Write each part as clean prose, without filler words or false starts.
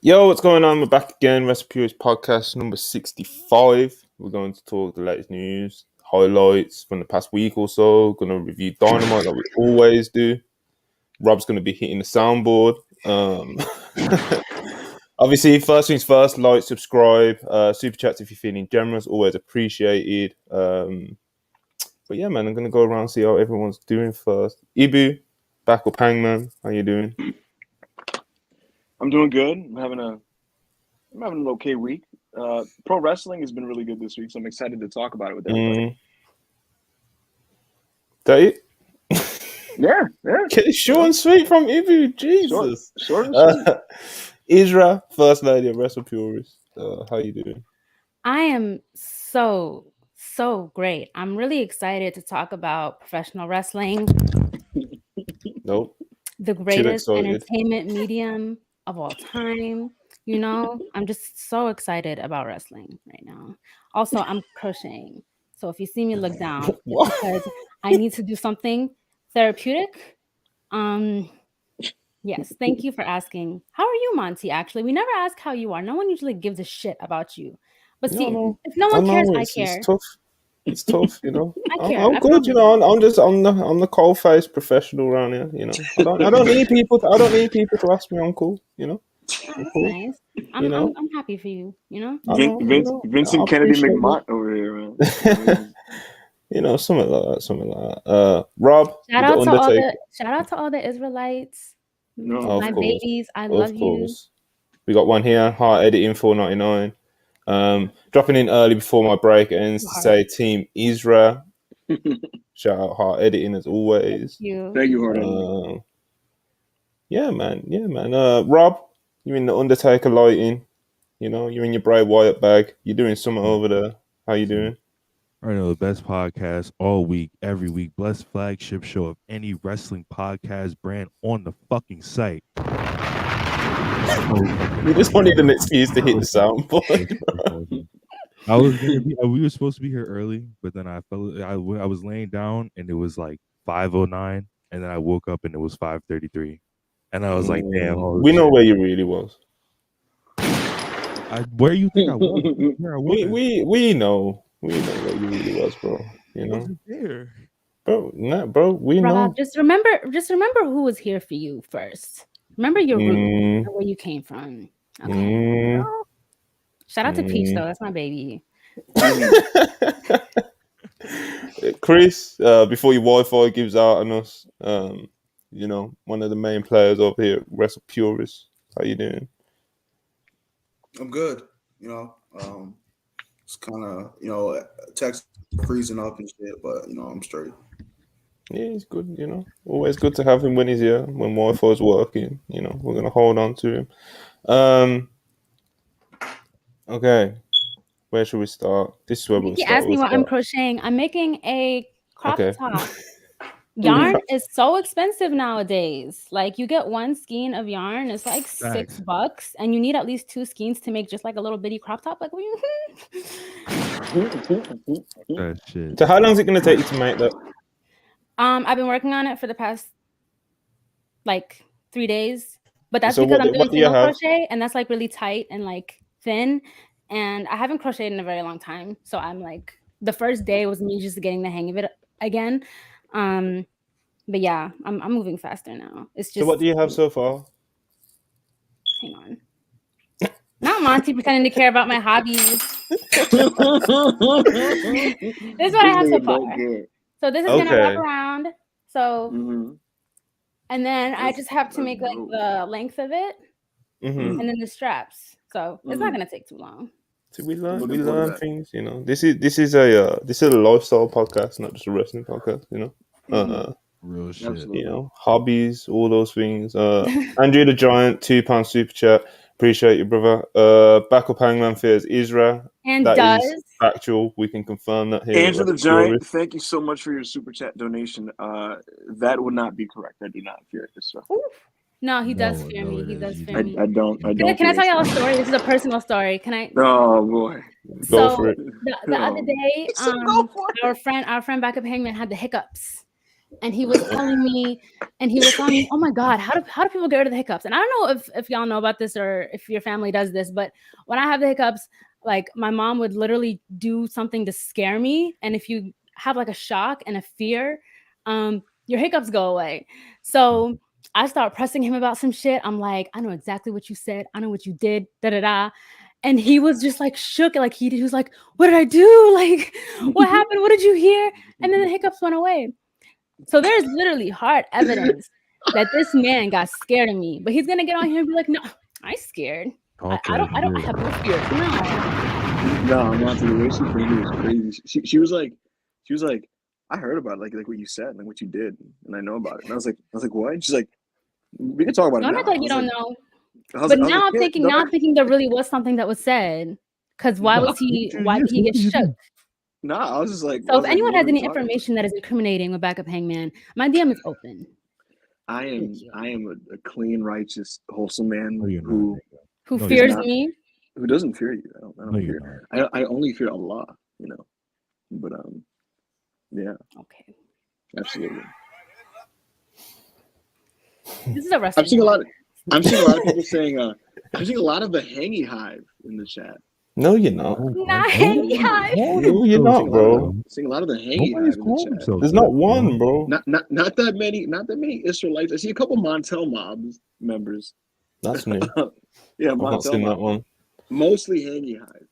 Yo, what's going on? We're back again. WrestlePurists podcast number 65. We're going to talk the latest news, highlights from the past week or so. Going to review Dynamite like we always do. Rob's going to be hitting the soundboard. Obviously, first things first, like, subscribe, super chats if you're feeling generous, always appreciated. But yeah, man, I'm going to go around and see how everyone's doing first. Ibu, back up Hangman. How you doing? I'm doing good. I'm having an okay week. Pro wrestling has been really good this week, so I'm excited to talk about it with everybody. That it? Yeah. Okay, short and sweet from Ibu. Jesus. Short and sweet. Isra, first lady of WrestlePurists. How you doing? I am so great. I'm really excited to talk about professional wrestling. Nope. The greatest entertainment medium of all time. You know, I'm just so excited about wrestling right now. Also, I'm crocheting. So if you see me look down, it's because I need to do something therapeutic. Yes, thank you for asking. How are you, Monty? Actually, we never ask how you are. No one usually gives a shit about you. But see, if no one cares, I care. It's tough. It's tough, you know. I care. I'm good, you know. I'm the cold faced professional around here, you know. I don't need people to ask me I'm cool, you know. That's nice. I'm happy for you, you know. Vincent Kennedy McMott over here, man. You know, something like that. Rob, shout out to all the Israelites. My babies, I love you. We got one here, Heart Editing 499. Dropping in early before my break ends to say Team Isra. Shout out Heart Editing as always. Thank you, Heart Editing. Yeah, man. Rob, you're in the Undertaker lighting. You know, you're in your Bray Wyatt bag. You're doing something over there. How you doing? I know, the best podcast all week, every week. Blessed flagship show of any wrestling podcast brand on the fucking site. We just wanted an excuse to hit the soundboard. We were supposed to be here early, but then I was laying down and it was like 5:09, and then I woke up and it was 5:33, and I was like, "Damn!" We know where you really was. Where you think I was? We know where you really was, bro. You know, there, bro. We know. Just remember who was here for you first. Remember your root, where you came from. Okay. Shout out to Peach though. That's my baby. Chris, before your Wi-Fi gives out on us, you know, one of the main players over here, WrestlePurists. How you doing? I'm good. You know, it's kind of, you know, text freezing up and shit, but you know, I'm straight. Yeah, he's good, you know. Always good to have him when he's here, when Wi-Fi's working. You know, we're gonna hold on to him. Okay, where should we start? This is where we'll start. Ask me what I'm crocheting. I'm making a crop top. Yarn is so expensive nowadays. Like, you get one skein of yarn, it's like $6, and you need at least 2 skeins to make just like a little bitty crop top. Like, shit. So how long is it gonna take you to make that? I've been working on it for the past like 3 days, but that's because I'm doing single crochet, and that's like really tight and like thin, and I haven't crocheted in a very long time. So I'm like, the first day was me just getting the hang of it again. But yeah, I'm moving faster now. It's just. So what do you have so far? Hang on. Not Monty pretending to care about my hobbies. This is what I have so far. So this is gonna wrap around. So, and then I just have to make like the length of it, and then the straps. So it's not gonna take too long. So we learn things, you know. This is a lifestyle podcast, not just a wrestling podcast, you know. Real shit. Absolutely. You know, hobbies, all those things. Andrew the Giant, £2 super chat. Appreciate you, brother. Backup Hangman fears Isra. And that is factual. We can confirm that here. Andrew the Giant, thank you so much for your super chat donation. That would not be correct. I do not fear Isra. No, he does fear me. He does fear me. I don't. Can I tell y'all a story? This is a personal story. Can I? Oh boy. Go for it. The other day, our friend Backup Hangman had the hiccups. and he was telling me, oh my God, how do people get rid of the hiccups? And I don't know if y'all know about this or if your family does this, but when I have the hiccups, like my mom would literally do something to scare me. And if you have like a shock and a fear, your hiccups go away. So I start pressing him about some shit. I'm like, I know exactly what you said. I know what you did. Da da da. And he was just like shook, like he was like, "What did I do? Like, what happened? What did you hear?" And then the hiccups went away. So there's literally hard evidence that this man got scared of me. But he's gonna get on here and be like, "No, I'm scared. I have no fear. No, I'm not. The way she framed it was crazy. She was like, I heard about it, like what you said, like what you did, and I know about it. And I was like, what? And she's like, we can talk about it. Don't act like you don't know. But now I'm thinking there really was something that was said. Because why did he get shook? Nah, I was just like. So if anyone has any information that is incriminating with Backup Hangman, my DM is open. I am a clean, righteous, wholesome man who fears me. Who doesn't fear you? I don't fear. I only fear Allah. You know, but yeah. Okay. Absolutely. This is a wrestling. I'm seeing a lot of people saying. I'm seeing a lot of the Hangy Hive in the chat. No, you're not. Not Hangy Hive. No, you're not, bro. Seeing a lot of the Hangy Hive in the chat. There's not one, bro. Not that many Israelites. I see a couple Montel Mobs members. That's new. Yeah, I've not seen that one. Mostly Hangy Hive.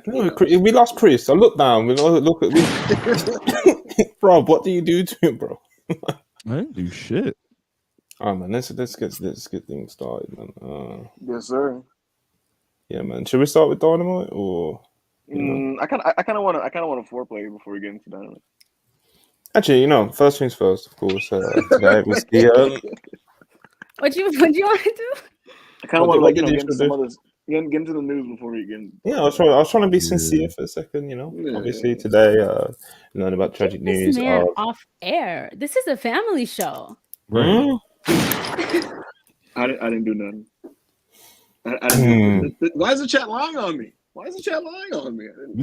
No, we lost Chris. I look down. Look at bro. What do you do to him, bro? I didn't do shit. Oh man, let's get things started, man. Yes, sir. Yeah, man. Should we start with Dynamite or? I kind of want to foreplay before we get into Dynamite. Actually, first things first, of course. Today was the. What you want to do? I kind of want to get into some others. Get into the news before we get. Yeah, I was trying to be sincere for a second. Obviously today, learn about tragic news. This man off air. This is a family show. Right. I didn't do nothing. I didn't do Why is the chat lying on me?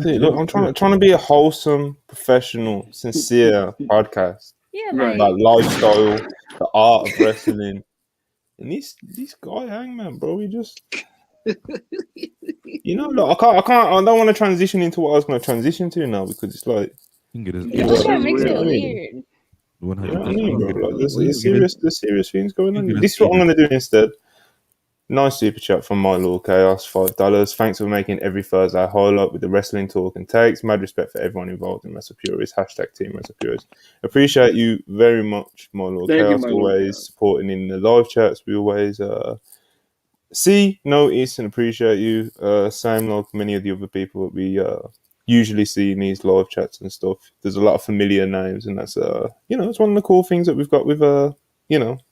See, look, I'm trying to be a wholesome, professional, sincere podcast. Yeah, about lifestyle, the art of wrestling, and this guy Hangman, bro. We just, look, I don't want to transition into what I was going to transition to now because it's like, that makes it weird. There's serious things going on. This is what I'm going to do instead. Nice super chat from My Lord Chaos, $5. Thanks for making every Thursday highlight with the wrestling talk and takes. Mad respect for everyone involved in WrestlePurists. #team WrestlePurists. Appreciate you very much, My Lord Chaos. Always supporting in the live chats. We always see, notice, and appreciate you. Same like many of the other people that we usually see in these live chats and stuff. There's a lot of familiar names, and that's it's one of the cool things that we've got with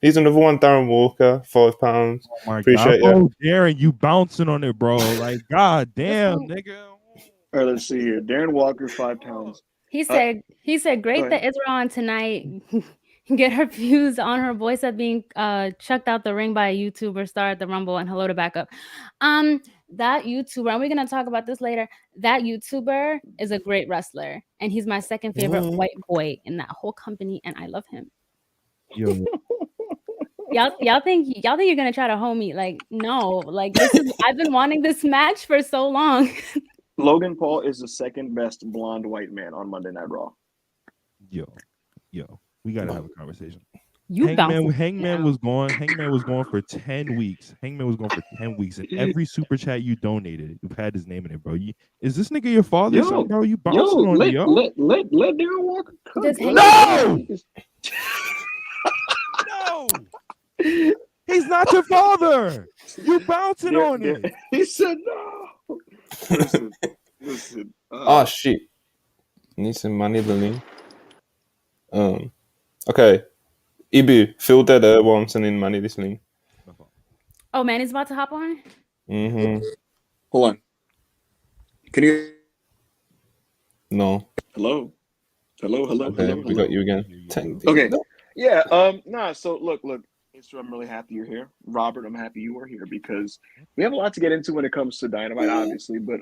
here's another one, Darren Walker, £5. Oh my Appreciate God. you. Oh, Darren, you bouncing on it, bro. Like, God damn, nigga. All right, let's see here. Darren Walker, £5. He said, great that Israel on tonight. Get her views on her voice of being chucked out the ring by a YouTuber star at the Rumble, and hello to Backup. That YouTuber, and we're gonna talk about this later. That YouTuber is a great wrestler, and he's my second favorite white boy in that whole company, and I love him. Yo. Y'all think you're gonna try to hold me? Like, no, like I've been wanting this match for so long. Logan Paul is the second best blonde white man on Monday Night Raw. Yo, we gotta have a conversation. Hangman was gone. Hangman was gone for 10 weeks. Hangman was gone for 10 weeks, and every super chat you donated, you've had his name in it, bro. Is this nigga your father, son, bro? You bouncing on it, Let Darren Walker come. No. No, he's not your father. You bouncing on it. He said no. Listen. Oh shit! Need some money, Lily. Okay. Ibu, fill that while I'm sending money this link. Oh, Manny's about to hop on. Hold on. Can you? No. Hello. Okay, we got you again. Okay. Yeah. So look. I'm really happy you're here, Robert. I'm happy you are here because we have a lot to get into when it comes to Dynamite, obviously. But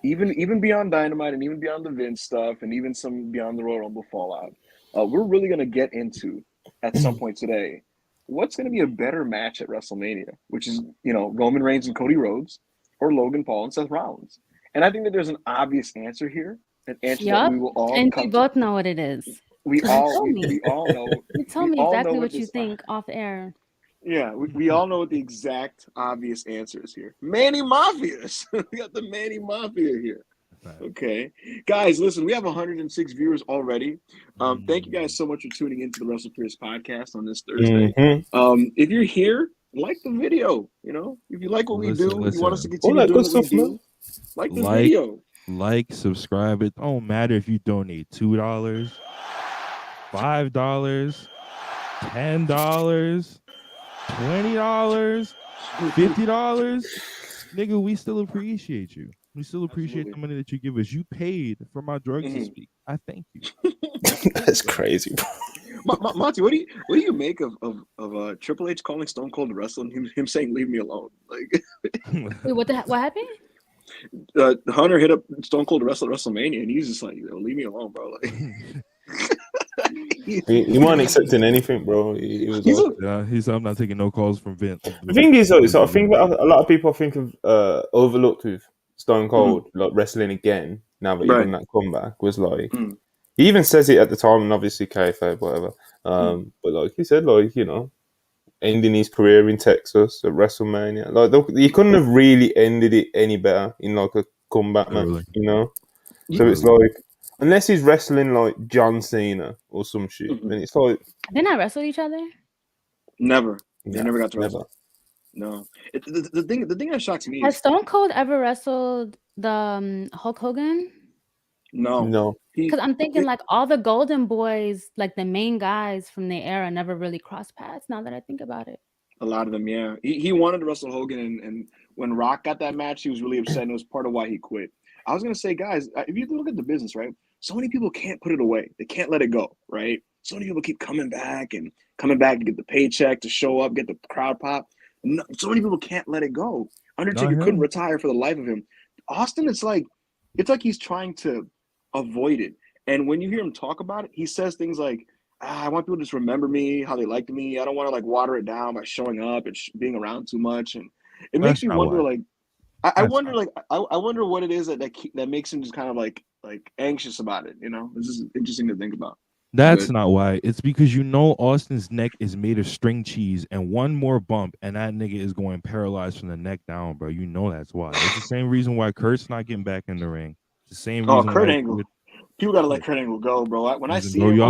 even beyond Dynamite and even beyond the Vince stuff and even some beyond the Royal Rumble fallout, we're really going to get into at some point today what's going to be a better match at WrestleMania, which is, Roman Reigns and Cody Rhodes or Logan Paul and Seth Rollins. And I think that there's an obvious answer here, an answer that we will all and come we both know what it is. We all know. You told me exactly what you think off air. Yeah, we all know what the exact obvious answer is here. Manny Mafias. We got the Manny Mafia here. Okay. Guys, listen, we have 106 viewers already. Thank you guys so much for tuning into the WrestlePurists podcast on this Thursday. If you're here, like the video. If you like what we do, you want us to continue doing what we do, like the video. Like, subscribe. It don't matter if you donate $2, $5, $10, $20, $50, nigga, we still appreciate you. We still appreciate the money that you give us. You paid for my drugs to speak. I thank you. That's crazy, bro. Monty, what do you make of Triple H calling Stone Cold to wrestle and him saying "Leave me alone"? Like, wait, what happened? Hunter hit up Stone Cold to wrestle at WrestleMania, and he's just like, "Leave me alone, bro." Like, he wasn't accepting anything, bro. He said, "I'm not taking no calls from Vince." The thing is, though, so I think a lot of people think of overlooked with Stone Cold, like wrestling again. Now that he's done that comeback, was like he even says it at the time, and obviously kayfabe, whatever. But like he said, like ending his career in Texas at WrestleMania, like he couldn't have really ended it any better in like a comeback match, So it's like, unless he's wrestling like John Cena or some shit, then it's like they not wrestled each other. Never, they never got to wrestle. No, the thing that shocks me has Stone Cold ever wrestled the Hulk Hogan? No. Because I'm thinking like all the Golden Boys, like the main guys from the era, never really crossed paths. Now that I think about it, a lot of them, yeah. He wanted to wrestle Hogan, and when Rock got that match, he was really upset, and it was part of why he quit. I was gonna say, guys, if you look at the business, right? So many people can't put it away. They can't let it go, right? So many people keep coming back to get the paycheck, to show up, get the crowd pop. No, so many people can't let it go. Undertaker couldn't retire for the life of him. Austin, it's like he's trying to avoid it. And when you hear him talk about it, he says things like, I want people to just remember me, how they liked me. I don't want to like water it down by showing up and being around too much. And it makes me wonder, like, I wonder what it is that makes him just kind of like anxious about it. This is interesting to think about. That's not why. It's because Austin's neck is made of string cheese, and one more bump, and that nigga is going paralyzed from the neck down, bro. That's why. It's the same reason why Kurt's not getting back in the ring. It's the same reason. Kurt Angle. People gotta let Kurt Angle go, bro. When I see him, bro.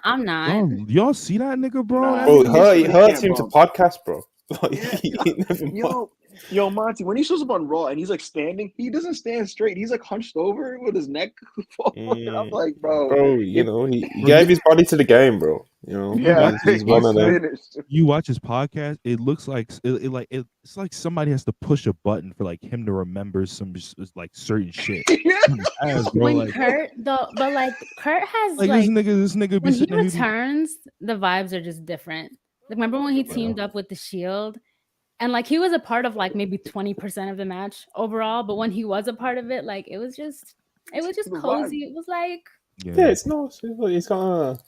I'm not. Bro, y'all see that nigga, bro? It hurts him to podcast, bro. Yo, Monty, when he shows up on Raw and he's like standing, he doesn't stand straight. He's like hunched over with his neck forward. I'm like, bro. He gave his body to the game, bro. He's one of them. You watch his podcast, it looks like it's like somebody has to push a button for like him to remember some like certain shit. Kurt has like this nigga when he returns, the vibes are just different. Like, remember when he teamed up with the Shield? And like he was a part of like maybe 20% of the match overall, but when he was a part of it, like it was just cozy. It was like it's nice. It's kind of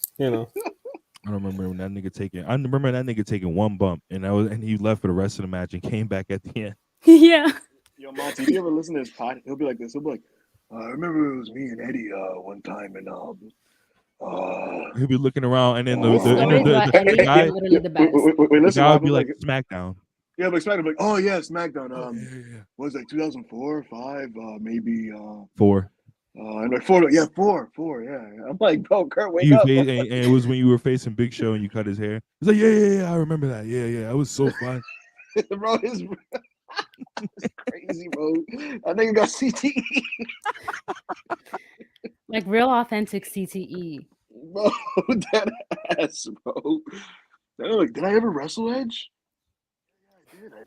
I remember when that nigga taking one bump, and he left for the rest of the match and came back at the end. Yeah. Yo, Monty, if you ever listen to his pod, he'll be like this. He'll be like, I remember it was me and Eddie one time, and he'll be looking around, and then the guy would be like SmackDown. Yeah, but SmackDown, like, oh yeah, SmackDown. What was it, like 2004, 5, maybe 4. And like 4, yeah, 4, yeah. I'm like, bro, Kurt, wake up. And it was when you were facing Big Show and you cut his hair. He's like, yeah, I remember that. Yeah, it was so fun. Bro, it's crazy, bro. I think I got CTE. Like real authentic CTE. Bro, that ass, bro. They're like, did I ever wrestle Edge?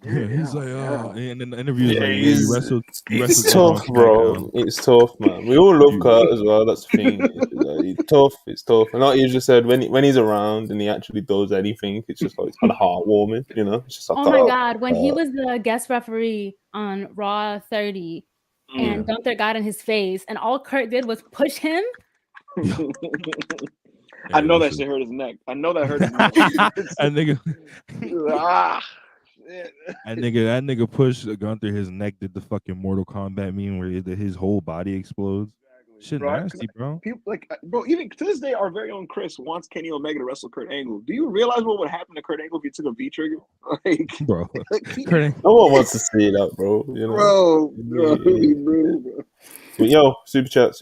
He's like, and in the interview, Yeah, like, you wrestled. It's tough, bro. It's tough, man. We all love Kurt as well. That's the thing. It's tough. It's tough. And like you just said, when he's around and he actually does anything, it's just like it's kind of heartwarming, you know. It's just like, oh my god, when he was the guest referee on Raw 30, and Gunther got in his face, and all Kurt did was push him. I know that shit hurt his neck. I know that hurt his neck. That nigga pushed Gunther. His neck did the fucking Mortal Kombat meme where his whole body explodes. Shit, bro, nasty, bro. People bro, even to this day, our very own Chris wants Kenny Omega to wrestle Kurt Angle. Do you realize what would happen to Kurt Angle if he took a V trigger? Bro, no one wants to see that, bro. You know? Bro. But yo, super chats.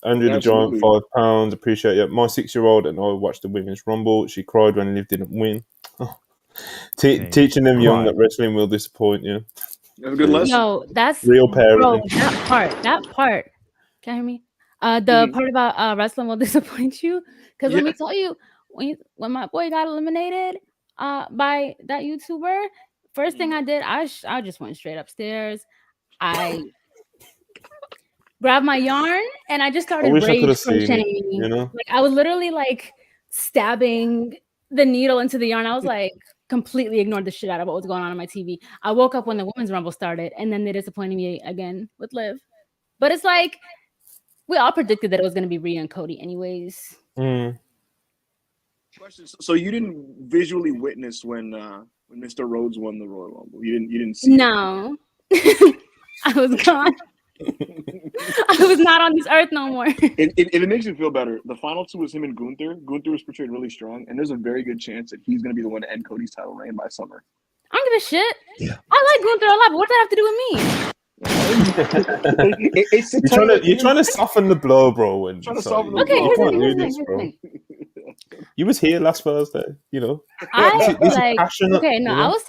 Andrew the Giant, £5. Appreciate it. My 6-year-old and I watched the Women's Rumble. She cried when Liv didn't win. Teaching them young that wrestling will disappoint you. That's a good lesson. No, that's real parenting. Bro, that part. Can you hear me? The part about wrestling will disappoint you. Because let me tell you, when my boy got eliminated by that YouTuber, first thing I did, I just went straight upstairs. I grabbed my yarn and I just started rage crocheting. You know? Like I was literally like stabbing the needle into the yarn. I was like completely ignored the shit out of what was going on my TV. I woke up when the Women's Rumble started, and then they disappointed me again with Liv. But it's like we all predicted that it was going to be Rhea and Cody anyways. Question. So you didn't visually witness when Mr. Rhodes won the Royal Rumble? You didn't see? No. I was gone. I was not on this earth no more. If it makes you feel better, the final two was him and Gunther. Gunther was portrayed really strong, and there's a very good chance that he's going to be the one to end Cody's title reign by summer. I don't give a shit. Yeah. I like Gunther a lot, but what does that have to do with me? You're trying to soften the blow, bro. Trying to soften the blow. Here's the thing. You was here last Thursday, you know. I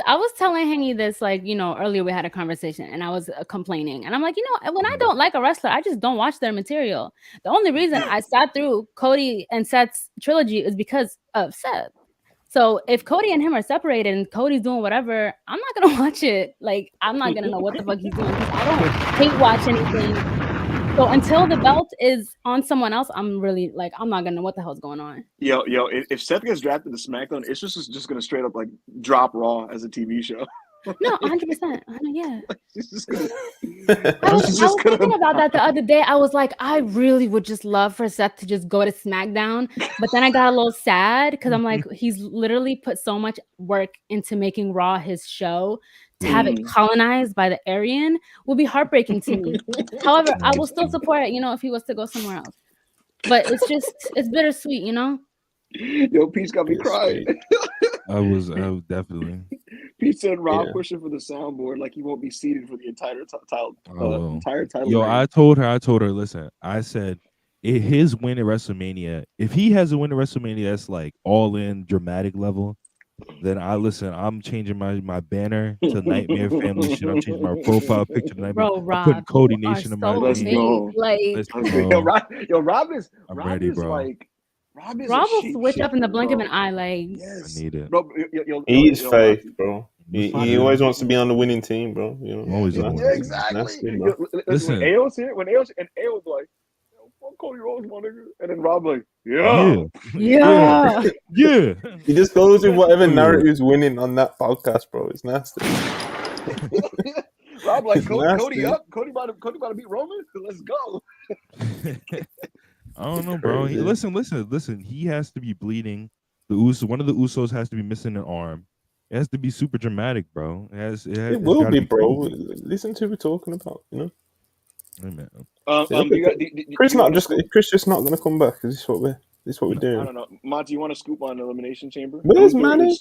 was telling Hengy this, like, you know, earlier we had a conversation and I was complaining, and I'm like, you know, when I don't like a wrestler, I just don't watch their material. The only reason I sat through Cody and Seth's trilogy is because of Seth. So if Cody and him are separated and Cody's doing whatever, I'm not gonna watch it. Like, I'm not gonna know what the fuck he's doing. I don't hate watch anything. So until the belt is on someone else, I'm really like, I'm not gonna know what the hell's going on. Yo, if Seth gets drafted to SmackDown, it's just gonna straight up like drop Raw as a TV show. No, 100%. Yeah. I was thinking about that the other day. I was like, I really would just love for Seth to just go to SmackDown. But then I got a little sad because I'm like, he's literally put so much work into making Raw his show. To have it colonized by the Aryan would be heartbreaking to me. However, I will still support it, you know, if he was to go somewhere else. But it's bittersweet, you know? Yo, Pete's got me crying. I was definitely. Pete said Rob pushing for the soundboard like he won't be seated for the entire title. Yo, I told her, listen, I said his win at WrestleMania, if he has a win at WrestleMania that's like all in dramatic level, then I'm changing my banner to Nightmare Family shit. I'm changing my profile picture to Nightmare. Bro, Rob, I'm putting Cody Nation in my name. Rob is ready, bro. Like, Rob will switch up in the blink of an eye. Like, yes. I need it. Bro, he's fake, bro. He always wants to be on the winning team, bro. You know, always. Yeah, exactly. Nasty, Listen, when AO's here, and AO's like, fuck Cody Rhodes, my nigga. And then Rob like, yeah. He just goes with whatever narrative's winning on that podcast, bro. It's nasty. Rob like, Cody up. Cody about to beat Roman. Let's go. I don't know, bro. Listen. He has to be bleeding. One of the Usos has to be missing an arm. It has to be super dramatic, bro. It will be, bro. Listen to what we're talking about, you know. Hey, man. Chris just not gonna come back. Is this what we're doing? I don't know. Monty, you want to scoop on Elimination Chamber? Where's Manny?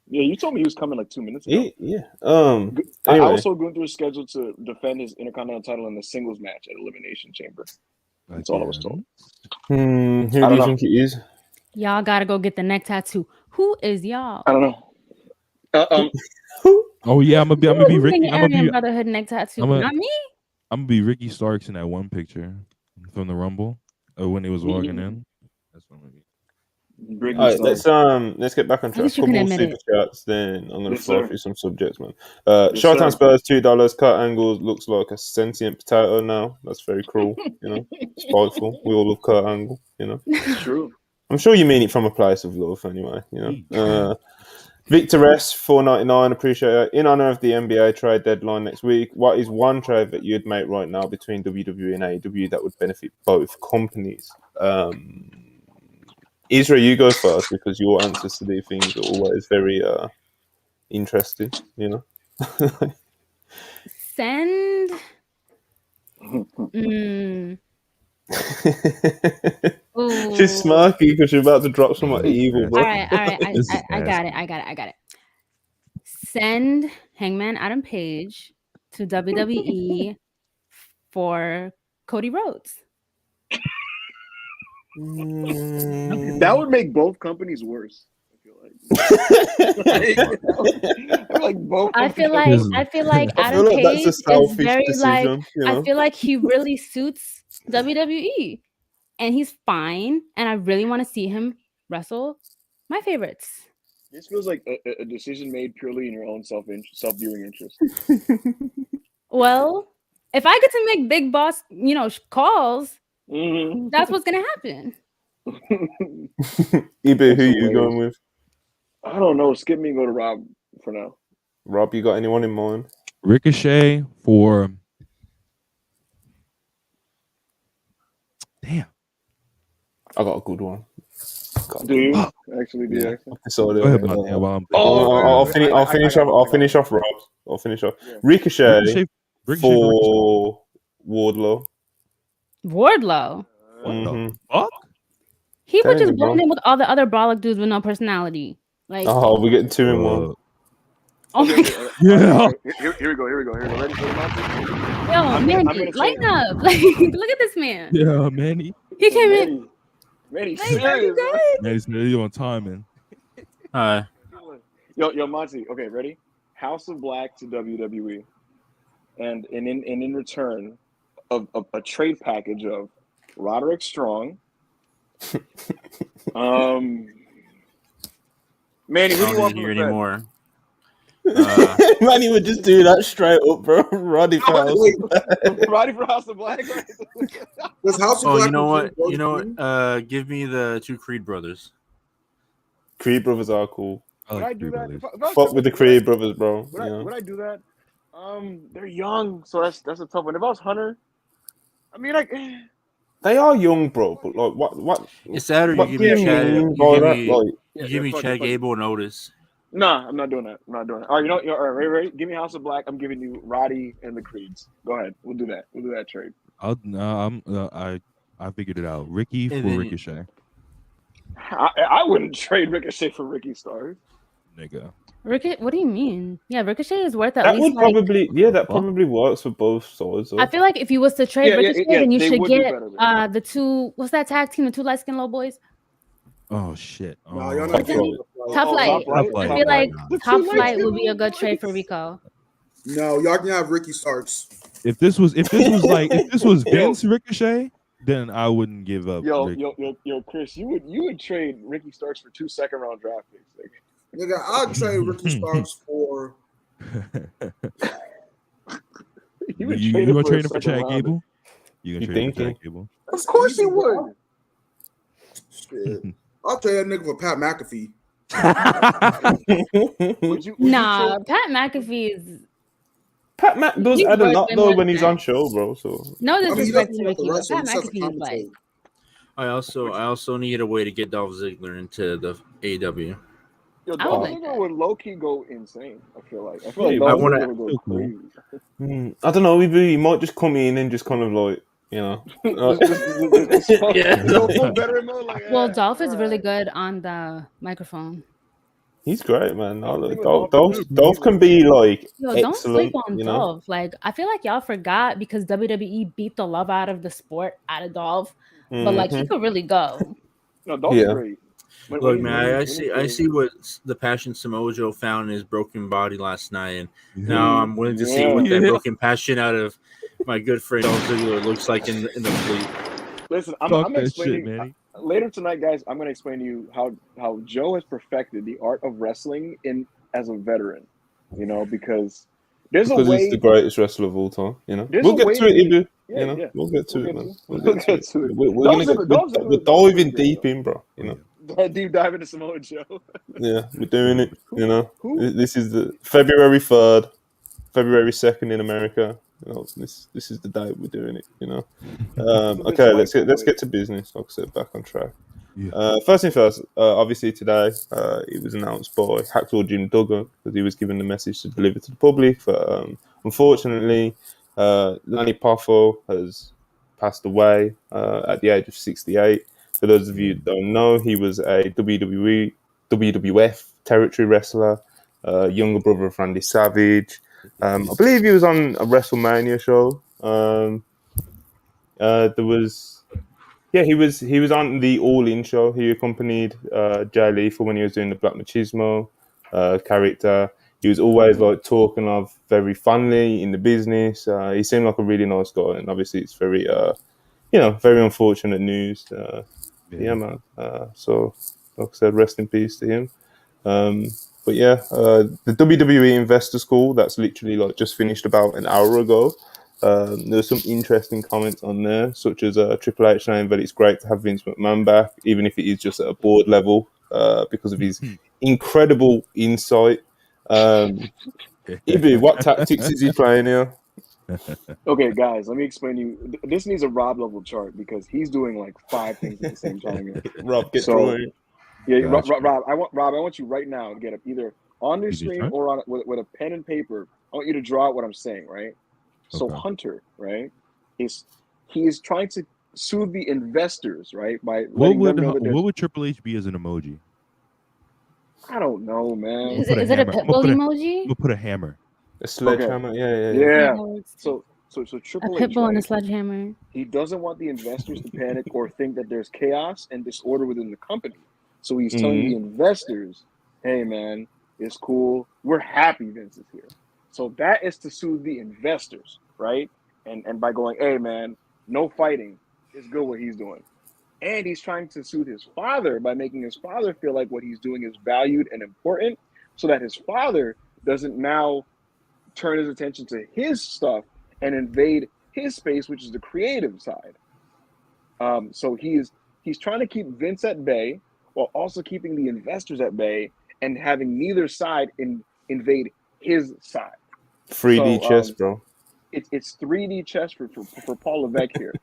Yeah, you told me he was coming like 2 minutes ago. Yeah. Anyway. I also going through a schedule to defend his Intercontinental title in the singles match at Elimination Chamber. That's all I was told. Who do you think it is? Y'all gotta go get the neck tattoo. Who is y'all? I don't know. Oh yeah, I'm gonna be Ricky. I'm gonna be Brotherhood neck tattoo. Not me. I'm gonna be Ricky Starks in that one picture from the Rumble when he was walking in. That's what I'm gonna be. All right, let's get back on track. Couple more super chats, then I'm gonna fly through some subjects, man. Showtime Spurs $2. Kurt Angle looks like a sentient potato now. That's very cruel, spiteful. We all love Kurt Angle, It's true. I'm sure you mean it from a place of love, anyway. Victor S $4.99, appreciate it. In honor of the NBA trade deadline next week, what is one trade that you'd make right now between WWE and AEW that would benefit both companies? Israel, you go first because your answers to these things are always very interesting. Send. She's smirky because she's about to drop some evil. Bro. All right. I got it. Send Hangman Adam Page to WWE for Cody Rhodes. That would make both companies worse. I feel like Adam Page is very decision, I feel like he really suits WWE, and he's fine. And I really want to see him wrestle my favorites. This feels like a decision made purely in your own self-viewing interest. Well, if I get to make big boss, calls, that's what's gonna happen. Ibe, who you going with? I don't know. Skip me and go to Rob for now. Rob, you got anyone in mind? Ricochet for. Damn. I got a good one. Do you actually? Yeah. I'll finish off Rob's. I'll finish off. Yeah. Ricochet for Wardlow. Wardlow? What the fuck? He would just blend in with all the other Brawlic dudes with no personality. Like, we're getting 2 in 1. Oh my god! Yeah. Here we go. Ready for the Yo, Manny, lighten up! Like, look at this man. Yeah, Manny. He came in. Manny, Manny's really on timing. Hi. Yo, Monty. Okay, ready? House of Black to WWE, and in return of a trade package of Roderick Strong. Manny, who do you want from the anymore? Manny would just do that straight up, bro. Roddy for House of Black. Roddy for House of Black. House of Black. You know what? Give me the 2 Creed brothers. Creed brothers are cool. Would I do that? Fuck with the Creed brothers, bro. Would I do that? They're young, so that's a tough one. If I was Hunter, I mean, like. They are young, bro, but like what? It's sad, or you give me Chad Gable and Otis. Nah, I'm not doing that. All right, all right, ready? Give me House of Black. I'm giving you Roddy and the Creeds. Go ahead. We'll do that. We'll do that trade. I figured it out. Ricky for Ricochet. I wouldn't trade Ricochet for Ricky Starks. Nigga. What do you mean? Yeah, Ricochet is worth at that least. Would probably, probably works for both sides. Though. I feel like if you was to trade Ricochet, then you should get the 2. What's that tag team? The 2 light-skinned low boys. Oh shit! No, you're not Top Flight. I feel like Top Flight would be a good trade for Rico. No, y'all can have Ricky Starks. If this was Vince Ricochet, then I wouldn't give up. Yo, Chris, you would trade Ricky Starks for 2 second-round draft picks. Like. Nigga, I'd trade Ricky Starks for. You gonna trade him for Chad Gable? You gonna trade him for Chad Gable? Of course he would. Shit. I'll trade that nigga for Pat McAfee. Pat McAfee is. Pat McAfee does add a lot though when he's on show, bro. So no disrespect to Ricky, but Pat McAfee is like. I also need a way to get Dolph Ziggler into the AEW. Yo, Dolph Ziggler would low key go insane. I feel like Dolph Ziggler would go crazy. I don't know. He might just come in and just kind of like. Well, Dolph is really good on the microphone. He's great, man. Dolph can be like excellent. Don't sleep on Dolph. Like, I feel like y'all forgot because WWE beat the love out of the sport out of Dolph, but like he could really go. No, Dolph's great. Look, man, I see what the passion Samoa found in his broken body last night, and now I'm willing to see what that broken passion out of my good friend Dolph Ziggler looks like in the fleet. Listen, I'm explaining. later tonight, guys, I'm going to explain to you how Joe has perfected the art of wrestling as a veteran. You know, because there's a way. Because he's the greatest wrestler of all time. You know, There's we'll a get way to to it, be. Ibu. Yeah, You know, yeah. we'll get to it, man. We'll get to it. We're diving deep in, bro. You know, deep dive into Samoa Joe. yeah, we're doing it. You know, Who? this is the February 3rd, February 2nd in America. You know, this is the day we're doing it. You know, okay, let's get to business. Like I said, back on track. Yeah. First thing first, obviously today it was announced by Hacksaw Jim Duggan that he was given the message to deliver to the public. But unfortunately, Lanny Poffo has passed away at the age of 68. For those of you that don't know, he was a WWF territory wrestler, younger brother of Randy Savage. I believe he was on a WrestleMania show. There was. Yeah, he was on the All In show. He accompanied Jay Lethal when he was doing the Black Machismo character. He was always like talking of very fondly in the business. He seemed like a really nice guy, and obviously it's very, very unfortunate news. Yeah, man. So, like I said, rest in peace to him. But yeah, the WWE Investors Call that's literally like just finished about an hour ago. There's some interesting comments on there, such as Triple H saying that it's great to have Vince McMahon back, even if it is just at a board level, because of his incredible insight. Ibu, what tactics is he playing here? Okay, guys, let me explain to you. This needs a Rob level chart because he's doing like 5 things at the same time here. Rob, get through it. Yeah, Gotcha. Rob, I want you right now to get up either on your screen or on with a pen and paper. I want you to draw out what I'm saying, right? So Okay. Hunter, right, he is trying to soothe the investors, right, by What letting them know that would Triple H be as an emoji? I don't know, man. Is it a pitbull emoji? We'll put a hammer. A sledgehammer, okay. yeah. So Triple a H, pitbull and a right? sledgehammer. He doesn't want the investors to panic or think that there's chaos and disorder within the company. So he's telling the investors, "Hey, man, it's cool. We're happy Vince is here." So that is to soothe the investors, right? And by going, "Hey, man, no fighting. It's good what he's doing." And he's trying to soothe his father by making his father feel like what he's doing is valued and important, so that his father doesn't now turn his attention to his stuff and invade his space, which is the creative side. So he's trying to keep Vince at bay while also keeping the investors at bay and having neither side invade his side. 3D chess, bro. It's 3D chess for Paul Levesque here.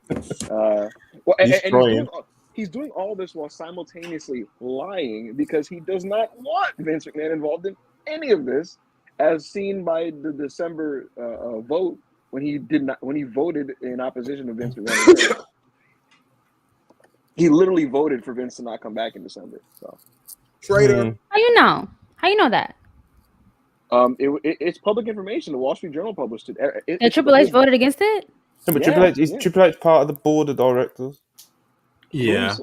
He's doing all this while simultaneously lying because he does not want Vince McMahon involved in any of this, as seen by the December vote when he voted in opposition to Vince McMahon. He literally voted for Vince to not come back in December. So, traitor. How you know? How you know that? It's public information. The Wall Street Journal published it. And Triple H voted against it? No, but Triple H is Triple H part of the board of directors. Yeah.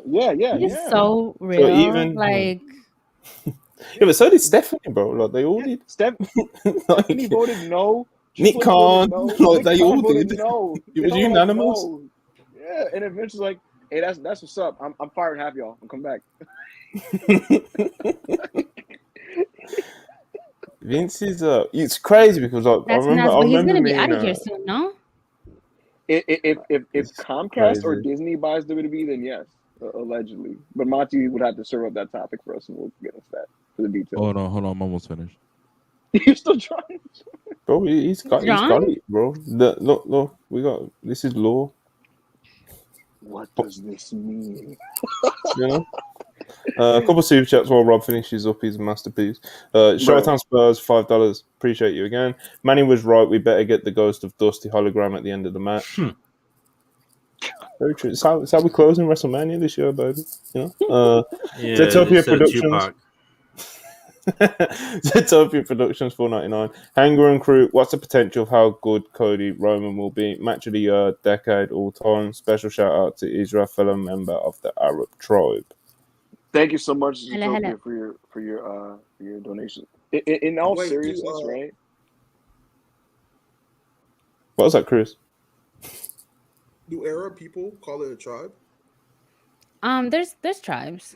He's so real. So even like, yeah, but so did Stephanie, bro. Like they all did. Stephanie voted no. Nick Khan, like they all did. No. It was unanimous. Like, no. Yeah, and then Vince was like, "Hey, that's what's up. I'm fired half y'all. I'm coming back." Vince is it's crazy because like, I remember he's gonna be being, out of here soon, no? If Comcast or Disney buys WWE, then yes, allegedly. But Monty would have to serve up that topic for us, and we'll get into that for the details. Hold on, I'm almost finished. You're still trying, bro. He's got it, bro. Look, we got this is law. What does this mean? You know. A couple of super chats while Rob finishes up his masterpiece. Showtime Spurs, $5. Appreciate you again. Manny was right. We better get the Ghost of Dusty hologram at the end of the match. Very true. It's how we're closing WrestleMania this year, baby. You know. Zetopia Productions. Zetopia Productions, $4.99. Hanger and Crew. What's the potential of how good Cody Roman will be? Match of the year, decade, all time. Special shout out to Israel, fellow member of the Arab tribe. Thank you so much, Zetopia, for your donation. In all seriousness, right? What was that, Chris? Do Arab people call it a tribe? There's tribes.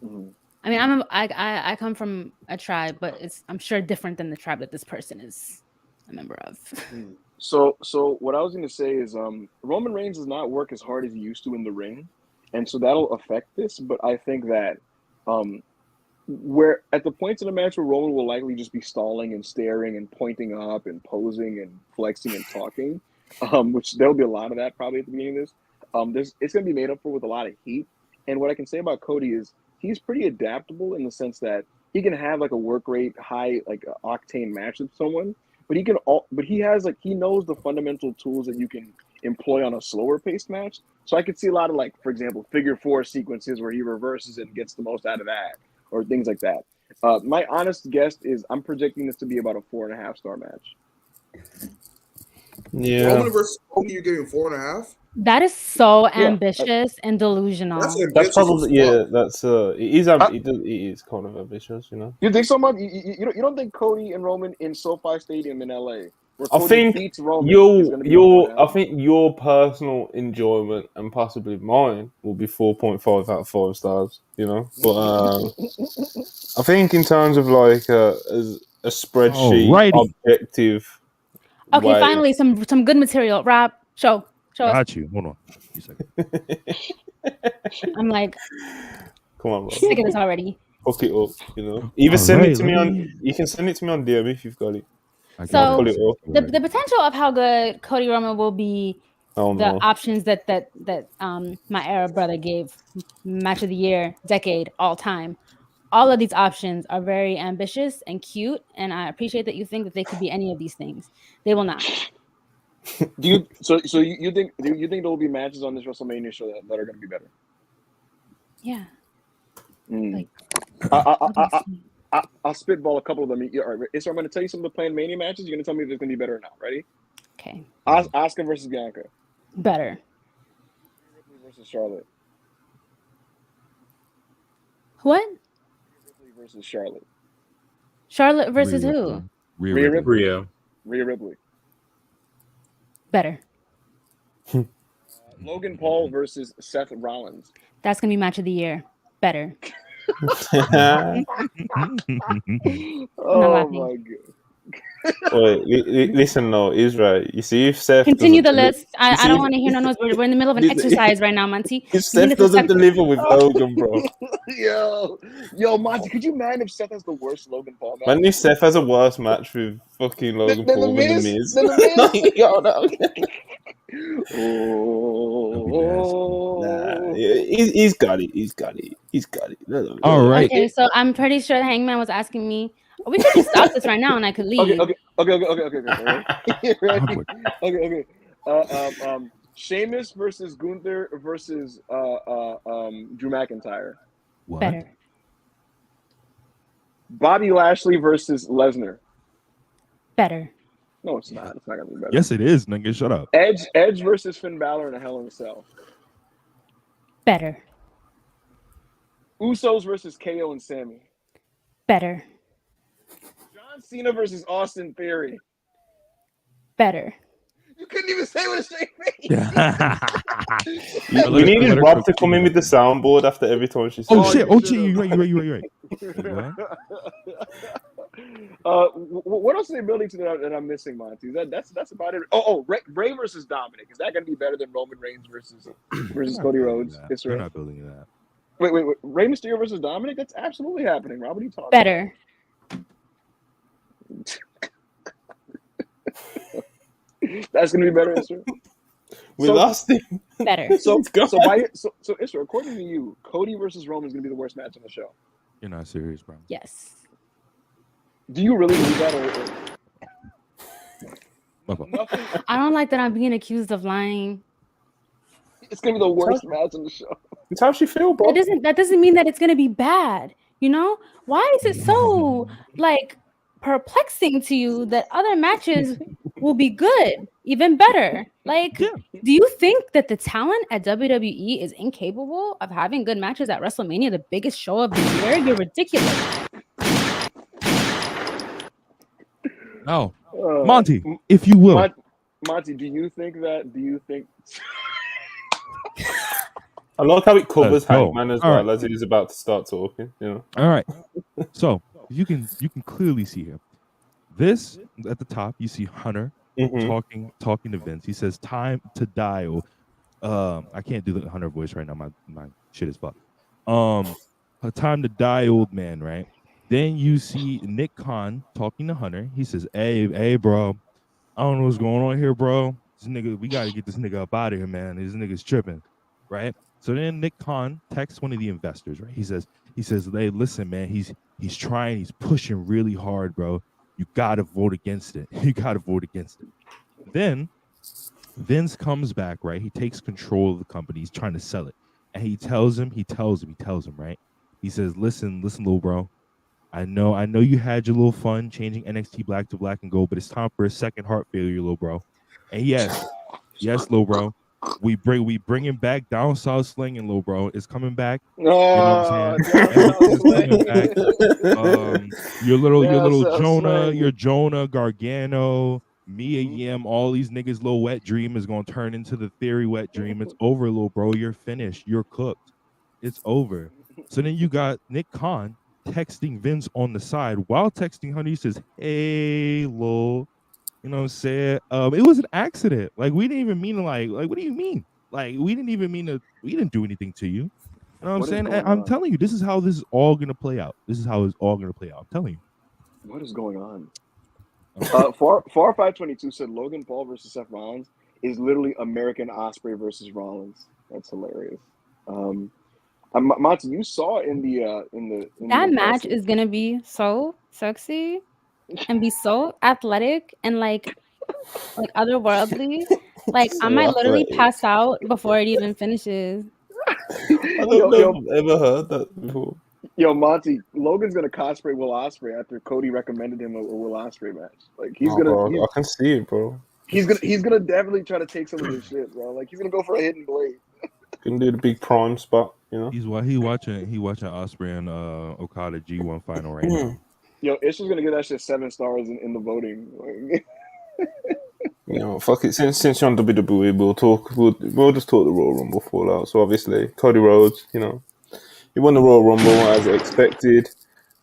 Mhm. I mean, I come from a tribe, but I'm sure different than the tribe that this person is a member of. So what I was going to say is, Roman Reigns does not work as hard as he used to in the ring, and so that'll affect this. But I think that, where at the points in the match where Roman will likely just be stalling and staring and pointing up and posing and flexing and talking, which there'll be a lot of that probably at the beginning of this. It's going to be made up for with a lot of heat. And what I can say about Cody is he's pretty adaptable in the sense that he can have like a work rate high, like octane match with someone, but he knows the fundamental tools that you can employ on a slower paced match. So I could see a lot of, like, for example, figure four sequences where he reverses it and gets the most out of that, or things like that. My honest guess is I'm projecting this to be about a 4.5-star match. Yeah. Roman versus Cody, you're giving 4.5? That is so ambitious and delusional. That's probably That's it is. It is kind of ambitious, you know. You think so much? You don't think Cody and Roman in SoFi Stadium in LA? I think I think your personal enjoyment and possibly mine will be 4.5 out of 5 stars. You know, but I think in terms of like as a spreadsheet objective. Okay, finally some good material. Rob, show Got us. you. Hold on. A second. I'm like, come on, bro. sick of this already. Hook it up, you know. Either send it to me on. You can send it to me on DM if you've got it. So the potential of how good Cody Roman will be, options that my Arab brother gave, match of the year, decade, all time. All of these options are very ambitious and cute, and I appreciate that you think that they could be any of these things. They will not. Do you? So you think there will be matches on this WrestleMania show that are going to be better? Yeah. Like, I'll spitball a couple of them. All right, so I'm going to tell you some of the planned Mania matches. You're going to tell me if it's going to be better or not. Ready? Okay. Asuka versus Bianca. Better. Ripley versus Charlotte. What? Ripley versus Charlotte. Charlotte versus who? Rhea Ripley. Rhea Ripley. Better. Logan Paul versus Seth Rollins. That's going to be match of the year. Better. Oh my god! Wait, listen, no, Israel. You see, if Seth continue the list, I don't want to hear no noise. We're in the middle of an exercise right now, Monty. If Seth doesn't deliver with Logan, bro. Yo, Monty, could you imagine if Seth has the worst Logan Paul match? Imagine if Seth has a worse match with fucking Logan Paul than The Miz. He's got it. All right. Okay, so I'm pretty sure Hangman was asking me. We could just stop this right now, and I could leave. Okay. Okay. Sheamus versus Gunther versus Drew McIntyre. What? Better. Bobby Lashley versus Lesnar. Better. No, it's not. It's not gonna be better. Yes, it is, nigga. Shut up. Edge versus Finn Balor in a Hell in a Cell. Better. Usos versus KO and Sammy. Better. John Cena versus Austin Theory. Better. You couldn't even say with a straight face. We needed Rob to come in with the soundboard after every time she said. Oh shit! You're right. What else are they building to that I'm missing, Monty? That's about it. Ray versus Dominic. Is that going to be better than Roman Reigns versus Cody Rhodes? They're not building that. Wait. Ray Mysterio versus Dominic? That's absolutely happening. Rob, what are you talking better. That's going to be better, Isra? We lost him. Better. So Isra, according to you, Cody versus Roman is going to be the worst match on the show. You're not serious, bro. Yes. Do you really believe that? I don't like that I'm being accused of lying. It's gonna be the worst match on the show. It's how she feel, bro. That doesn't mean that it's gonna be bad. You know? Why is it so like perplexing to you that other matches will be good, even better? Like, do you think that the talent at WWE is incapable of having good matches at WrestleMania, the biggest show of the year? You're ridiculous. No, Monty, if you will. Monty, do you think? I like how it covers Hangman as well right. as he's about to start talking. You know. All right. So you can clearly see here. This at the top, you see Hunter talking to Vince. He says, "Time to dial." I can't do the Hunter voice right now. My shit is fucked. Time to die, old man. Right. Then you see Nick Khan talking to Hunter. He says, "Hey, bro. I don't know what's going on here, bro. This nigga, we got to get this nigga up out of here, man. This nigga's tripping." Right. So then Nick Khan texts one of the investors. Right. He says, "Hey, listen, man. He's trying. He's pushing really hard, bro. You got to vote against it. You got to vote against it." Then Vince comes back, right? He takes control of the company. He's trying to sell it. And he tells him, right? He says, listen, little bro. I know you had your little fun changing NXT black to black and gold, but it's time for a second heart failure, little bro. And yes, little bro. We bring him back down south slinging, little bro. It's coming back. You know what I'm saying? Everything's coming back. Your little Jonah, your Jonah, Gargano, Mia Yim, all these niggas' little wet dream is gonna turn into the Theory wet dream. It's over, little bro. You're finished. You're cooked. It's over. So then you got Nick Khan texting Vince on the side while texting Hunter. He says, "Hey, lol." You know what I'm saying? It was an accident. Like, we didn't even mean to, like, what do you mean? Like, we didn't even mean to, we didn't do anything to you. You know what I'm saying? I'm telling you, this is how this is all going to play out. This is how it's all going to play out. I'm telling you. What is going on? Far 522 said Logan Paul versus Seth Rollins is literally American Ospreay versus Rollins. That's hilarious. Monty, you saw in that match is gonna be so sexy and be so athletic and like otherworldly. Like, so I might literally pass out before it even finishes. I don't ever heard that before. Yo, Monty, Logan's gonna cosplay Will Ospreay after Cody recommended him a Will Ospreay match. Like, he's bro, I can see it, bro. He's gonna definitely try to take some of this shit, bro. Like, he's gonna go for a hidden blade. Can do the big prime spot, you know. He watching Ospreay and Okada G1 final right now. Yo, Isha's gonna give that shit 7 stars in the voting. You know, fuck it. Since you're on WWE, we'll just talk the Royal Rumble fallout. So obviously, Cody Rhodes, you know, he won the Royal Rumble as expected.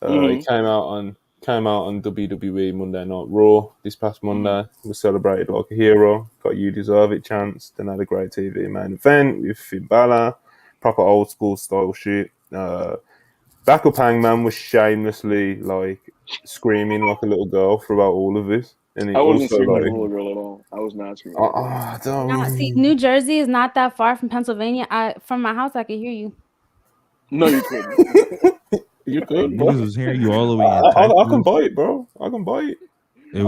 He came out on WWE Monday Night Raw this past Monday. Was celebrated like a hero. Got "You Deserve It" chance. Then had a great TV main event with Finn Balor. Proper old school style shit. Backup Hangman was shamelessly like screaming like a little girl throughout all of this. And I wasn't screaming like a little girl at all. I was not screaming. See, New Jersey is not that far from Pennsylvania. From my house, I could hear you. No, you couldn't. You could. Niggas was hearing you all the way in I can buy it, bro. I can buy it. You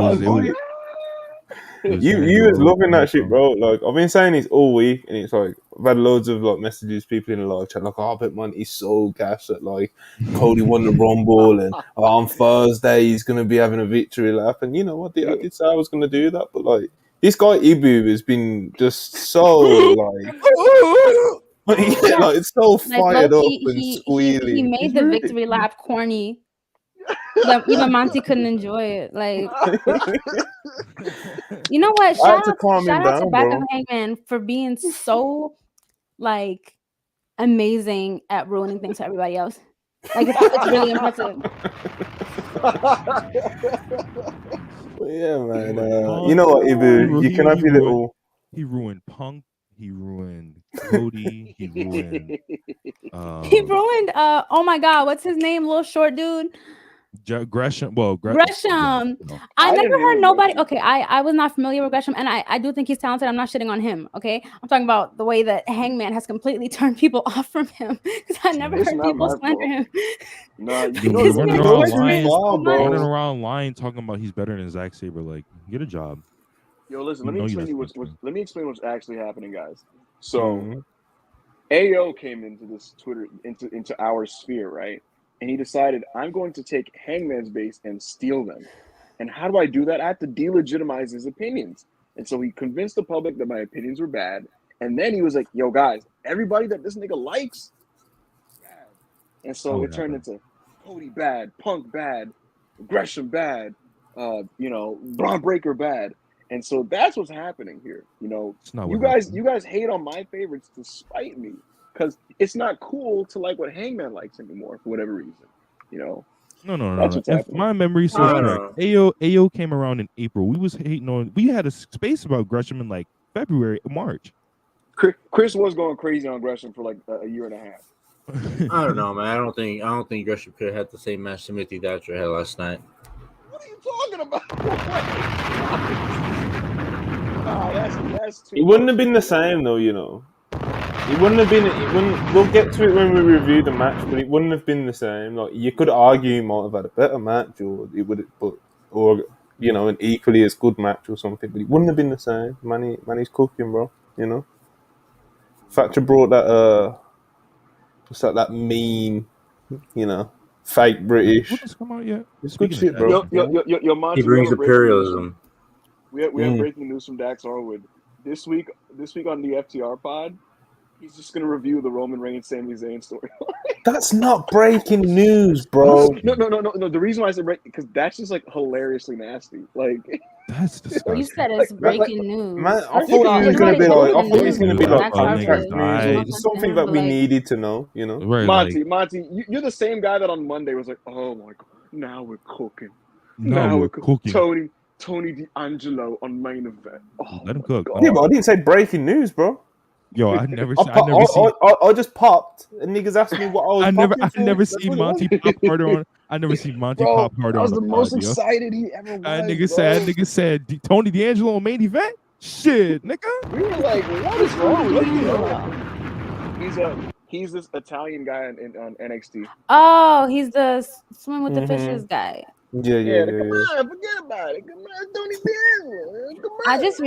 was loving that shit, bro. Like, I've been saying this all week, and it's like I've had loads of like messages, people in the live chat, like, "Oh, but man, he's so gassed that like Cody won the Rumble, and on Thursday he's gonna be having a victory lap." And you know what? I did say I was gonna do that, but like this guy Ibu has been just so like. Yeah, like, it's so fired up and squealing. He made the victory lap corny. Even Monty couldn't enjoy it. Like, you know what? Shout out to Backup Hangman for being so like amazing at ruining things for everybody else. Like, it's really impressive. Well, yeah, man. You know what, Ibu? You can have your little. He ruined Punk. He ruined Cody. He ruined. He ruined. Oh my God, what's his name? Little short dude. Gresham. Gresham. I never heard nobody. Okay, I was not familiar with Gresham, and I do think he's talented. I'm not shitting on him. Okay, I'm talking about the way that Hangman has completely turned people off from him, because I never heard people slander him. No, running around lying, talking about he's better than Zack Sabre. Like, get a job. Yo, listen. Let me explain what's actually happening, guys. So, AO came into this Twitter into our sphere, right? And he decided, I'm going to take Hangman's base and steal them. And how do I do that? I have to delegitimize his opinions. And so he convinced the public that my opinions were bad. And then he was like, yo, guys, everybody that this nigga likes, bad. And so it turned into Cody bad, Punk bad, Gresham bad, Braun Breaker bad. And so that's what's happening here. You know, you guys hate on my favorites to spite me. because it's not cool to like what Hangman likes anymore for whatever reason. You know. No. That's what's If happening. my memory serves correct, AO came around in April. We was hating on. We had a space about Gresham in like February, March. Chris was going crazy on Gresham for like a year and a half. I don't know, man. I don't think Gresham could have had the same match Timothy Thatcher had last night. What are you talking about? That's too. It wouldn't have been the same though, you know. It wouldn't have been. We'll get to it when we review the match, but it wouldn't have been the same. Like you could argue he might have had a better match, or it would, or you know, an equally as good match or something. But it wouldn't have been the same. Manny's cooking, bro. You know. Thatcher brought that. What's that mean? You know, fake British. What has come out yet? It's good shit, bro. Yo, Monty, he brings imperialism. We have breaking news from Dax Harwood. This week on the FTR pod, he's just gonna review the Roman Reigns Sami Zayn story. That's not breaking news, bro. No. The reason why I said because that's just like hilariously nasty. Like that's disgusting. You said it's breaking news. Man, I thought he was gonna be like. I thought he was gonna be like contract news, something that we needed to know. You know, right, Monty, you're the same guy that on Monday was like, "Oh my god, now we're cooking. Now we're cooking." Tony D'Angelo on main event. Oh, let him cook. Yeah, but I didn't say breaking news, bro. Yo, I just popped and niggas asked me what I was. I never seen Monty pop harder on. I never seen Monty pop harder on. That was the most excited he ever was. That nigga said Tony D'Angelo on main event. Shit, nigga. We were like, what is wrong with you? He's this Italian guy on NXT. Oh, he's the swim with the fishes guy. Yeah. Come on, forget about it. Come on, Tony D'Angelo. Come on. I just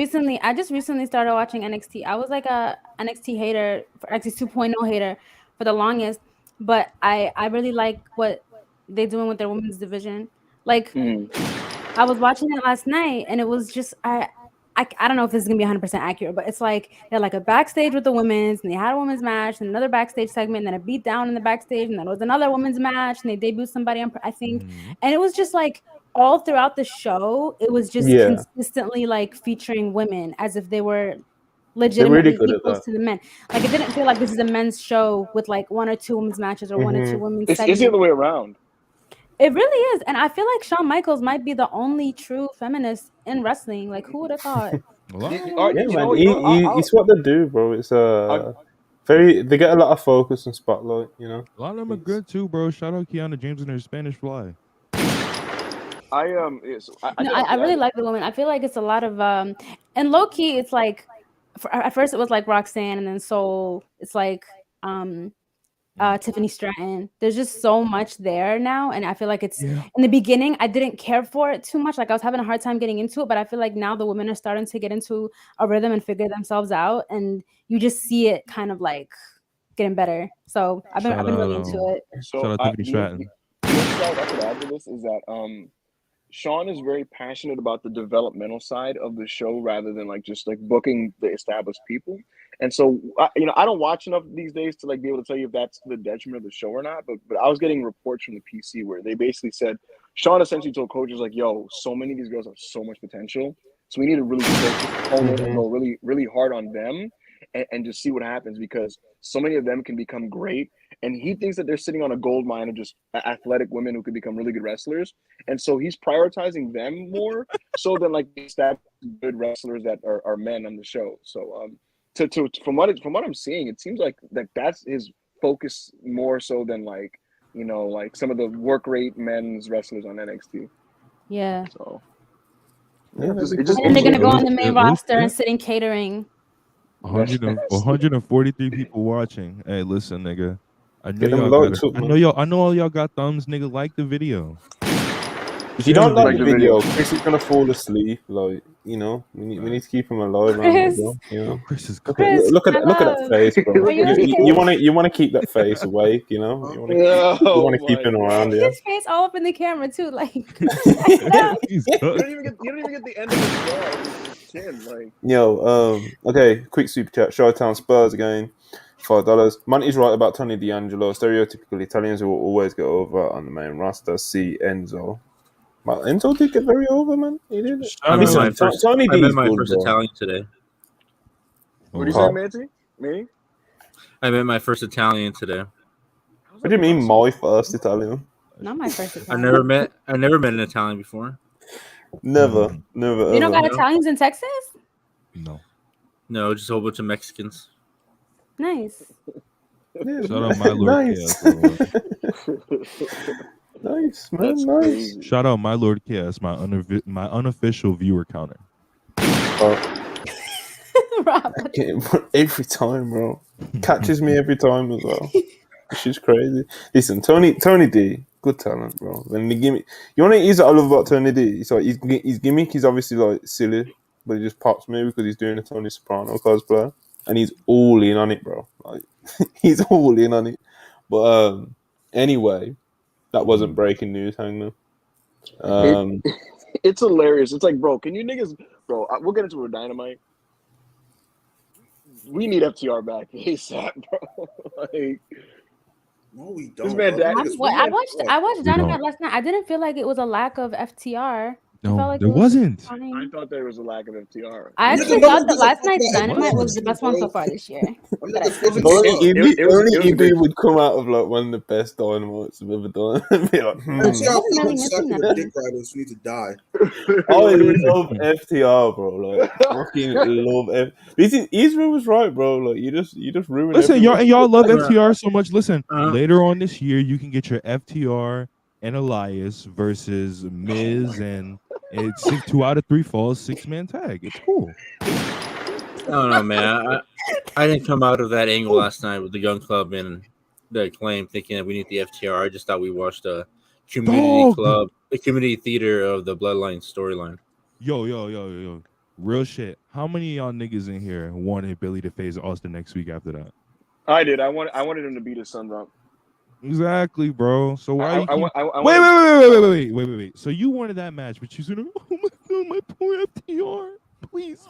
recently started watching NXT. I was like a NXT hater, NXT 2.0 hater for the longest, but I really like what they're doing with their women's division. Like I was watching it last night, and it was just I don't know if this is gonna be 100% accurate, but it's like they're like a backstage with the women's, and they had a women's match, and another backstage segment, and then a beat down in the backstage, and then it was another women's match, and they debuted somebody on, I think, and it was just like all throughout the show, it was just consistently like featuring women as if they were legitimately equals to the men. Like it didn't feel like this is a men's show with like one or two women's matches or one or two women's segments. It's the other way around. It really is. And I feel like Shawn Michaels might be the only true feminist in wrestling. Like, who would have thought? It's what they do, bro. It's they get a lot of focus and spotlight, you know. A lot of them are good too, bro. Shout out Kiana James and her Spanish Fly. I really like the women. I feel like it's a lot of and low key, it's like at first it was like Roxanne, and then Soul. It's like Tiffany Stratton. There's just so much there now, and I feel like it's in the beginning I didn't care for it too much. Like I was having a hard time getting into it, but I feel like now the women are starting to get into a rhythm and figure themselves out, and you just see it kind of like getting better. So I've been really into it. So shout out Tiffany Stratton. I could add to this is that Shawn is very passionate about the developmental side of the show rather than like just like booking the established people. And so, I don't watch enough these days to like be able to tell you if that's to the detriment of the show or not. But I was getting reports from the PC where they basically said Shawn essentially told coaches like, "Yo, so many of these girls have so much potential, so we need to really focus and go really, really hard on them and just see what happens because so many of them can become great." And he thinks that they're sitting on a gold mine of just athletic women who could become really good wrestlers. And so he's prioritizing them more so than like established good wrestlers that are men on the show. So from what I'm seeing, it seems like that's his focus more so than like some of the work rate men's wrestlers on NXT. Yeah. So and they're gonna go on the main roster and sit in catering. 143 people watching. Hey, listen, nigga. I know all y'all got thumbs, nigga. Like the video. If you don't like the video, Chris is gonna fall asleep. Like, we need to keep him alive. Chris, Chris is look at that face, bro. you want to keep that face awake. You want to keep him around. Yeah. His face all up in the camera too, like. You don't even get the end of his chin, like. Okay, quick super chat. Chi-Town Spurs again. $5. Monty's right about Tony D'Angelo. Stereotypical Italians who will always get over on the main roster. See Enzo. Well, Enzo did get very over, man. He did. I met my first Italian today. What did you say, Manty? Me? I met my first Italian today. What do you mean, my first Italian? Not my first I Italian. never met an Italian before. Never. You don't got No. Italians in Texas? No, just a whole bunch of Mexicans. Nice. Yeah, Shout out my Lord nice. Chaos. Nice, man. That's Nice. crazy. Shout out my Lord Chaos, my unofficial viewer counter. Rob. Every time, bro. Catches me every time as well. She's crazy. Listen, Tony D, good talent, bro. When the gimmick, you know what it is that I love about Tony D? It's like his gimmick is obviously like silly, but it just pops me because he's doing a Tony Soprano cosplay, and he's all in on it, bro. Like he's all in on it. But anyway, that wasn't breaking news, hang on. It's hilarious. It's like, bro, can you niggas, bro? We'll get into a Dynamite. We need FTR back ASAP, bro. Like, No, we don't. This man, bro. Dad- I watched We Dynamite don't. last night. I didn't feel like it was a lack of FTR. I felt No, like there it was wasn't. fine. I thought there was a lack of FTR. I Nigga, actually no thought one that gives a last fuck night's about Dynamite was the FTR, best one so bro. far this year. I'm not That the I- fucking It was- it was Only a EB good- would come out of like one of the best Dynamites I've ever done. And be like, FTR Wasn't really fucking missing sucking nothing. the dick riders who need to die. I love FTR, bro. Like, fucking love F. Israel was right, bro. Like, you just ruined. Listen, y'all love FTR so much. Listen, Uh-huh. later on this year, you can get your FTR and Elias versus Miz, and it's 2 out of 3 falls, 6-man tag. It's cool. I don't know, man. I didn't come out of that angle last night with the Gun Club and the Acclaim thinking that we need the FTR. I just thought we watched a community club, a community theater of the Bloodline storyline. Yo. Real shit. How many of y'all niggas in here wanted Billy to face Austin next week after that? I did. I wanted him to beat his sons up. Exactly, bro. So why wait. So you wanted that match, but you said, "Oh my god, my poor FTR. Please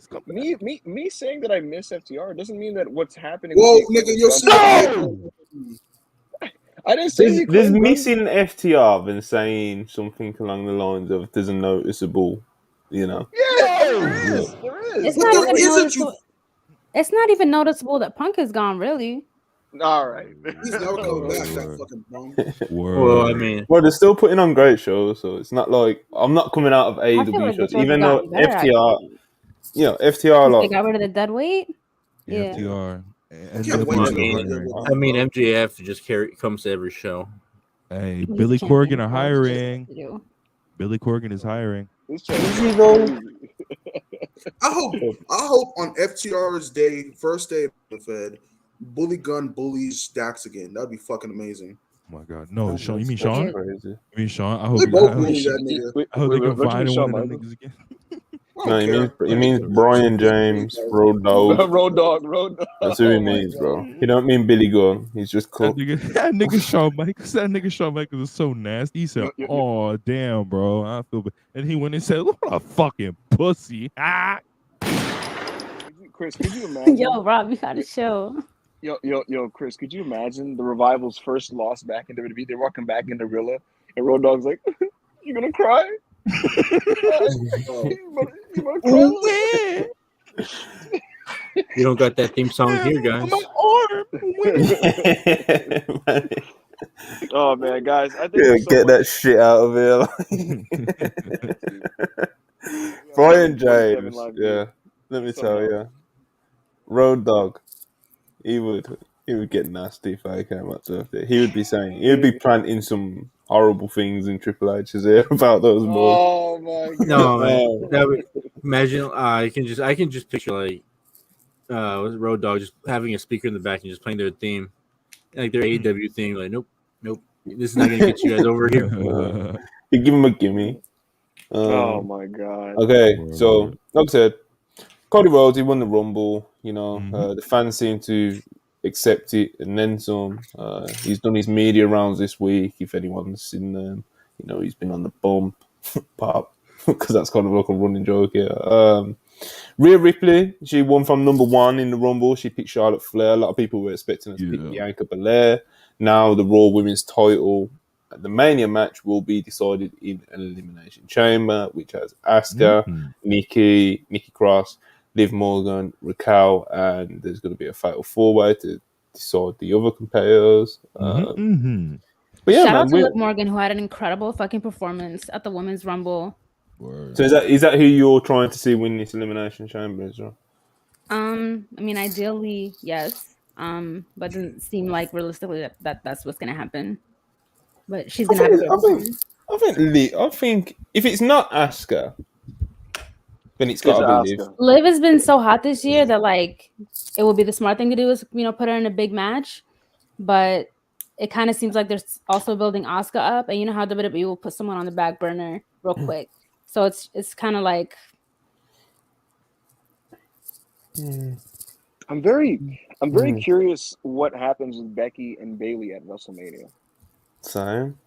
come back." Me saying that I miss FTR doesn't mean that what's happening. Whoa, with the nigga, you're Acclaim- I didn't say the There's Acclaim, bro. missing FTR than saying something along the lines of "there's a noticeable," you know. Yeah, there is. It's But not there even isn't, noticeable. It's not even noticeable that Punk is gone, really. All right. He's never coming back, that fucking bum. Well, I mean, Well, they're still putting on great shows, so it's not like I'm not coming out of I feel AEW like the shows, shows even have though gotten better, FTR, you know, FTR They like got rid of the dead weight. Yeah. FTR. I can't wait I to mean, go with I mean, MJF just comes to every show. Hey, He's Billy champion, Corgan are so hiring. it's just- Billy Corgan is hiring. This is crazy. I hope on FTR's first day of the Fed, Bully Gun bullies Dax again. That'd be fucking amazing. Oh my god. No, Sean. You mean Sean? Crazy. You mean Sean? I hope They you both I bully hope- that nigga. I hope they can What you find mean, one Shawn of them Michaels? niggas again. I No, don't care. he means Brian James, Road Dogg. Road Dog. That's who he Oh my means, God. bro. He don't mean Billy Gunn. He's just That cool. nigga Shawn Michaels. That nigga Shawn Michaels is so nasty. He said, Yeah. "Oh damn, bro, I feel bad." And he went and said, "What a fucking pussy." Ah. Chris, could you imagine? Yo, Rob, you got a show. Yo, Chris, could you imagine the Revival's first loss back in WWE? They're walking back in the Rilla, and Road Dogg's like, "You gonna cry? You gonna cry?" You don't got that theme song here, guys. Oh man, guys, I think Yeah, there's so get much- that shit out of here. Brian James, yeah. Let me tell you, Road Dogg, he would get nasty if I came up to it. He would be planting some horrible things in Triple H's ear about those boys. Oh my God! No, man. That would, imagine I can just picture like Road Dogg just having a speaker in the back and just playing their theme, like their AEW theme. Like, nope, this is not gonna get you guys over here. You give him a gimme. Oh my God! Okay, so like I said, Cody Rhodes, he won the Rumble. You know, the fans seem to accept it and then some. He's done his media rounds this week. If anyone's seen them, you know, he's been on the bump pop because that's kind of like a running joke here. Rhea Ripley, she won from number 1 in the Rumble. She picked Charlotte Flair. A lot of people were expecting her to pick Bianca Belair. Now the Raw Women's title, the Mania match, will be decided in an Elimination Chamber, which has Asuka, Nikki Cross, Liv Morgan, Raquel, and there's going to be a fatal 4-way to decide the other competitors. But yeah, shout man, out to Liv Morgan, who had an incredible fucking performance at the Women's Rumble. Word. So is that who you're trying to see win this Elimination Chamber, Israel? I mean, ideally, yes. But it doesn't seem like realistically that's what's gonna happen. But she's gonna have a good performance. I think if it's not Asuka, then it's got to be Liv. Liv has been so hot this year that like it would be the smart thing to do is put her in a big match, but it kind of seems like they're also building Asuka up, and you know how WWE will put someone on the back burner real quick, so it's kind of like. I'm very curious what happens with Becky and Bayley at WrestleMania. Same.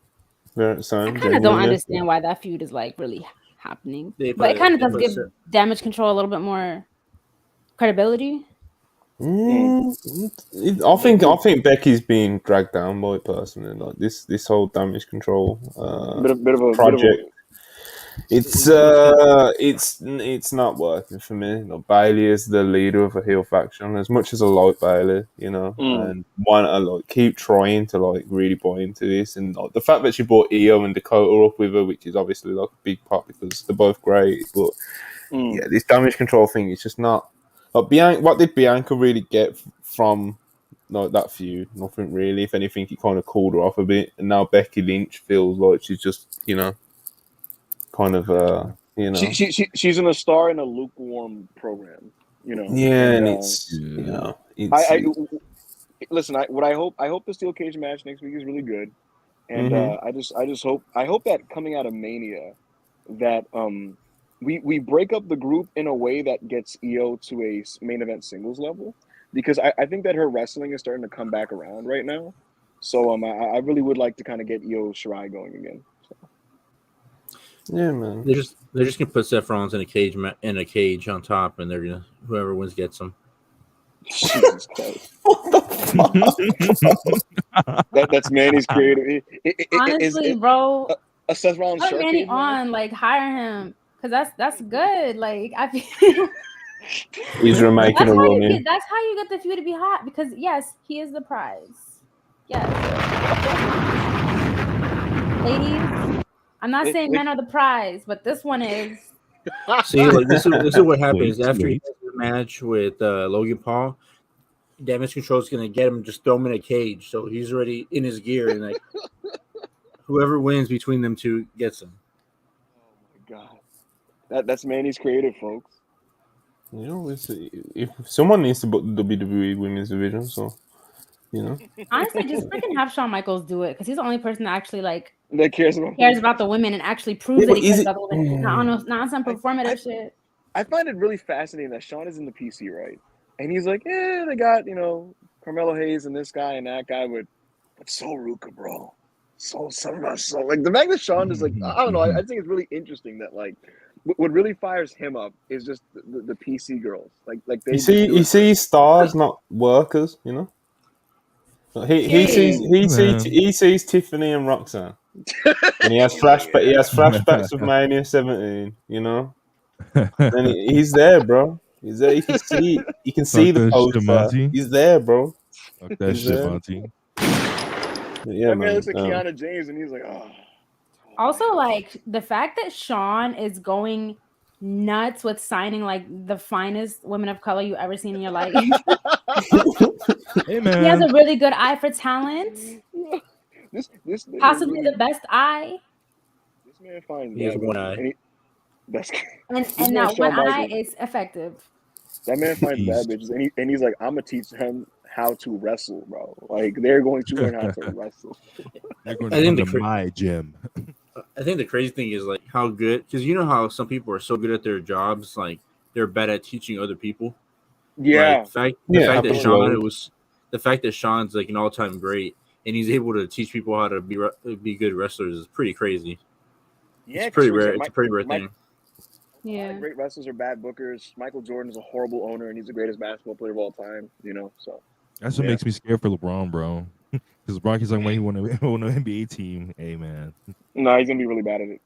I kind of don't understand why that feud is like really happening, but it kind of does give Damage Control a little bit more credibility. I think Becky's being dragged down by it personally. Like this whole Damage Control bit of a project. It's not working for me. Like, Bayley is the leader of a heel faction. As much as I like Bayley, and want to like keep trying to like really buy into this, and like, the fact that she brought Io and Dakota up with her, which is obviously like a big part because they're both great. But yeah, this Damage Control thing is just not. Like what did Bianca really get from like that feud? Nothing really. If anything, it kind of cooled her off a bit, and now Becky Lynch feels like she's just kind of she's a star in a lukewarm program, Yeah, and it's listen. I hope the steel cage match next week is really good, and I just hope that coming out of Mania, that we break up the group in a way that gets Io to a main event singles level, because I think that her wrestling is starting to come back around right now. So I really would like to kind of get Io Shirai going again. Yeah, man. They're just gonna put Seth Rollins in a cage on top, and they're gonna whoever wins gets them. Jesus Christ! That's Manny's creative. Honestly, bro, a Seth Rollins put Manny on, like hire him, because that's good. Like I feel he's remaking a run. That's how you get the feud to be hot, because yes, he is the prize. Yes, ladies. I'm not saying men are the prize, but this one is. See, like this is what happens after he has the match with Logan Paul. Damage Control is going to get him, just throw him in a cage, so he's already in his gear, and like whoever wins between them two gets him. Oh my god, that's Manny's creative, folks. If someone needs to book the WWE Women's Division, so honestly, just freaking have Shawn Michaels do it, because he's the only person that actually that cares about the women and actually proves that he cares about the women, not some performative shit. I find it really fascinating that Shawn is in the PC, right? And he's like, yeah, they got Carmelo Hayes and this guy and that guy, but so Ruka, bro, so like the fact that Shawn is like, I don't know, I think it's really interesting that like what really fires him up is just the PC girls, like they you see stars, not workers, He sees Tiffany and Roxanne, and he has flashbacks of Mania 17. And he's there, bro. He's there. You can see the poster. He's there, bro. Fuck that shit, Monty. Yeah, man. Looks like Kiana James, and he's like, oh. Also, like the fact that Shawn is going nuts with signing like the finest women of color you ever seen in your life. Hey, man. He has a really good eye for talent. This possibly the best eye. This man finds he has one eye. And that one eye is effective. That man finds bad bitches, and he's like, I'm gonna teach him how to wrestle, bro. Like they're going to learn how to wrestle. They're going to come to my gym. I think the crazy thing is like how good, because you know how some people are so good at their jobs, like they're bad at teaching other people. Yeah. Like, the fact that Shawn's like an all-time great, and he's able to teach people how to be good wrestlers is pretty crazy. Yeah, it's pretty rare. It's a pretty rare thing. Yeah, great wrestlers are bad bookers. Michael Jordan is a horrible owner, and he's the greatest basketball player of all time. So that's what makes me scared for LeBron, bro. Because LeBron is like when he won an NBA team. Hey, man. No, he's gonna be really bad at it.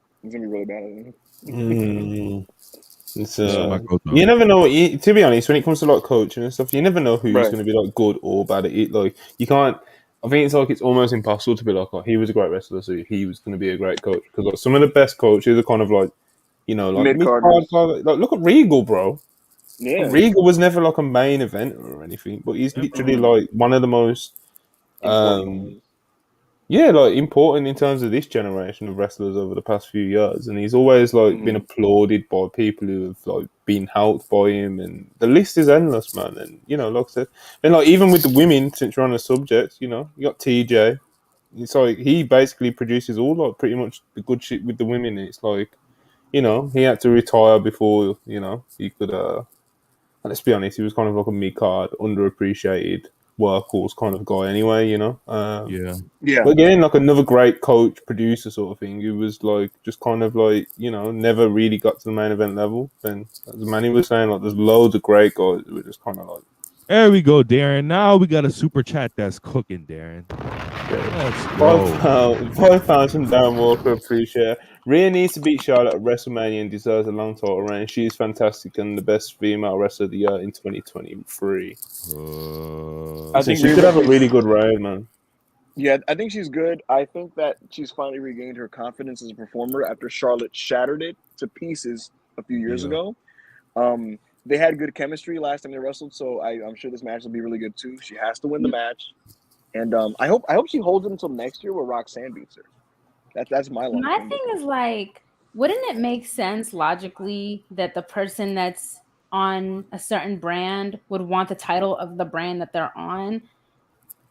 It's, my coach, though. you never know. To be honest, when it comes to like coaching and stuff, you never know who's Right. going to be like good or bad at it. Like you can't. I think it's like it's almost impossible to be like, oh, he was a great wrestler, so he was going to be a great coach. Because like some of the best coaches are kind of like, you know, like Mid-carders. like look at Regal, bro. Yeah. Regal was never like a main event or anything, but he's literally like one of the most Important. like important in terms of this generation of wrestlers over the past few years, and he's always like been applauded by people who have like been helped by him, and the list is endless, man. And you know, like I said, and like even with the women, since you're on the subject, you know, you got TJ. It's like he basically produces all like pretty much the good shit with the women. It's like, you know, he had to retire before, you know, he could let's be honest, he was kind of like a mid-card, underappreciated workhorse kind of guy anyway, you know? Yeah. But again, like another great coach, producer sort of thing, who was like, just kind of like, you know, never really got to the main event level. And as Manny was saying, like, there's loads of great guys who were just kind of like... There we go, Darren. Now we got a super chat that's cooking, Darren. Let's go. £5 from Dan Walker, appreciate it. Rhea needs to beat Charlotte at WrestleMania and deserves a long title reign. She is fantastic and the best female wrestler of the year in 2023. I think she could have a really good reign, man. Yeah, I think she's good. I think that she's finally regained her confidence as a performer after Charlotte shattered it to pieces a few years ago. They had good chemistry last time they wrestled, so I'm sure this match will be really good too. She has to win the match. And I hope she holds it until next year where Roxanne beats her. That's my long. My thing is like, wouldn't it make sense logically that the person that's on a certain brand would want the title of the brand that they're on?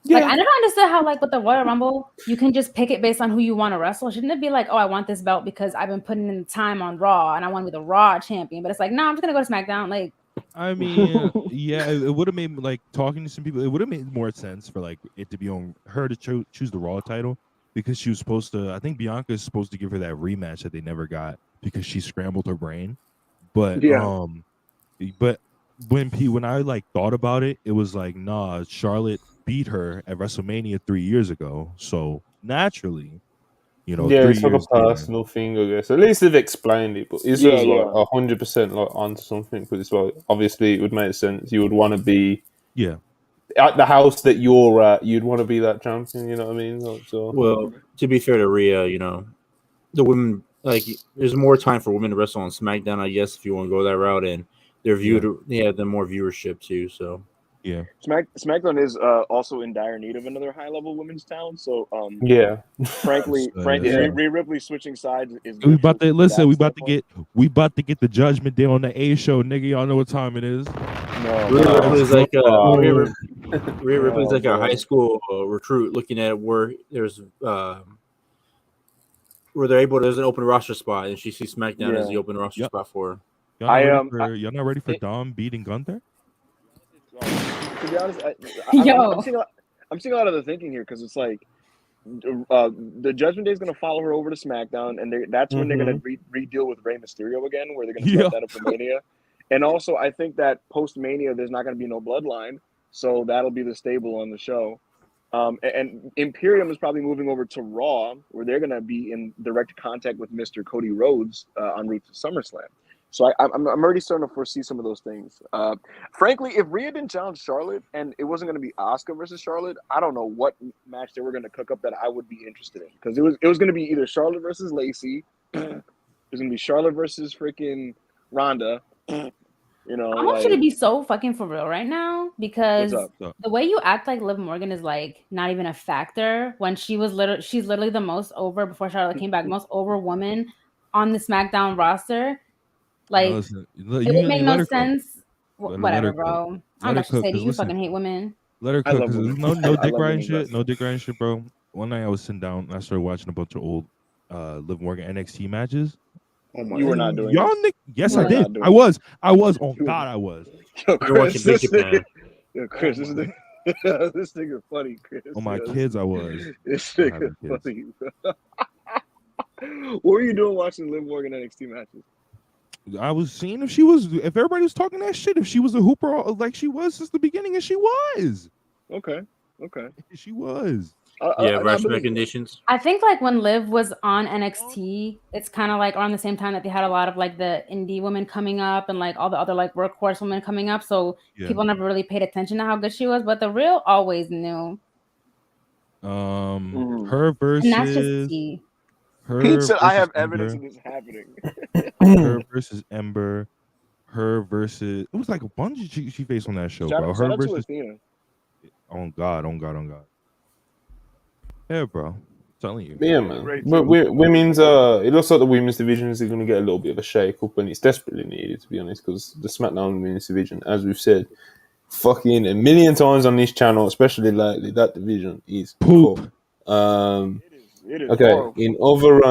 Yeah. Like I never understood how like with the Royal Rumble you can just pick it based on who you want to wrestle. Shouldn't it be like, oh, I want this belt because I've been putting in the time on Raw and I want to be the Raw champion? But it's like, no, I'm just gonna go to SmackDown. Like, I mean, yeah, it would have made like talking to some people. It would have made more sense for like it to be on her to choose the Raw title because she was supposed to. I think Bianca is supposed to give her that rematch that they never got because she scrambled her brain. But but when I like thought about it, it was like, nah, Charlotte beat her at WrestleMania 3 years ago, so naturally. You know, it's like a personal thing, I guess. At least they've explained it, but Israel's like 100% like onto something. Because it's like obviously it would make sense. You would want to be at the house that you're at. You'd want to be that champion. You know what I mean? Like, so. Well, to be fair to Rhea, you know, the women like there's more time for women to wrestle on SmackDown, I guess, if you want to go that route, and they're viewed. They have the more viewership too. So. Yeah, SmackDown is also in dire need of another high-level women's talent. So, frankly, Rhea Ripley switching sides is. We about to listen. We about to get the Judgment Day on the A show, nigga. Y'all know what time it is. Rhea Ripley's like Rhea Ripley's like a high school recruit looking at where there's where they're able. There's an open roster spot, and she sees SmackDown as the open roster spot for her. Y'all not ready for Dom beating Gunther? To be honest, I'm seeing a lot of the thinking here because it's like the Judgment Day is going to follow her over to SmackDown, and that's when they're going to re-deal with Rey Mysterio again, where they're going to set that up for Mania. And also, I think that post Mania, there's not going to be no Bloodline, so that'll be the stable on the show. And Imperium is probably moving over to Raw, where they're going to be in direct contact with Mr. Cody Rhodes en route to SummerSlam. So I'm already starting to foresee some of those things. Frankly, if Rhea didn't challenge Charlotte and it wasn't going to be Asuka versus Charlotte, I don't know what match they were going to cook up that I would be interested in. Because it was going to be either Charlotte versus Lacey, it was going to be Charlotte versus freaking Ronda. You know, I want you to be so fucking for real right now because the way you act like Liv Morgan is like not even a factor when she's literally the most over before Charlotte came back, most over woman on the SmackDown roster. Like, it would make no sense. Whatever, bro. I'm not gonna say that you fucking hate women. Let her cook. No dick riding shit. No dick riding shit, bro. One night I was sitting down and I started watching a bunch of old Liv Morgan NXT matches. Oh my! You were not doing y'all. Yes, I did. I was. Oh God, I was. Yo, Chris, this nigga funny, Chris. Oh my kids, I was. This nigga funny. What were you doing watching Liv Morgan NXT matches? I was seeing if everybody was talking that shit, if she was a hooper like she was since the beginning, and she was. Okay. She was. rush recommendations. I think like when Liv was on NXT, it's kind of like around the same time that they had a lot of like the indie women coming up and like all the other like workhorse women coming up. So people never really paid attention to how good she was, but the real always knew. Her versus. And that's just tea. He said, "I have evidence of this happening." Her versus Ember. Her versus. It was like a bunch she faced on that show, bro. Her versus Athena. On God. Yeah, bro. Telling you. Yeah, man. But women's it looks like the women's division is going to get a little bit of a shake up, and it's desperately needed, to be honest, because the SmackDown women's division, as we've said fucking a million times on this channel, especially lately, that division is poop. It is okay, horrible. in other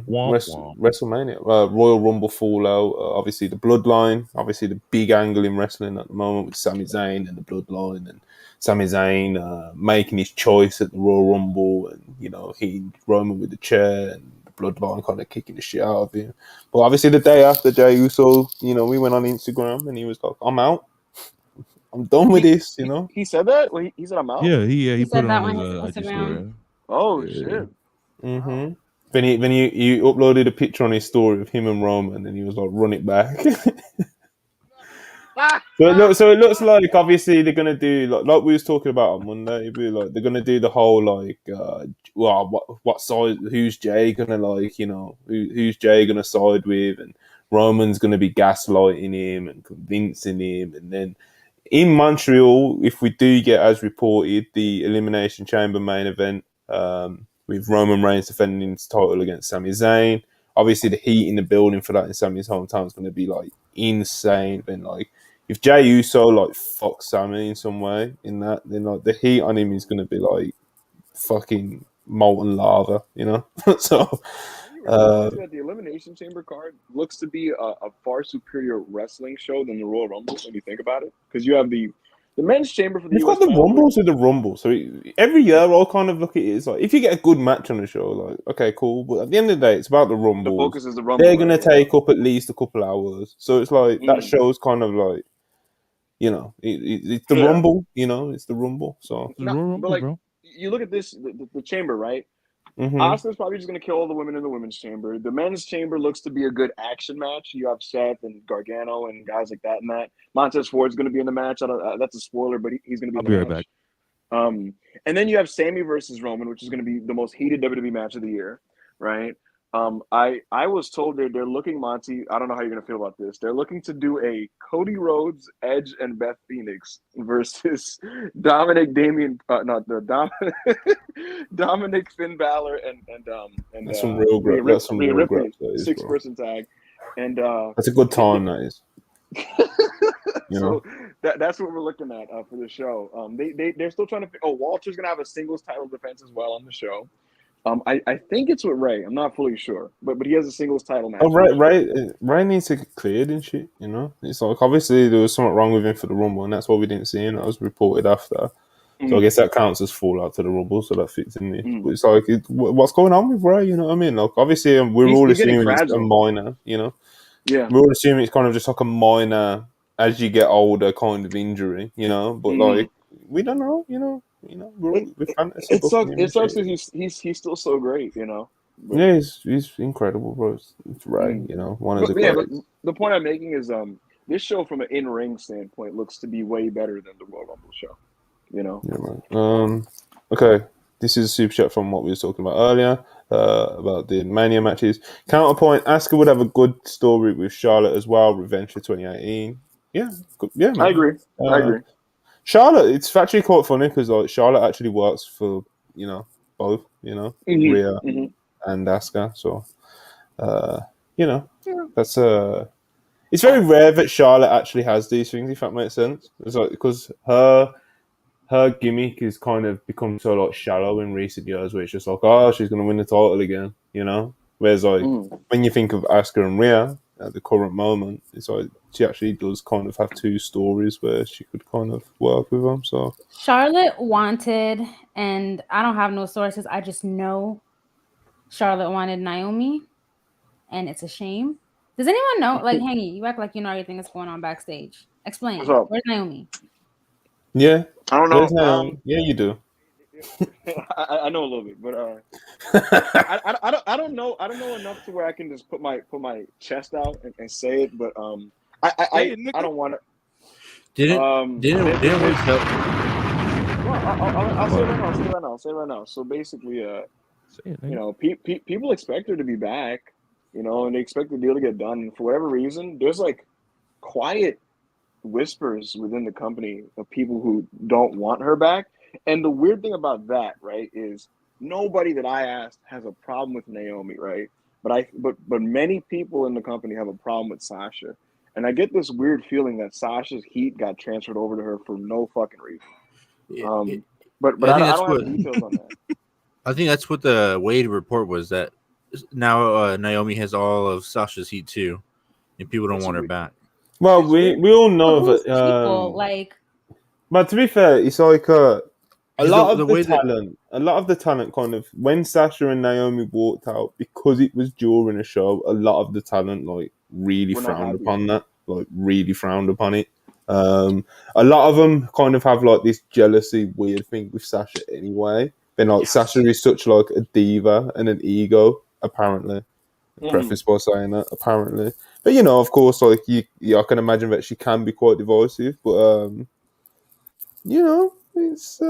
WrestleMania, Royal Rumble fallout, obviously the Bloodline, obviously the big angle in wrestling at the moment with Sami Zayn and the Bloodline, and Sami Zayn making his choice at the Royal Rumble, and hitting Roman with the chair, and the Bloodline kind of kicking the shit out of him. But obviously the day after, Jey Uso, we went on Instagram and he was like, "I'm out. I'm done with this." He said that. Well, he said, "I'm out." Yeah, he put it that on on his IG story. Oh shit. Mm-hmm. Then he uploaded a picture on his story of him and Roman, and he was like, "Run it back." So it looks like obviously they're gonna do like we was talking about on Monday. Like they're gonna do the whole like, what side? Who's Jay gonna like? Who's Jay gonna side with? And Roman's gonna be gaslighting him and convincing him, and then in Montreal, if we do get, as reported, the Elimination Chamber main event. With Roman Reigns defending his title against Sami Zayn. Obviously, the heat in the building for that in Sami's hometown is going to be like insane. Then, like, if Jey Uso like fucks Sami in some way in that, then like the heat on him is going to be like fucking molten lava, So, the Elimination Chamber card looks to be a far superior wrestling show than the Royal Rumble when you think about it, because you have the men's chamber for the. You've got the Rumbles with the Rumble, so every year I'll kind of look at it as like, if you get a good match on the show, like, okay, cool, but at the end of the day, it's about the Rumble. The focus is the Rumble. They're going to take up at least a couple hours, so it's like that show's kind of like, it's the Rumble, it's the Rumble. So, but like, you look at this, the chamber, right? Asuka's probably just going to kill all the women in the women's chamber. The men's chamber looks to be a good action match. You have Seth and Gargano and guys like that in that. Montez Ford's going to be in the match. That's a spoiler, but he's going to be in the match. Back. And then you have Sami versus Roman, which is going to be the most heated WWE match of the year, right? I was told they're looking, Monty, I don't know how you're going to feel about this. They're looking to do a Cody Rhodes, Edge, and Beth Phoenix versus Dominic Finn Balor and that's some real grip. That's some real grip. 6-person tag. And that's a good time, that is. So that's what we're looking at for the show. They're still trying to. Walter's gonna have a singles title defense as well on the show. I think it's with Ray. I'm not fully sure, but he has a singles title match. Ray needs to get cleared and shit. It's like obviously there was something wrong with him for the Rumble, and that's why we didn't see him. That was reported after. So I guess that counts as fallout to the Rumble, so that fits in there. But it's like, what's going on with Ray? You know what I mean? Like, obviously, we're all assuming it's a minor. Yeah, we're all assuming it's kind of just like a minor, as you get older, kind of injury. But like, we don't know. It sucks because he's still so great. But, yeah, he's incredible, bro. It's Ray. One of the greats. But the point I'm making is this show from an in-ring standpoint looks to be way better than the Royal Rumble show. Yeah, man. Okay, this is a super chat from what we were talking about earlier about the Mania matches. Counterpoint: Asuka would have a good story with Charlotte as well. Revenge for 2018. Yeah, good. Yeah, man. I agree. Charlotte, it's actually quite funny because like Charlotte actually works for both Rhea and Asuka. So that's it's very rare that Charlotte actually has these things, if that makes sense. It's like because her gimmick has kind of become so like shallow in recent years, where it's just like, oh, she's going to win the title again, Whereas like when you think of Asuka and Rhea at the current moment, it's like she actually does kind of have two stories where she could kind of work with them. So Charlotte wanted, and I don't have no sources, I just know Charlotte wanted Naomi, and it's a shame. Does anyone know? Like, Hangy, you act like you know everything that's going on backstage. Explain. Where's Naomi? Yeah, I don't know. Yeah, you do. I know a little bit, but I don't know enough to where I can just put my chest out and say it. But I don't want to. Didn't we tell? Well, I'll say it right now. So basically, people expect her to be back, and they expect the deal to get done. And for whatever reason, there's like quiet whispers within the company of people who don't want her back. And the weird thing about that, right, is nobody that I asked has a problem with Naomi, right? But many people in the company have a problem with Sasha. And I get this weird feeling that Sasha's heat got transferred over to her for no fucking reason. But I don't have details on that. I think that's what the Wade report was, that now Naomi has all of Sasha's heat too, and people don't want her back. Well, we all know that. People, like, but to be fair, it's like a lot of the talent kind of, when Sasha and Naomi walked out, because it was during a show, a lot of the talent like really frowned upon that, like really frowned upon it. A lot of them kind of have like this jealousy weird thing with Sasha anyway. Then like Sasha is such like a diva and an ego, apparently. Preface by saying that, apparently. But of course, like I can imagine that she can be quite divisive, but it's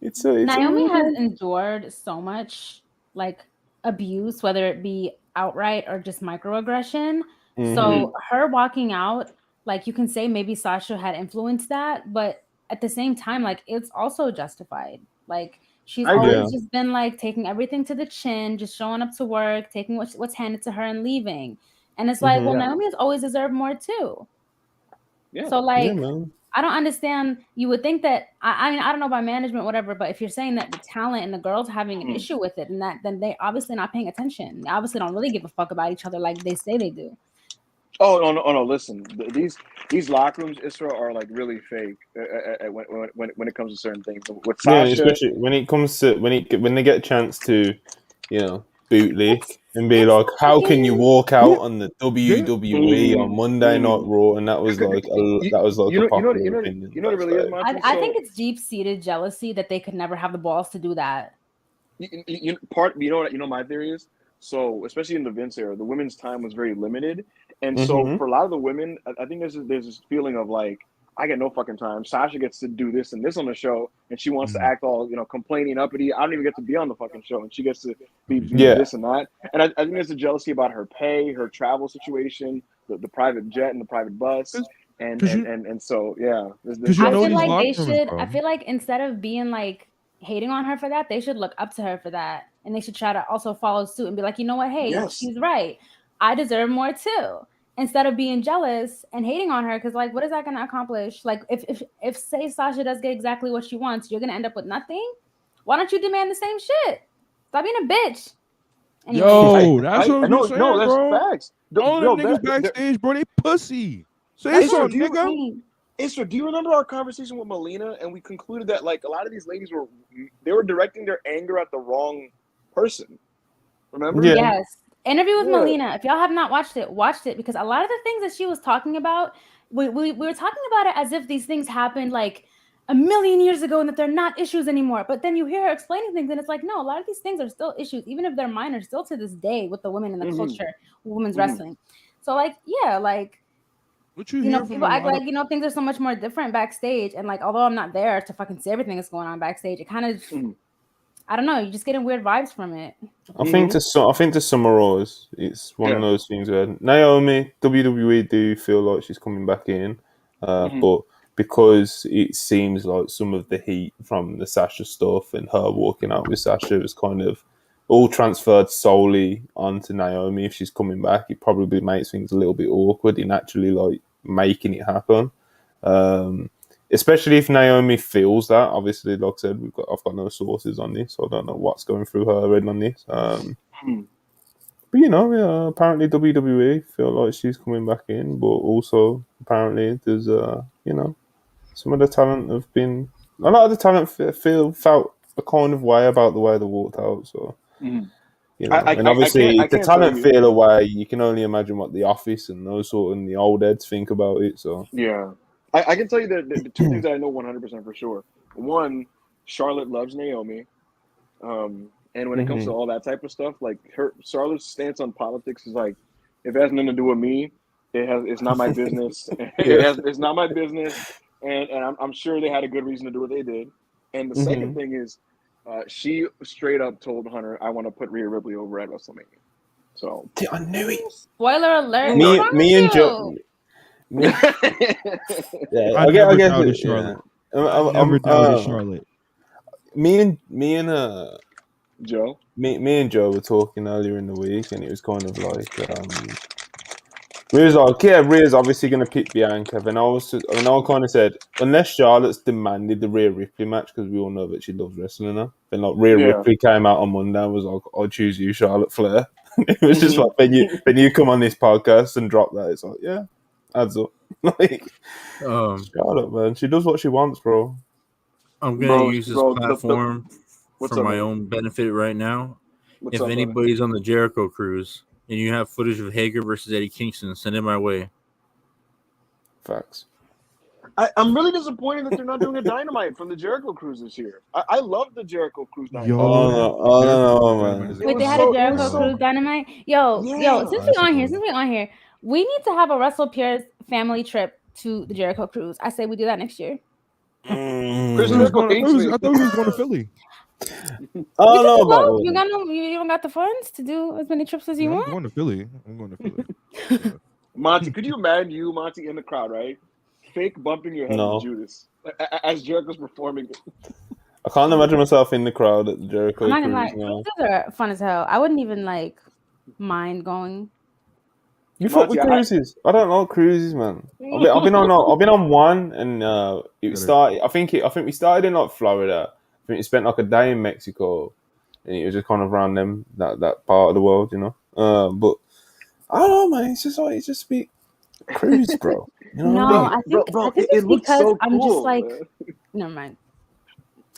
it's Naomi has endured so much like abuse, whether it be outright or just microaggression. Mm-hmm. So her walking out, like, you can say maybe Sasha had influenced that, but at the same time, like, it's also justified. Like, she's always just been like taking everything to the chin, just showing up to work, taking what's handed to her and leaving. And it's like, well, Naomi has always deserved more too. Yeah. So like, I don't understand. You would think that, I mean, I don't know about management, whatever, but if you're saying that the talent and the girls having an issue with it, and then they obviously not paying attention. They obviously don't really give a fuck about each other like they say they do. Oh no! Listen, these locker rooms, Isra, are like really fake when it comes to certain things. With Sasha, especially when it comes to when they get a chance to, bootlick and be like, how can you walk out on the WWE on Monday Night Raw? And that was like a popular opinion. You know what it really is, Monty? I think it's deep-seated jealousy that they could never have the balls to do that. You know my theory is, so especially in the Vince era, the women's time was very limited. And so for a lot of the women, I think there's this feeling of like, I get no fucking time. Sasha gets to do this and this on the show, and she wants to act all, complaining, uppity. I don't even get to be on the fucking show, and she gets to be this and that. And I think there's a jealousy about her pay, her travel situation, the private jet and the private bus. And so, yeah. I feel like instead of being like hating on her for that, they should look up to her for that. And they should try to also follow suit and be like, you know what? Hey, she's right. I deserve more too. Instead of being jealous and hating on her, because like, what is that going to accomplish? Like, if say Sasha does get exactly what she wants, you're going to end up with nothing. Why don't you demand the same shit? Stop being a bitch. Anyway. Yo, that's what I'm saying, bro. That's facts. All them niggas backstage, bro, they pussy. Say so, nigga. Isra, do you remember our conversation with Melina? And we concluded that like a lot of these ladies were directing their anger at the wrong person. Remember? Yeah. Yes. Interview with Melina. If y'all have not watched it, because a lot of the things that she was talking about, we were talking about it as if these things happened like a million years ago and that they're not issues anymore. But then you hear her explaining things and it's like, no, a lot of these things are still issues, even if they're minor, still to this day with the women in the culture, women's wrestling. So like, what you hear people act like, things are so much more different backstage. And like, although I'm not there to fucking see everything that's going on backstage, it kind of I don't know. You're just getting weird vibes from it. I think to summarize, it's one of those things where Naomi, WWE do feel like she's coming back in, but because it seems like some of the heat from the Sasha stuff and her walking out with Sasha was kind of all transferred solely onto Naomi. If she's coming back, it probably makes things a little bit awkward in actually like making it happen. Especially if Naomi feels that. Obviously, like I said, I've got no sources on this, so I don't know what's going through her head on this. But apparently WWE feel like she's coming back in, but also apparently there's some of the talent a lot of the talent felt a kind of way about the way they walked out. So and obviously the talent feel a way. You can only imagine what the Office and those sort of the old heads think about it. So yeah. I can tell you the two things that I know 100% for sure. one, Charlotte loves Naomi. And when it comes to all that type of stuff, like Charlotte's stance on politics is like, if it has nothing to do with me, it's not my business. It's not my business. And I'm sure they had a good reason to do what they did. And the second thing is, she straight up told Hunter, "I want to put Rhea Ripley over at WrestleMania." So I knew it. Spoiler alert! Me and Joe. Yeah, I never doubted Charlotte. I never doubted Charlotte. Me and Joe. Me and Joe were talking earlier in the week, and it was kind of like Rhea's like, yeah, Rhea's obviously going to pick Bianca. And I kind of said, unless Charlotte's demanded the Rhea Ripley match, because we all know that she loves wrestling her. Then like Rhea Ripley came out on Monday and was like, I'll choose you, Charlotte Flair. It was just like, when you come on this podcast and drop that, it's like, yeah, adds up. Like, Charlotte, man, she does what she wants, bro. I'm going to use this platform for my own benefit right now. If anybody's on the Jericho cruise and you have footage of Hager versus Eddie Kingston, send it my way. Facts. I'm really disappointed that they're not doing a Dynamite from the Jericho cruise this year. I love the Jericho cruise Dynamite. Oh, man. Wait, they had a Jericho cruise Dynamite? Yo, since we're on here, we need to have a WrestlePurists family trip to the Jericho cruise. I say we do that next year. I thought we was going to Philly. Oh no! You even got the funds to do as many trips as you want. I'm going to Philly. Monty, could you imagine you, Monty, in the crowd, right? Fake bumping your head with Judas as Jericho's performing. I can't imagine myself in the crowd at the Jericho cruise. I'm not gonna lie, cruises are fun as hell. I wouldn't even mind going. You fuck with cruises? I don't like cruises, man. I've been on one, and it started. I think we started in like Florida. I think we spent like a day in Mexico, and it was just kind of around that part of the world, you know. But I don't know, man. It's just a bit cruise, bro. You know what I mean? I think it's because so I'm just like, never mind.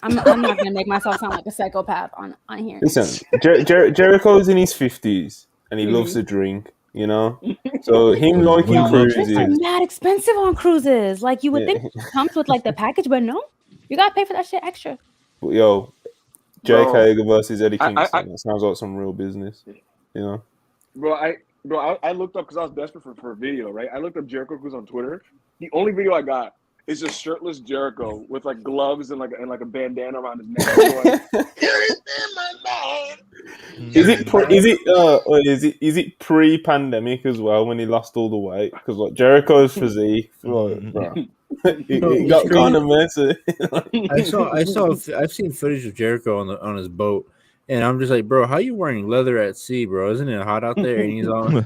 I'm not gonna make myself sound like a psychopath on here. Listen, Jericho's in his 50s, and he loves to drink. You know, so him liking cruises are not expensive on cruises. Like you would think it comes with like the package, but no, you gotta pay for that shit extra. But yo, Jake Hager versus Eddie Kingston. That sounds like some real business. You know, I looked up because I was desperate for a video. Right, I looked up Jericho Cruise on Twitter. The only video I got is just shirtless Jericho with like gloves and like a bandana around his neck. Is it pre-pandemic as well when he lost all the weight? Because like Jericho's physique, like, bro, it got kind of messy. I've seen footage of Jericho on his boat, and I'm just like, bro, how you wearing leather at sea, bro? Isn't it hot out there? And he's on.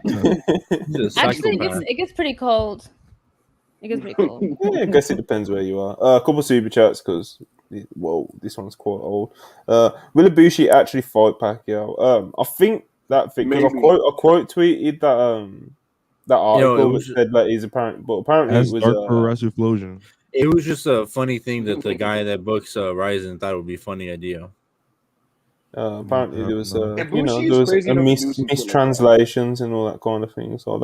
Actually, it gets pretty cold. It gets pretty cold. Yeah, I guess it depends where you are. A couple super chats because this one's quite old. Will Ibushi actually fight Pacquiao? I think that thing because I quote tweeted that article that said that he's apparently it was Rush Explosion. It was just a funny thing that the guy that books Ryzen thought it would be a funny idea. Apparently there was mistranslations and all that kind of thing. So I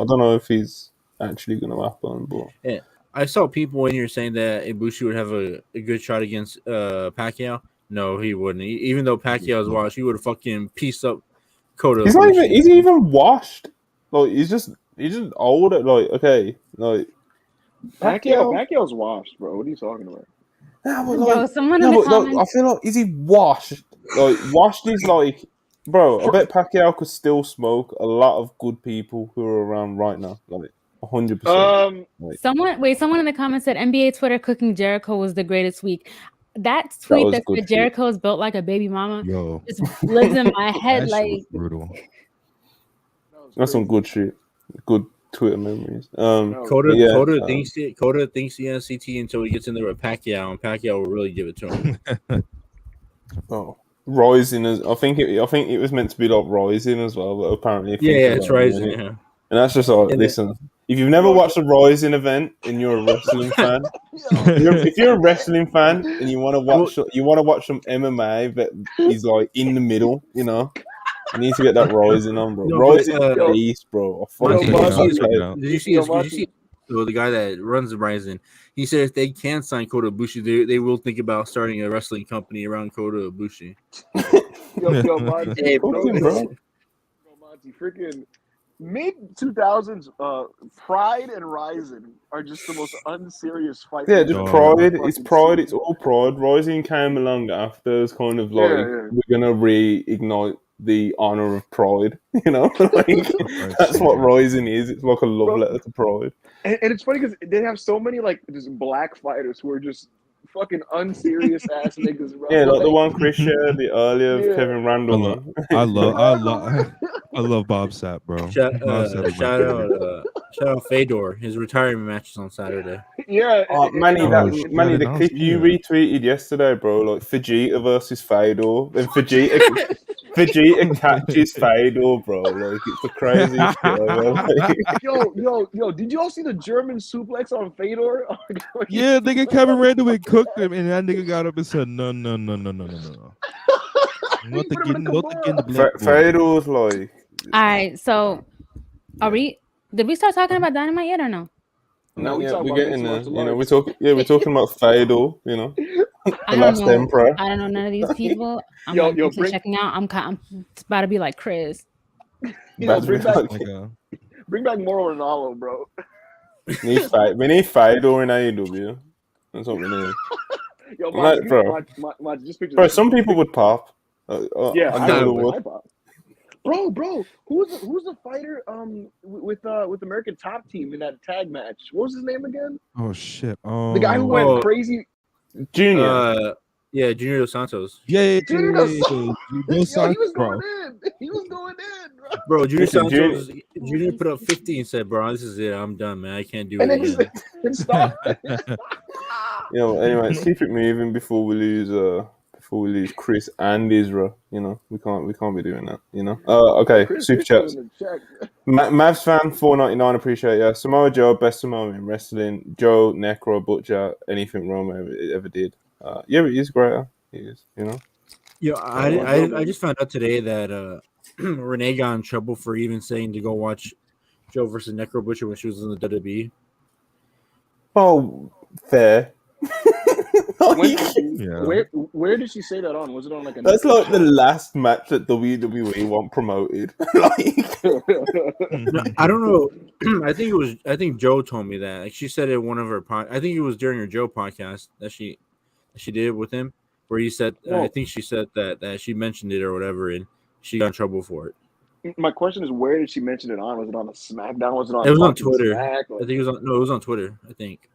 don't know if he's actually going to happen. But yeah, I saw people in here saying that Ibushi would have a good shot against Pacquiao. No, he wouldn't. Even though Pacquiao's washed, he would have fucking pieced up Kota. He's not even. Is he even washed? Like he's just older. Like okay, like Pacquiao's washed, bro. What are you talking about? Yeah, but like, I feel like is he washed? Like washed is like, bro. I bet Pacquiao could still smoke a lot of good people who are around right now. Like 100%. Someone in the comments said NBA Twitter cooking Jericho was the greatest week. That tweet that said Jericho is built like a baby mama just lives in my head. Like brutal. That's some good shit. Good Twitter memories. Kota thinks he has CT until he gets in there with Pacquiao, and Pacquiao will really give it to him. Rising as I think it was meant to be like Rising as well, but apparently it's Rising. Yeah. And that's just like listen. If you've never watched a Rising event and you're a wrestling fan, if you're a wrestling fan and you want to watch some MMA that is like in the middle, you know. You need to get that Rising on, bro. Rising beast, bro. Did you see so the guy that runs the Rising, he said if they can sign Kota Ibushi, they will think about starting a wrestling company around Kota Ibushi. Yo, Monty, Hey, bro. Monty, freaking mid-2000s, Pride and Rising are just the most unserious fight. Yeah, just Pride. It's Pride. Scene. It's all Pride. Rising came along after. It's kind of like we're gonna reignite the honor of Pride. You know, like that's what Rising is. It's like a love letter to Pride. And it's funny because they have so many like just black fighters who are just fucking unserious ass niggas. Bro. Yeah, like the one Chris shared the earlier of Kevin Randall. I love Bob Sapp, bro. Shout out Fedor. His retirement match is on Saturday. Yeah, Manny, the clip you retweeted yesterday, bro, like Vegeta versus Fedor, and Vegeta catches Fedor, bro. Like it's the craziest shit ever. Like, yo, did you all see the German suplex on Fedor? Yeah, nigga, Kevin Randall had cooked him, and that nigga got up and said, no. Not again. Fedor's like. All right, so did we start talking about Dynamite yet or no? No, we're getting there. You know, we're talking about Fedor. You know, the last emperor. I don't know none of these people. I'm checking out. I'm about to be like Chris. Bring back Moro Ronaldo, bro. We need Fedor in AEW. That's what we need. Yo, bro, some people would pop. I would pop. Bro, who's the fighter with American Top Team in that tag match? What was his name again? Oh shit! The guy who went crazy. Junior. Junior Dos Santos. Junior Dos Santos. He was going in, bro. Junior Santos. Junior put up 50 and said, "Bro, this is it. I'm done, man. I can't do it again." Stop. Anyway, let's keep it moving before we lose Chris and Isra. You know, we can't be doing that. You know. Okay, super chats. Mavs fan 499, appreciate ya. Samoa Joe, best Samoan in wrestling. Joe, Necro, Butcher, anything Roma ever did. Yeah, he is great. He is. You know. Yeah, I just found out today that Renee got in trouble for even saying to go watch Joe versus Necro Butcher when she was in the WWE. Oh, fair. Where did she say that on? Was it on like a? That's like the last match that WWE want promoted. Like, no, I don't know. I think Joe told me that. Like she said it in one of her I think it was during her Joe podcast that she did with him, where he said I think she said that she mentioned it or whatever, and she got in trouble for it. My question is, where did she mention it on? Was it on the SmackDown? Was it on? It was on Twitter. I think it was on. No, it was on Twitter. I think.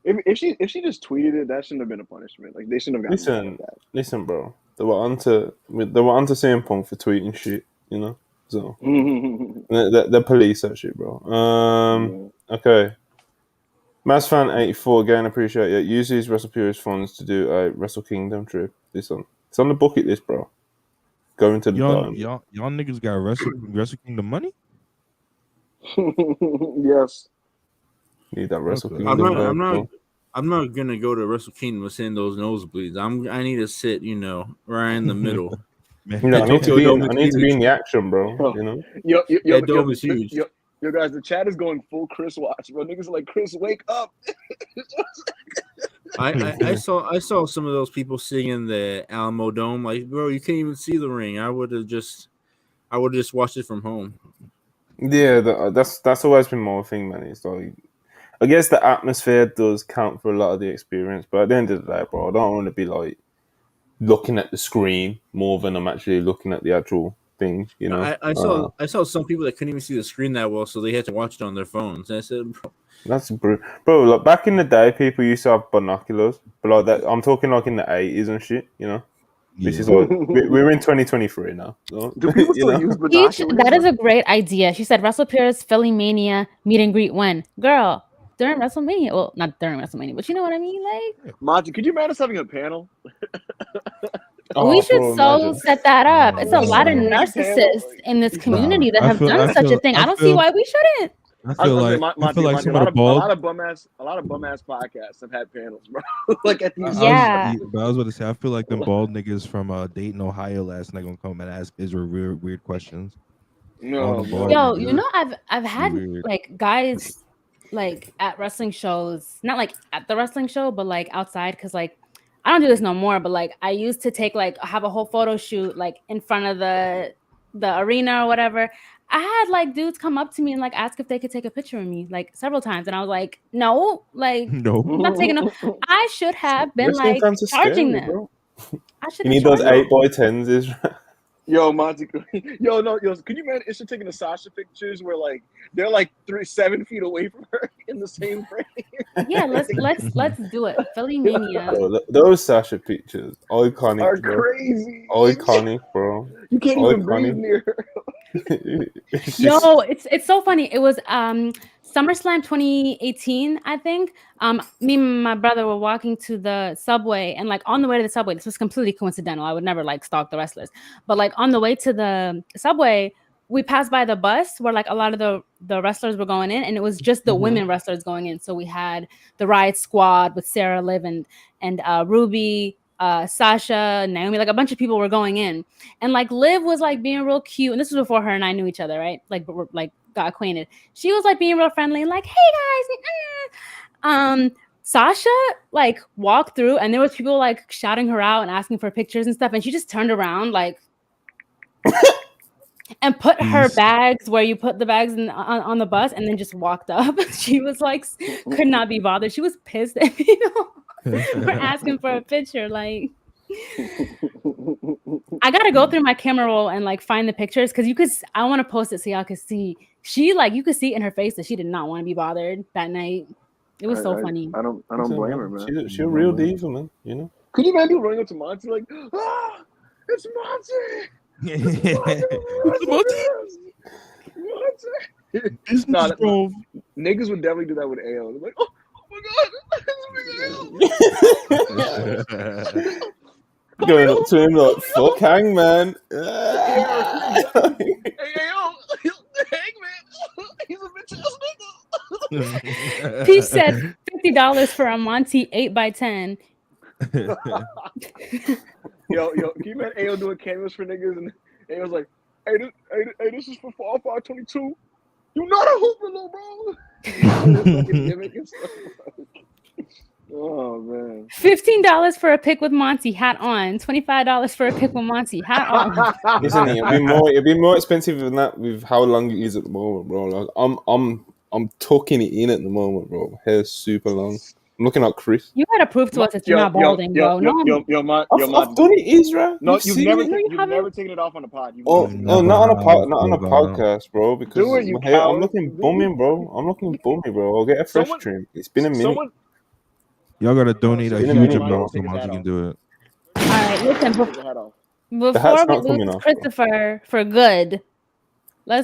If she just tweeted it, that shouldn't have been a punishment. Like they shouldn't have gotten Listen, bro. They were onto CM Punk for tweeting shit, you know. So the police that shit, bro. Okay. Massfan84 again, appreciate it. Use these WrestlePurists funds to do a Wrestle Kingdom trip. It's on the bucket list, bro. Going to the y'all niggas got Wrestle Kingdom money? Yes. Need that Wrestle Kingdom. I'm not gonna go to Wrestle Kingdom and send those nosebleeds. I need to sit, right in the middle. I need to be in the action, bro. You know. That dome is huge. Yo, guys, the chat is going full Chris watch, bro. Niggas are like, Chris, wake up. I saw some of those people sitting in the Alamo Dome. Like, bro, you can't even see the ring. I would have just watched it from home. Yeah, that's always been my thing, man. It's like, I guess the atmosphere does count for a lot of the experience, but at the end of the day, bro, I don't want to be like looking at the screen more than I'm actually looking at the actual thing, you know. I saw some people that couldn't even see the screen that well, so they had to watch it on their phones. And I said, bro, that's brutal, bro. Like back in the day, people used to have binoculars, but like that, I'm talking like in the 80s and shit, you know. Yeah. This is like we're in 2023 now. So, do people still use binoculars? That is a great idea. She said WrestlePurists Philly Mania meet and greet when? Girl, during WrestleMania. Well, not during WrestleMania, but you know what I mean? Like, Monty, could you imagine us having a panel? We should set that up. It's a lot of narcissists in this community that have done such a thing. I don't see why we shouldn't. I feel like some of the bald, a lot of bum ass podcasts have had panels, bro. Like at these. Yeah. But I was about to say, I feel like the bald niggas from Dayton, Ohio, last night gonna come and ask Israel weird questions. No. Yo, you know, I've had like guys like at wrestling shows, not like at the wrestling show, but like outside, because like I don't do this no more, but like I used to take like have a whole photo shoot like in front of the arena or whatever. I had like dudes come up to me and like ask if they could take a picture of me like several times, and I was like, no, like No. I'm not taking no. I should have been Wrestling like fans are charging scary, them. bro. I should You need those 8x10s, Israel. Yo, Monty, yo, can you imagine Isha taking the Sasha pictures where like they're like 7 feet away from her in the same frame? Yeah, let's do it. Philly Mania. Bro, those Sasha pictures, iconic, Are bro. crazy. Iconic, bro. You can't even breathe near her. Yo, it's so funny. It was SummerSlam 2018, I think. Me and my brother were walking to the subway, and like on the way to the subway, this was completely coincidental. I would never like stalk the wrestlers, but like on the way to the subway, we passed by the bus where like a lot of the wrestlers were going in, and it was just the women wrestlers going in. So we had the Riot Squad with Sarah, Liv, and Ruby, Sasha, Naomi, like a bunch of people were going in, and like Liv was like being real cute, and this was before her and I knew each other, right? Like got acquainted. She was like being real friendly and like, hey guys. Sasha like walked through, and there was people like shouting her out and asking for pictures and stuff, and she just turned around like and put her bags where you put the bags on the bus, and then just walked up. She was like, could not be bothered. She was pissed at people for asking for a picture. Like, I gotta go through my camera roll and like find the pictures, because I want to post it so y'all can see. She like, you could see in her face that she did not want to be bothered that night. It was so funny. I don't blame her, man. She's a real diva, man. You know. Could you imagine running up to Monty like, ah, it's Monty. Niggas would definitely do that with AO. They're like, oh my god, going up to him like, fuck Hangman. hey AO, Hangman, he's a bitch ass nigga. He said $50 for a Monty 8x10. Yo, can you imagine AO doing cameos for niggas, and AO's like, hey, this is for Fall 522. You not a hooper, little bro. Oh man. $15 for a pic with Monty, hat on. $25 for a pic with Monty, hat on. Listen, it'd be more expensive than that with how long it is at the moment, bro. Like, I'm tucking it in at the moment, bro. Hair's super long. I'm looking at Chris. You gotta prove to us that you're not balding, bro. I've done it, Israel. No, you've never taken it off on a pod. Not on a podcast, bro. Because I'm looking bumming, bro. I'll get a fresh trim. It's been a minute. Y'all gotta donate a huge amount so Monty can do it. All right, listen. Before we lose Christopher for good, I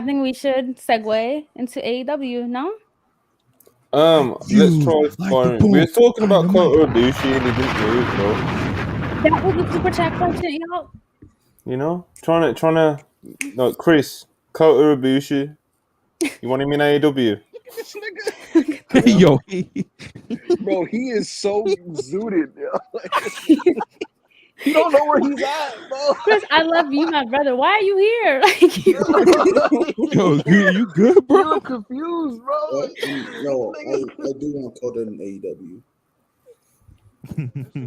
think we should segue into AEW. No. Let's try firing. We were talking about Kota Ibushi and he didn't do it, bro. That was a super chat question, y'all. You know, trying to. No, Chris, Kota Ibushi. You want him in AEW? This nigga. Yo, bro, he is so zooted. You don't know where he's at, bro. Chris, I love you, my brother. Why are you here? Yo, you good, bro? I'm confused, bro. Yo, I do want Kota in AEW.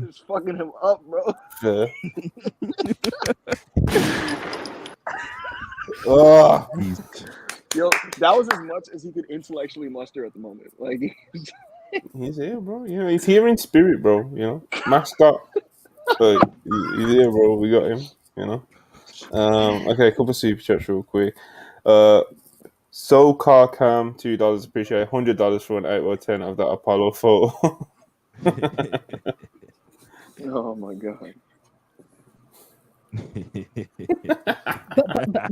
It's fucking him up, bro. Yeah. Oh. Yo, that was as much as he could intellectually muster at the moment. Like, he's here, bro. You know, he's here in spirit, bro. You know, mascot. But he's here, bro. We got him. You know. Okay, a couple of super chats real quick. SoCar Cam, $2. Appreciate $100 for an 8x10 of that Apollo photo. Oh my god.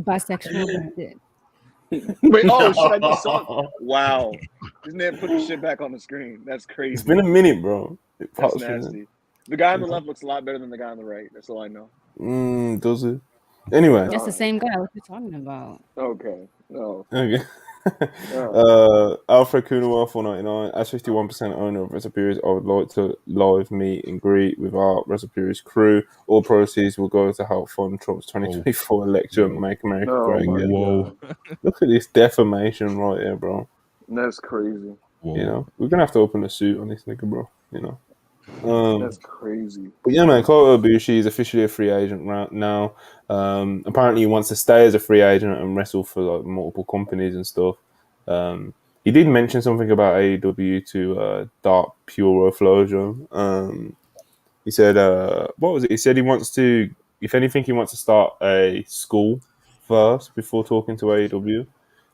Bisexual. Wait, oh shit, I just saw it. Wow. This man put the shit back on the screen. That's crazy. It's been a minute, bro. That's nasty. The guy on the left looks a lot better than the guy on the right. That's all I know. Does it? Anyway. That's the same guy. What you talking about? Okay. No. Okay. Alfred Kunawa, $4.99. As 51% owner of WrestlePurists, I would like to live meet and greet with our WrestlePurists crew. All proceeds will go to help fund Trump's 2024 election and make America great again. Whoa. Look at this defamation right here, bro. That's crazy. Whoa. You know, we're gonna have to open a suit on this nigga, bro. You know. That's crazy. But yeah, man, Kota Ibushi is officially a free agent right now. Apparently, he wants to stay as a free agent and wrestle for like multiple companies and stuff. He did mention something about AEW to Dark Pure Flojo. He said, what was it? He said he wants to, if anything, he wants to start a school first before talking to AEW.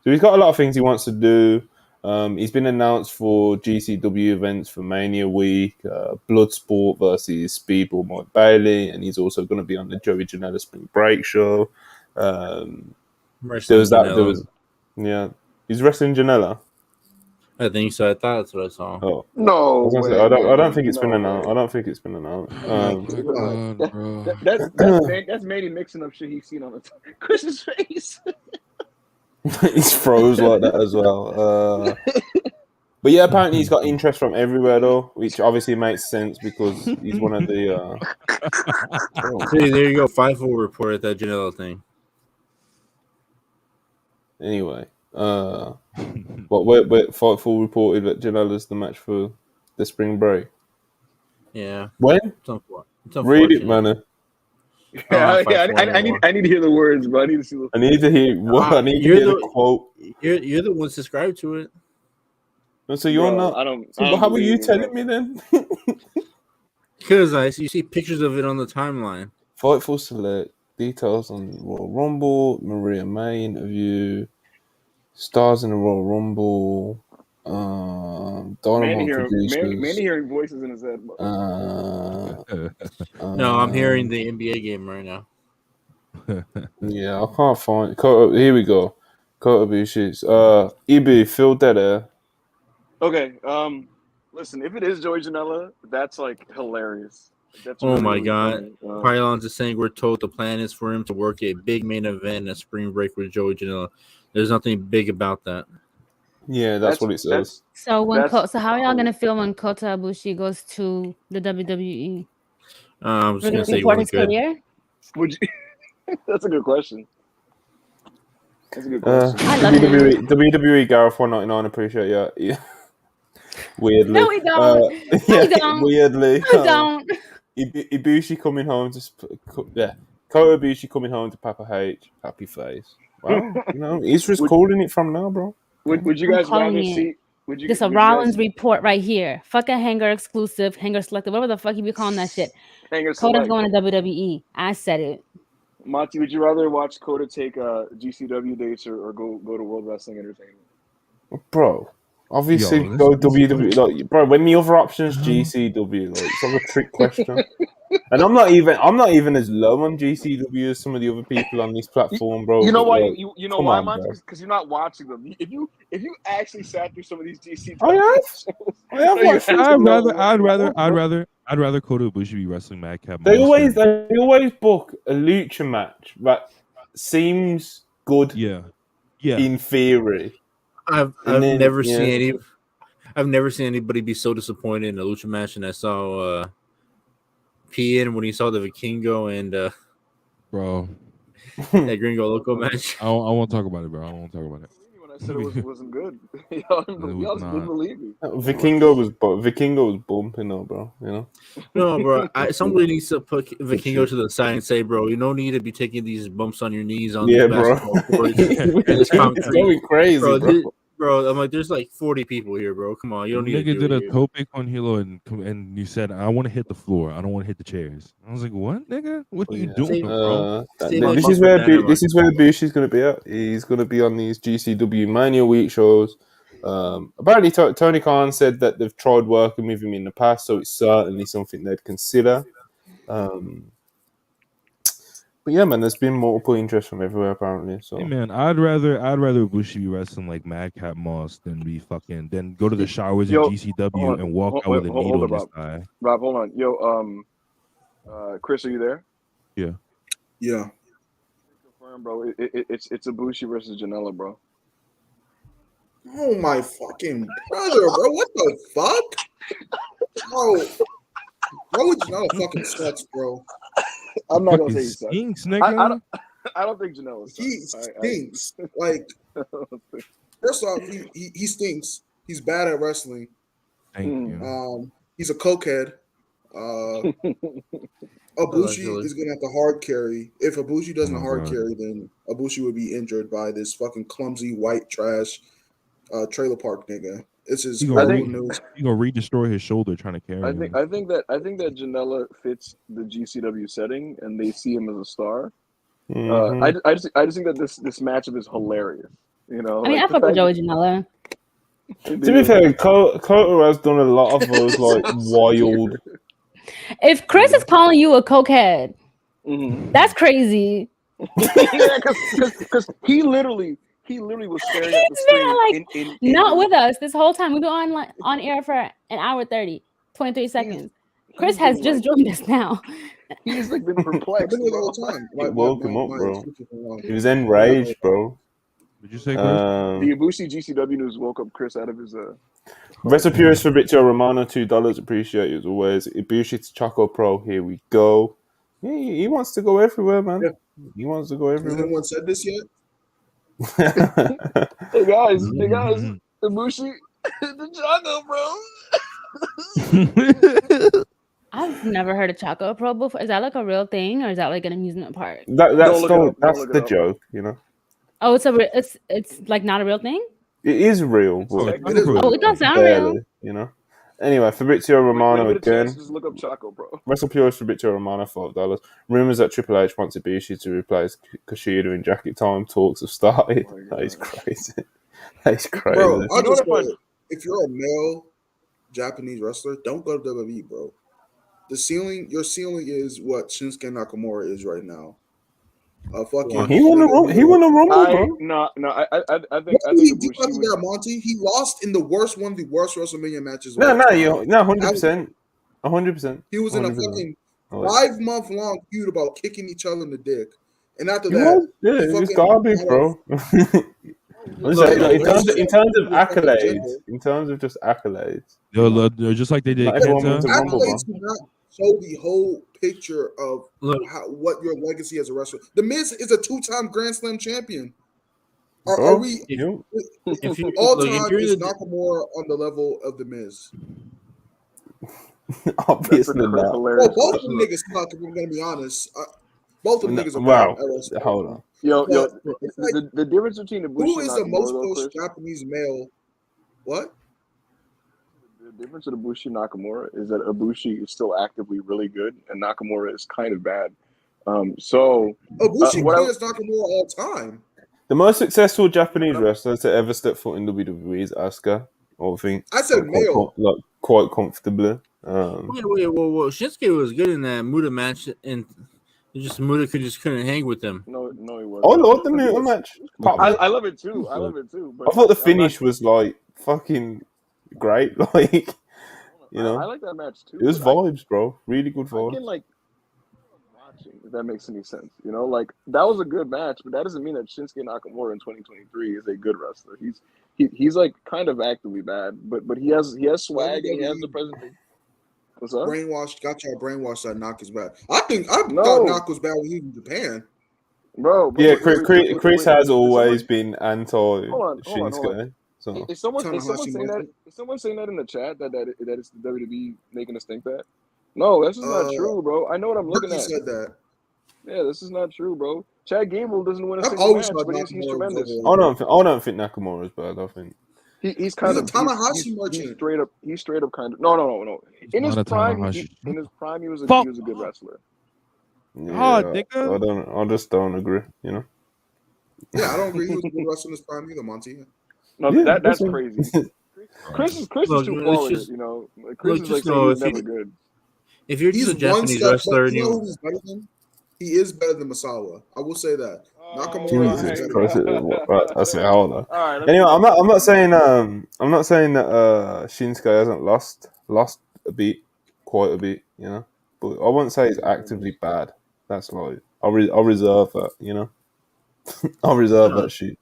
So he's got a lot of things he wants to do. He's been announced for GCW events for Mania Week, Bloodsport versus Speedball Mike Bailey, and he's also going to be on the Joey Janela Spring Break show. There was that. Yeah, he's wrestling Janela. I think so. I thought that's what I saw. Oh no, I don't think it's been announced. I don't think it's been announced. That's Manny mixing up shit he's seen on the Chris's face. He's froze like that as well. But yeah, apparently he's got interest from everywhere though, which obviously makes sense because he's one of the. See, there you go. FIFO report at that Janela thing. Anyway, but wait, Fightful reported that Janela's the match for the spring break. Yeah. When? It's read it, man. I need to hear the words, bro. I need to see. I need to hear what. I need to hear the quote. You're the one subscribed to it. So you're not. I don't. How are you telling me then? Because you see pictures of it on the timeline. Fightful select details on Royal Rumble. Maria May interview. Stars in the Royal Rumble. Manny hearing voices in his head. No, I'm hearing the NBA game right now. Yeah, I can't find it. Here we go. Kota Ibushi's. Ibu, Phil Dead. Okay. Listen, if it is Joey Janela, that's like hilarious. That's oh my god. Pylons is saying we're told the plan is for him to work a big main event at Spring Break with Joey Janela. There's nothing big about that. Yeah, that's what it says. So how are y'all gonna feel when Kota Ibushi goes to the WWE? I'm just gonna say report his career. Would you? That's a good question. That's a good question. I love WWE Gareth 199. Appreciate you. Weirdly, no, we don't. We don't. Weirdly, we don't. Ibushi coming home to Kota Ibushi coming home to Papa H. Happy face. Well, you know, Israel's calling it from now, bro. Would you guys rather see? This a Rollins report right here. Fucking Hanger exclusive, Hanger selective, whatever the fuck you be calling that shit. Kota's going to WWE. I said it. Monty, would you rather watch Kota take GCW dates or go to World Wrestling Entertainment? Bro, obviously go WWE. Like, bro, when the other option's GCW, like it's like a trick question. And I'm not even as low on GCW as some of the other people on this platform, bro. You know why? Like, you know why, Monty? Because you're not watching them. If you actually sat through some of these GCW, I'd rather Kota Ibushi be wrestling Madcap. They always book a lucha match that seems good. Yeah. In theory, I've never seen anybody be so disappointed in a lucha match, and I saw P.N. when he saw the Vikingo and bro, that Gringo Loco match. I won't talk about it, bro. I won't talk about it. When I said it wasn't good, y'all didn't believe me. Vikingo was bumping though, bro. You know. No, bro. Somebody needs to put Vikingo to the side and say, bro, you don't need to be taking these bumps on your knees on the basketball court. It's going crazy, bro. I'm like, there's like 40 people here, bro. Come on, you don't need to do it. Nigga did a tope con hilo and you said, I want to hit the floor. I don't want to hit the chairs. I was like, what, nigga? What are you doing, bro? This is where Bushi's going to be at. He's going to be on these GCW Mania Week shows. Apparently, Tony Khan said that they've tried working with him in the past, so it's certainly something they'd consider. But yeah, man, there's been multiple interest from everywhere apparently. So hey, man, I'd rather Ibushi be wrestling like Madcap Moss than go to the showers in GCW and walk out with a needle in his eye. Rob, hold on, Chris, are you there? Yeah. Confirm, bro. It's Ibushi versus Janela, bro. Oh my fucking brother, bro! What the fuck, bro? Janela fucking sucks, bro. I'm not gonna say he stinks, nigga. I don't think Janela sucks. He stinks. Like First off, he stinks. He's bad at wrestling. Thank you. He's a cokehead. Ibushi is gonna have to hard carry. If Ibushi doesn't hard carry, then Ibushi would be injured by this fucking clumsy white trash trailer park nigga. It's his news. He gonna re-destroy his shoulder trying to carry him. I think that Janela fits the GCW setting, and they see him as a star. I just think that this matchup is hilarious. You know, I mean, I fuck with Joey Janela. To be fair, Kota has done a lot of those like wild. If Chris is calling you a cokehead, that's crazy. Yeah, because he literally was staring at the screen. Like, not with us this whole time. We've been on air for an hour 23 seconds. Chris has just joined us now. He's like been perplexed the whole time. Woke him up, bro. He was enraged, bro. Did you say Chris? The Ibushi GCW news woke up Chris out of his. WrestlePurists Fabrizio Romano, $2. Appreciate it as always. Ibushi to Choco Pro. Here we go. He wants to go everywhere, man. Yeah. He wants to go everywhere. Has anyone said this yet? Hey guys, Ibushi, the Choco Pro. I've never heard of Choco Pro before. Is that like a real thing, or is that like an amusement park? That's the joke, you know. Oh, it's like not a real thing. It is real. It does sound real. You know. Anyway, Fabrizio Romano again. Just look up Choco Pro. WrestlePurists Fabrizio Romano, $5. Rumors that Triple H wants Ibushi to replace Kushida in Jacket Time. Talks have started. That is crazy. That is crazy. Bro, if you're a male Japanese wrestler, don't go to WWE, bro. Your ceiling is what Shinsuke Nakamura is right now. He won a Rumble, bro. No, I think that Monty. He lost in one of the worst WrestleMania matches. No, 100%. 100%. He was in a fucking 5-month-long feud about kicking each other in the dick, and after that, it was garbage, bro. in terms of accolades, in terms of just accolades, just like they did. Accolades do not show the whole picture of what your legacy as a wrestler. The Miz is a 2-time Grand Slam champion. Are we all time is Nakamura on the level of the Miz? Obviously not. Well, both of them niggas suck. If we're gonna be honest, both of them niggas are wow. Hold on. Yo, the difference between who is the most pushed Japanese male? What? The difference with Ibushi Nakamura is that Ibushi is still actively really good, and Nakamura is kind of bad. So Ibushi is Nakamura all time. The most successful Japanese wrestler to ever step foot in WWE is Asuka. I think I said male, quite comfortably. Wait, whoa! Shinsuke was good in that Muta match, and Muta couldn't hang with them. No, he wasn't. I love the Muta match. I love it too. But I thought the finish was like fucking great. Like, you know, I like that match too. It was vibes, bro. Really good vibes. I can watching, if that makes any sense. You know, like that was a good match, but that doesn't mean that Shinsuke Nakamura in 2023 is a good wrestler. He's like kind of actively bad, but he has swag and he has the presentation. What's up? Got y'all brainwashed that Knock is bad. I thought Knock was bad when he was in Japan. Bro, yeah, Chris has always been anti Shinsuke. So is someone saying that in the chat that it's the WWE making us think that? No, that's just not true, bro. I know what I'm looking at. Said that. Yeah, this is not true, bro. Chad Gable doesn't win a single match, but he's tremendous. I don't think Nakamura is bad. I think he's kind of Tanahashi merchant. He's straight up kind of no. In his prime, he was a good wrestler. Yeah, I just don't agree. You know. Yeah, I don't agree. He was a good wrestler in his prime either, Monty. No, yeah, that's crazy. Chris is too forward. You know, Chris is like saying he's never good. If you're just a Japanese wrestler, and who he's better than? He is better than Masawa. I will say that. Nakamura is better. That's it. Hold on. Right, anyway, I'm not saying that Shinsuke hasn't lost quite a bit, you know. But I won't say he's actively bad. That's like I'll reserve that, you know. I'll reserve that shit.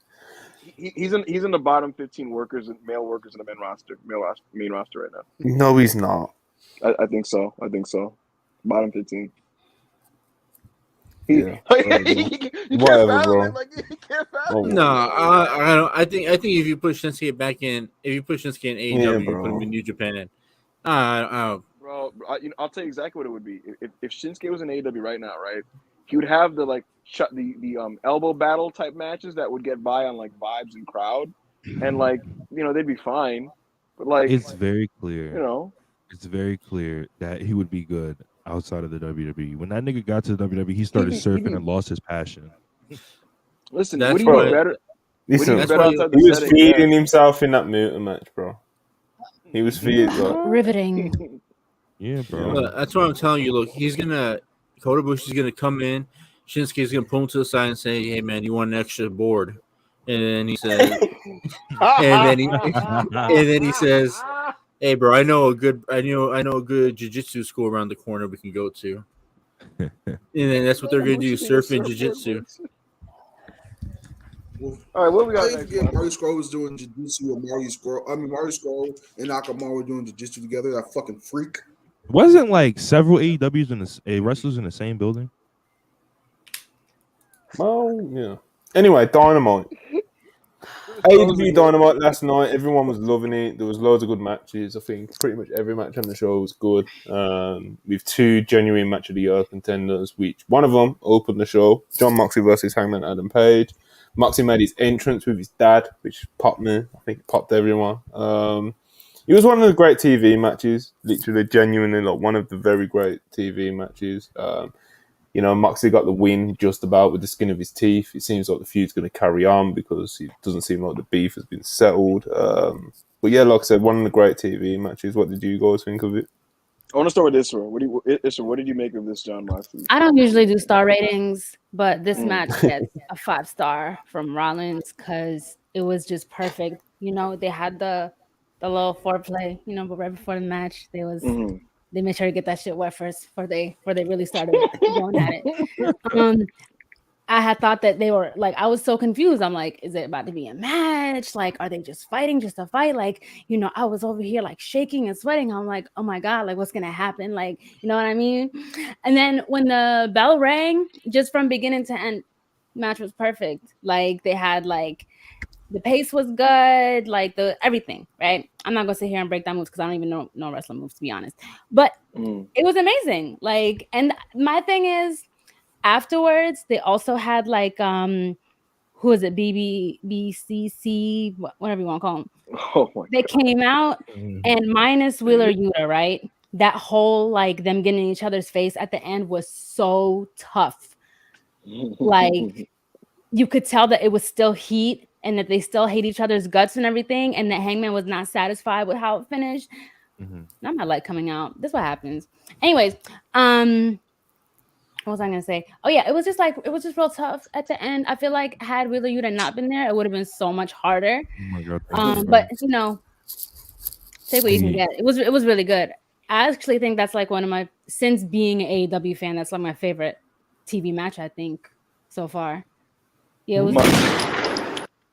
He's in the bottom 15 male workers in the main roster right now. No, he's not. I think so. Bottom 15. Yeah. You can't fathom it. Like, you can't fathom it. No, I don't. I think if you push Shinsuke back in, if you push Shinsuke in AEW, you put him in New Japan. Bro, I'll tell you exactly what it would be. If Shinsuke was in AEW right now, right, he would have the like the elbow battle type matches that would get by on like vibes and crowd, and like they'd be fine. But like it's very clear. It's very clear that he would be good outside of the WWE. When that nigga got to the WWE, he started surfing and lost his passion. Listen, what do you do better? Listen, he was feeding himself in that Muta match, bro. He was feeding. Riveting. Yeah, bro. Look, that's what I'm telling you. Look, Kota Ibushi's gonna come in. Shinsuke's gonna pull him to the side and say, "Hey, man, you want an extra board?" And then he says, and then he says, "Hey, bro, I know a good jiu-jitsu school around the corner we can go to." And then that's what they're gonna do: surf and jiu-jitsu. All right, what we got next? Marty Scurll was doing jiu-jitsu with Marty Scurll and Nakamura were doing jiu-jitsu together. That fucking freak. Wasn't like several AEWs wrestlers in the same building? Well, yeah. Anyway, Dynamite. AEW Dynamite last night. Everyone was loving it. There was loads of good matches. I think pretty much every match on the show was good. With 2 genuine match of the year contenders, which one of them opened the show. Jon Moxley versus Hangman Adam Page. Moxley made his entrance with his dad, which popped me. I think it popped everyone. It was one of the great TV matches. Literally, genuinely, like one of the very great TV matches. Moxley got the win just about with the skin of his teeth. It seems like the feud's going to carry on because it doesn't seem like the beef has been settled. But yeah, like I said, one of the great TV matches. What did you guys think of it? I want to start with Isra. What did you make of this Jon Moxley? I don't usually do star ratings, but this match gets a 5-star from Rollins because it was just perfect. They had the little foreplay, but right before the match, they made sure to get that shit wet first before they really started going at it. I had thought that they were like, I was so confused. I'm like, is it about to be a match? Like, are they just fighting just to fight? Like, I was over here like shaking and sweating. I'm like, oh my God, like what's going to happen? Like, you know what I mean? And then when the bell rang, just from beginning to end, match was perfect. Like they had like, the pace was good, like everything, right? I'm not gonna sit here and break down moves because I don't even know wrestling moves, to be honest. But it was amazing. Like, and my thing is, afterwards they also had like who is it, BCC, whatever you want to call them. Oh my they God. Came out and minus Wheeler Yuta, right? That whole like them getting in each other's face at the end was so tough. Like you could tell that it was still heat and that they still hate each other's guts and everything, and that Hangman was not satisfied with how it finished. I'm not like coming out. This is what happens. Anyways, what was I gonna say? Oh yeah, it was just real tough at the end. I feel like had Wheeler Yuta not been there, it would have been so much harder. Oh my God, but take what you can get. It was really good. I actually think that's like one of my, since being an AEW fan, that's like my favorite TV match, I think, so far. Yeah, it was.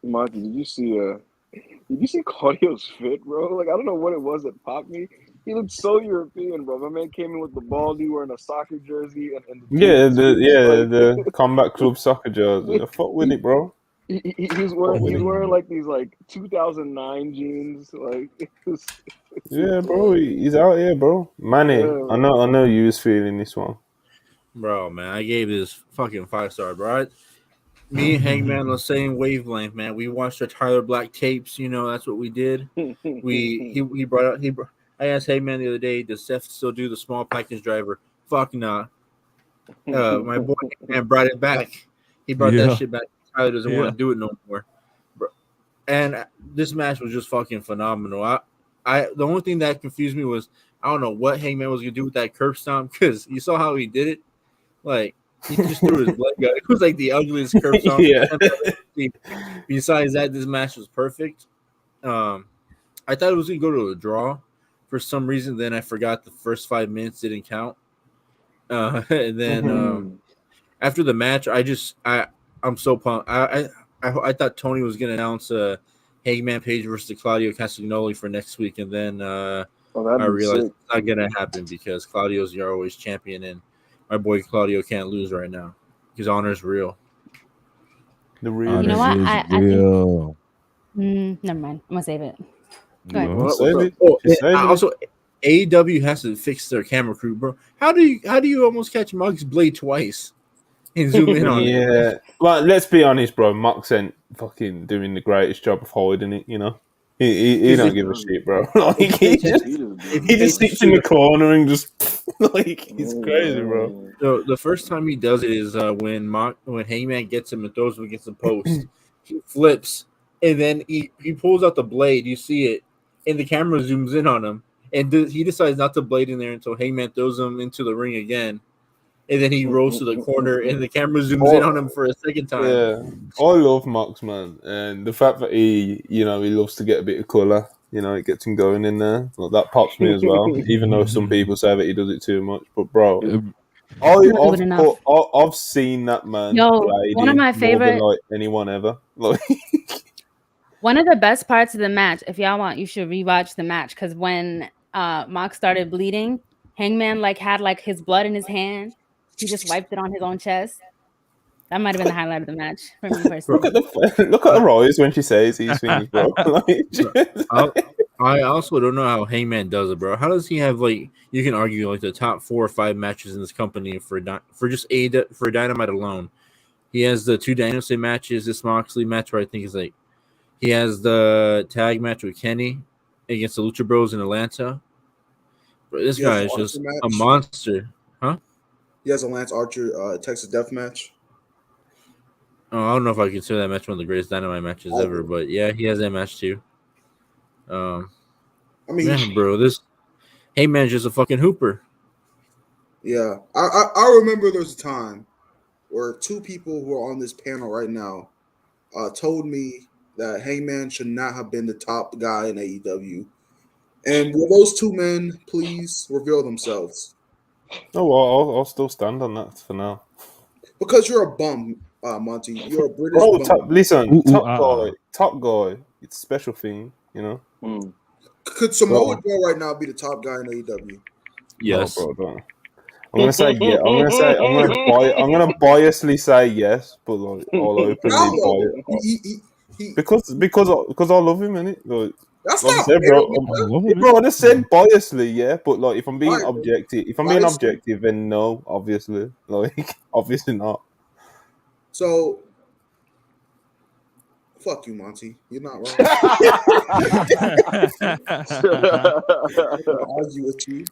Monty, did you see Claudio's fit, bro? Like, I don't know what it was that popped me. He looked so European, bro. My man came in with the baldy wearing a soccer jersey and the Combat Club soccer jersey. I fuck with it, bro. He's wearing like these like 2009 jeans, like. Yeah, bro. He's out here, bro. Manny, yeah. I know you was feeling this one, bro. Man, I gave this fucking 5-star, bro. Me and Hangman on the same wavelength, man. We watched our Tyler Black tapes. That's what we did. I asked Hangman the other day, does Seth still do the small package driver? Fuck nah. My boy Hangman brought it back. He brought that shit back. Tyler doesn't want to do it no more. Bro. And this match was just fucking phenomenal. The only thing that confused me was I don't know what Hangman was gonna do with that curb stomp, because you saw how he did it. Like, he just threw his blood gun. It was like the ugliest curb stomp. Besides that, this match was perfect. I thought it was gonna go to a draw for some reason. Then I forgot the first 5 minutes didn't count. And then after the match, I'm so pumped. I thought Tony was gonna announce Hangman Page versus Claudio Castagnoli for next week, and then I realized it's not gonna happen because Claudio's your always champion, and my boy Claudio can't lose right now. His honor is real. The real. You know what? Honor is I real. think, never mind. I'm gonna save it. Go ahead. What? Save it. Oh, Just save it. also, AEW has to fix their camera crew, bro. How do you almost catch Mox's blade twice and zoom in on it? Yeah. Well, let's be honest, bro. Mox ain't fucking doing the greatest job of hiding it, you know? He don't give a shit, bro. Like, he just sits in the corner and just, like, he's crazy, bro. So the first time he does it is when Hangman gets him and throws him against the post. He flips, and then he pulls out the blade. You see it, and the camera zooms in on him. And he decides not to blade in there until Hangman throws him into the ring again. And then he rolls to the corner, and the camera zooms in on him for a second time. Yeah, I love Mox, man, and the fact that he loves to get a bit of colour, it gets him going in there. Like, that pops me as well. Even though some people say that he does it too much, but bro, I've seen that man. One of my favorite, like anyone ever. Like, one of the best parts of the match. If y'all want, you should rewatch the match because when Mox started bleeding, Hangman had his blood in his hand. He just wiped it on his own chest. That might have been the highlight of the match for me personally. Look at her eyes when she says these things, bro. I also don't know how Hangman does it, bro. How does he have you can argue the top 4 or 5 matches in this company for just for Dynamite alone? He has the 2 Danielson matches, this Moxley match where I think is he has the tag match with Kenny against the Lucha Bros in Atlanta. But this guy is just a monster, huh? He has a Lance Archer Texas Death match. Oh, I don't know if I consider that match one of the greatest Dynamite matches ever, but yeah, he has that match too. I mean, man, bro, this Heyman's just a fucking hooper. Yeah, I remember there was a time where 2 people who are on this panel right now told me that Heyman should not have been the top guy in AEW. And will those 2 men please reveal themselves? Oh, well, I'll still stand on that for now. Because you're a bum, Monty. You're a British bum. Top guy. It's a special thing, Could Samoa Joe right now be the top guy in AEW? Yes. No, bro, I'm gonna say yeah. I'm gonna biasly say yes, but I'll openly buy it. Because I love him, innit? That's like not said, fair, bro. I just said biasly, yeah. But if I'm being objective, then no, obviously, obviously not. So, fuck you, Monty. You're not wrong. I'll argue with you.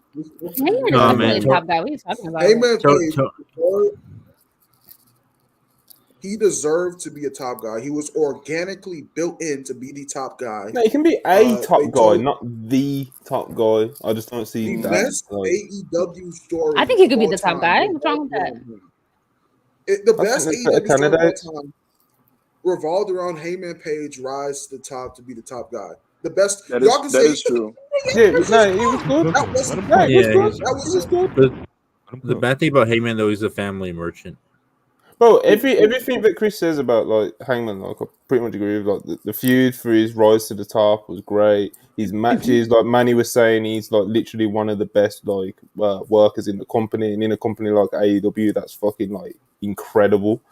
Heyman is top guy. What are you talking about? Heyman, he deserved to be a top guy. He was organically built in to be the top guy. No, he can be a top guy, not the top guy. I just don't see the that. Best AEW story. I think he could be the top guy. What's wrong with that? The best AEW story of all time revolved around Heyman Page rise to the top to be the top guy. The best. That is true. Yeah, no, he was good. That was good. The bad thing about Heyman though, he's a family merchant. Bro, everything that Chris says about Hangman, I pretty much agree with. The feud for his rise to the top was great. His matches, like Manny was saying, he's literally one of the best workers in the company, and in a company like AEW, that's fucking incredible.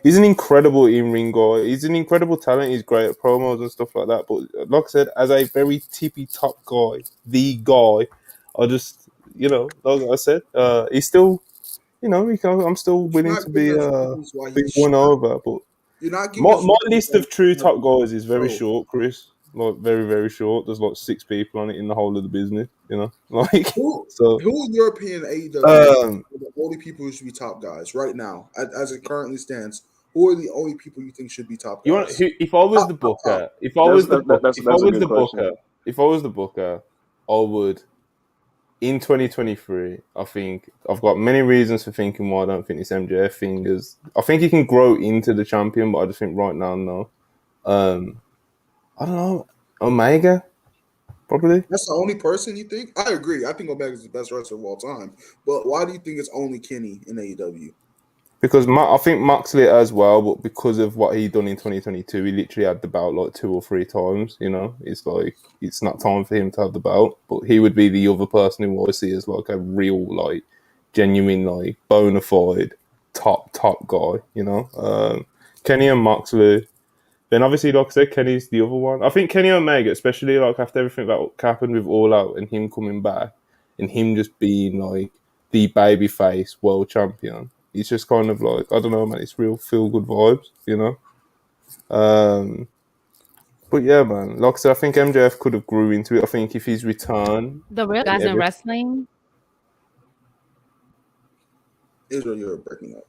He's an incredible in-ring guy. He's an incredible talent. He's great at promos and stuff like that. But like I said, as a very tippy top guy, the guy, I just like I said, he's still. I'm still willing to be big one over, but my list of true top guys is very short, Chris. Very, very short. There's 6 people on it in the whole of the business. Who in your opinion AEW are the only people who should be top guys right now, as it currently stands? Who are the only people you think should be top guys? If I was the booker, if I was the booker, I would. In 2023, I think I've got many reasons for thinking why I don't think this MJF thing is. I think he can grow into the champion, but I just think right now, no. I don't know. Omega, probably. That's the only person you think? I agree. I think Omega is the best wrestler of all time. But why do you think it's only Kenny in AEW? Because I think Moxley as well, but because of what he done in 2022, he literally had the belt 2 or 3 times. It's it's not time for him to have the belt, but he would be the other person who I see as a real, genuine, bona fide top guy, you know. Kenny and Moxley. Then obviously, like I said, Kenny's the other one. I think Kenny Omega, especially like after everything that happened with All Out and him coming back and him just being like the babyface world champion. He's just kind of like, I don't know, man. It's real feel good vibes, you know. But yeah, man. Like I said, I think MJF could have grew into it. I think if he's returned, the real guys in wrestling. Israel, you're breaking up.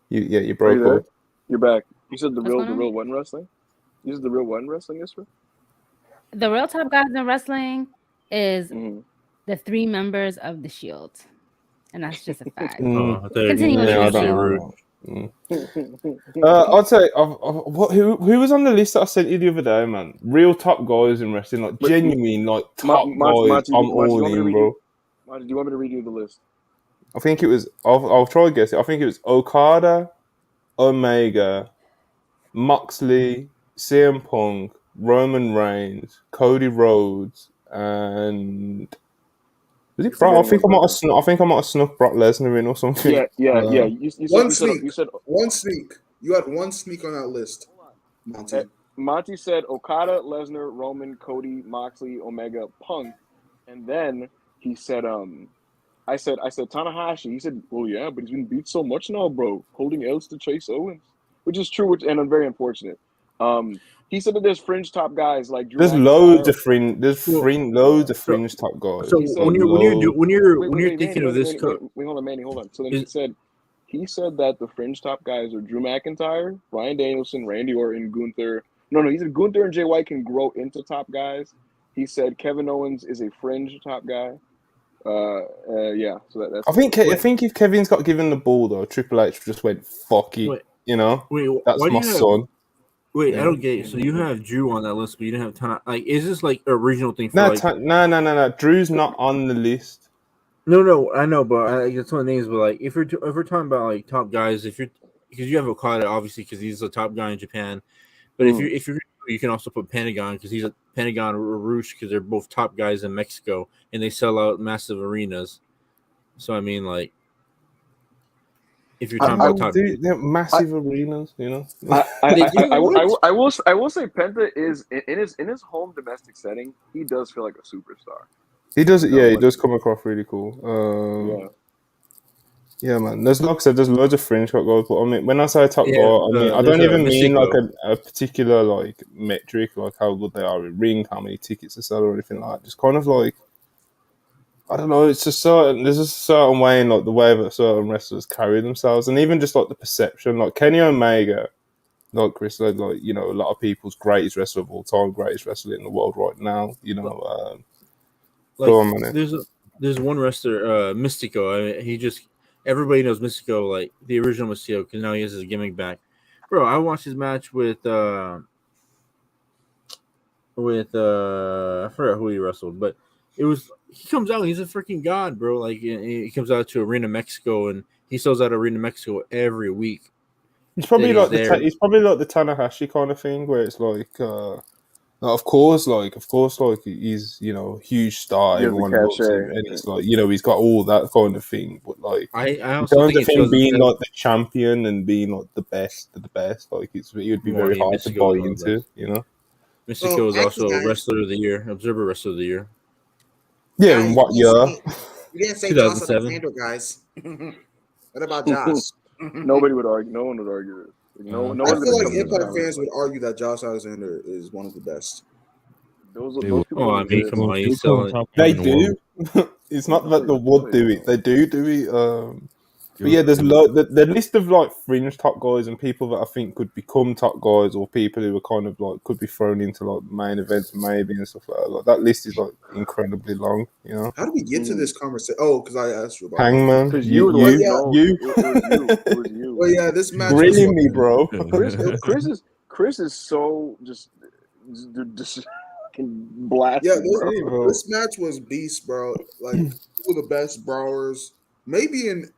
You broke up. You're back. You said the real one wrestling. You said the real one wrestling, Israel. The real top guys in wrestling is the 3 members of the Shield, and that's just a fact. Continue. I'd say who was on the list that I sent you the other day, man? Real top guys in wrestling, like genuine, like top guys. I'm all in, bro. Do you want me to read you the list? I think it was. I'll try and guess it. I think it was Okada, Omega, Moxley, CM Punk, Roman Reigns, Cody Rhodes, and was it Brock? I think I might have snuck Brock Lesnar in or something. Yeah. You said one sneak. You had one sneak on that list. Monty said Okada, Lesnar, Roman, Cody, Moxley, Omega, Punk, and then he said I said Tanahashi. He said, "Well, yeah, but he's been beat so much now, bro. Holding L's to Chase Owens," which is true, and very unfortunate. He said that there's fringe top guys like Drew there's loads of fringe. Loads of fringe top guys. So when you're thinking of this, wait, hold on, Manny, hold on. So then he said that the fringe top guys are Drew McIntyre, Bryan Danielson, Randy Orton, Gunther. No, he said Gunther and Jay White can grow into top guys. He said Kevin Owens is a fringe top guy. Yeah. So that's. I think if Kevin's got given the ball though, Triple H just went fuck it. You know, that's my son. Wait, I don't get it. So you have Drew on that list, but you didn't have Tana. Like, is this like a regional thing? For No. Drew's not on the list. No, I know, but it's one of the names. But like, if we're talking about like top guys, because you have Okada obviously because he's the top guy in Japan, but if you can also put Pentagon because he's a Pentagon or Roosh because they're both top guys in Mexico and they sell out massive arenas. So I mean, like. If you're talking about they're massive arenas, you know. I will say Penta is in his home domestic setting. He does feel like a superstar. He does, he does come across really cool. Yeah, man. There's like I said, there's loads of fringe top guys, but I mean, when I say top guy, I mean I don't even mean like a particular like metric, like how good they are in ring, how many tickets they sell, or anything like that. Just kind of like. I don't know. There's a certain way in like the way that certain wrestlers carry themselves, and even just like the perception. Like Kenny Omega, like Chris said, like you know, a lot of people's greatest wrestler of all time, greatest wrestler in the world right now. You know, go on, man. There's one wrestler, Mystico. Everybody knows Mystico, like the original Mystico, because now he has his gimmick back. Bro, I watched his match with I forgot who he wrestled, but he comes out and he's a freaking god, bro. Like he comes out to Arena Mexico and he sells out Arena Mexico every week. He's probably like the Tanahashi kind of thing where it's like of course he's huge star, everyone loves him, and it's like he's got all that kind of thing. But like I also think him being like the champion and being like the best of the best, like it would be very hard to buy into, Mystico is also Wrestler of the Year, Observer Wrestler of the Year. Yeah, in what year? You didn't say Josh Alexander, guys. What about Josh? Nobody would argue. No one would argue this. I feel like Impact fans would argue that Josh Alexander is one of the best. Those people. Come on, he's selling. They do. It's not that they would do it. They do it. But yeah, there's the list of like fringe top guys and people that I think could become top guys or people who are kind of like could be thrown into like main events maybe and stuff like that. Like that list is like incredibly long, How do we get to this conversation? Oh, because I asked you about Hangman. Because you. It was you. Well, yeah, this match. Grilling me, bro. Chris is so just blasted. Yeah, this match was beast, bro. Like two of the best brawlers, maybe in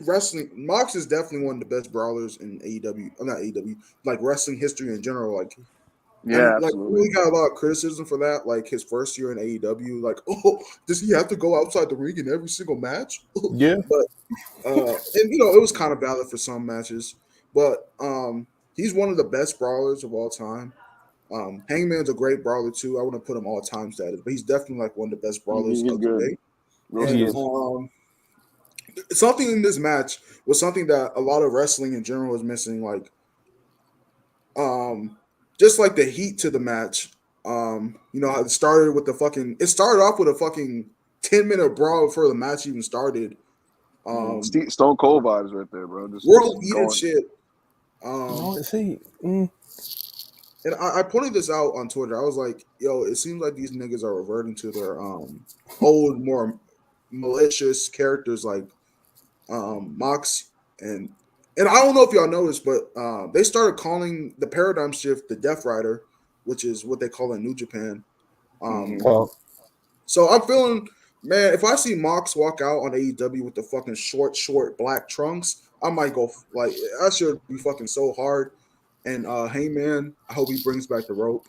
wrestling. Mox is definitely one of the best brawlers in AEW. Not AEW, like wrestling history in general. Like Yeah, and, like, absolutely. he got a lot of criticism for that. Like his first year in AEW, like, oh, does he have to go outside the ring in every single match? Yeah, but and it was kind of valid for some matches. But he's one of the best brawlers of all time. Hangman's a great brawler too. I wouldn't put him all time status, but he's definitely like one of the best brawlers He's of good. the day. Real And something in this match was something that a lot of wrestling in general was missing. Like, just like the heat to the match. It started with it started off with a fucking 10-minute brawl before the match even started. Stone Cold vibes right there, bro. Just world beating shit. And I pointed this out on Twitter. I was like, yo, it seems like these niggas are reverting to their old, more malicious characters like Mox and I don't know if y'all noticed, but they started calling the paradigm shift the Death Rider, which is what they call in New Japan. So I'm feeling, man, if I see Mox walk out on AEW with the fucking short black trunks, I might go like that should be fucking so hard. And Hangman, I hope he brings back the rope.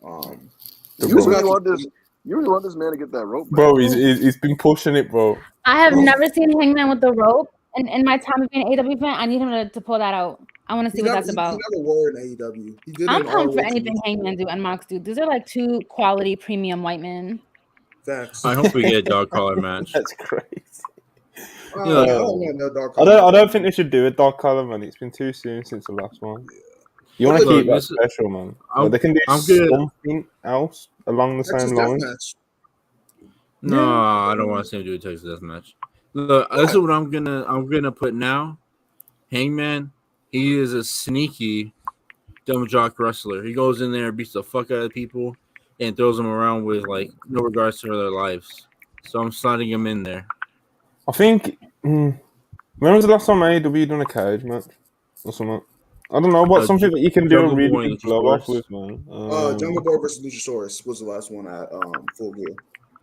You really want this man to get that rope back, bro. He's been pushing it, bro. I have never seen Hangman with the rope, and in my time of being an AEW fan, I need him to pull that out. I want to see what that's about. He never wore in AEW. He did. I'm pumped for anything Hangman do and Mox do. These are like two quality premium white men. Facts. I hope we get a dog collar match. That's crazy. I don't I don't think they should do a dog collar, man. It's been too soon since the last one. You want to keep that special, man. They can do something else along the same lines. No, I don't want to see him do a Texas Death Match. Look, this is what I'm gonna put now. Hangman, he is a sneaky dumb jock wrestler. He goes in there, beats the fuck out of people, and throws them around with like no regards to their lives. So I'm sliding him in there. I think when was the last time AEW done a cage match or something? I don't know, but something that you can do a really big blow off with, man. Jungle Boy versus Luchasaurus was the last one at Full Gear.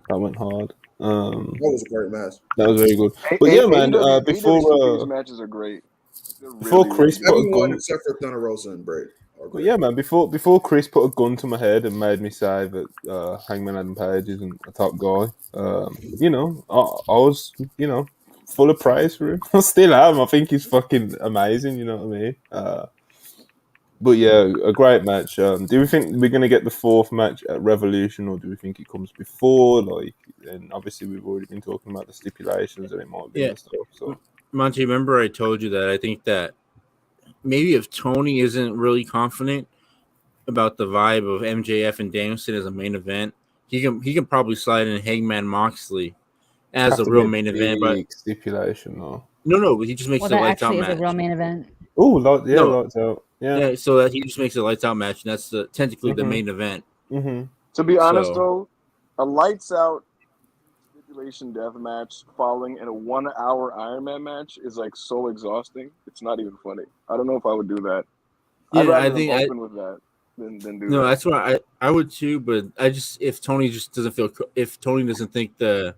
That went hard. That was a great match. That was very good. But yeah, man. These matches are great. Before Chris put a gun, except for Thunder Rosa and Braid. But yeah, man. Before Chris put a gun to my head and made me say that Hangman Adam Page isn't a top guy, I was full of praise for him. I still am. I think he's fucking amazing. You know what I mean? But yeah, a great match. Do we think we're gonna get the fourth match at Revolution, or do we think it comes before? And obviously we've already been talking about the stipulations and it might be and stuff. So, Monty, remember I told you that I think that maybe if Tony isn't really confident about the vibe of MJF and Danielson as a main event, he can probably slide in Hangman Moxley as a real main event. But stipulation, no, he just makes it a lights out match. Is a real main event. Oh, lights out. Yeah, so that he just makes a lights out match, and that's technically the main event. Mm-hmm. To be honest, though, a lights out stipulation death match following in a 1 hour Iron Man match is like so exhausting. It's not even funny. I don't know if I would do that. Yeah, I think open with that than do. No, that. that's why I would too. But if Tony doesn't think the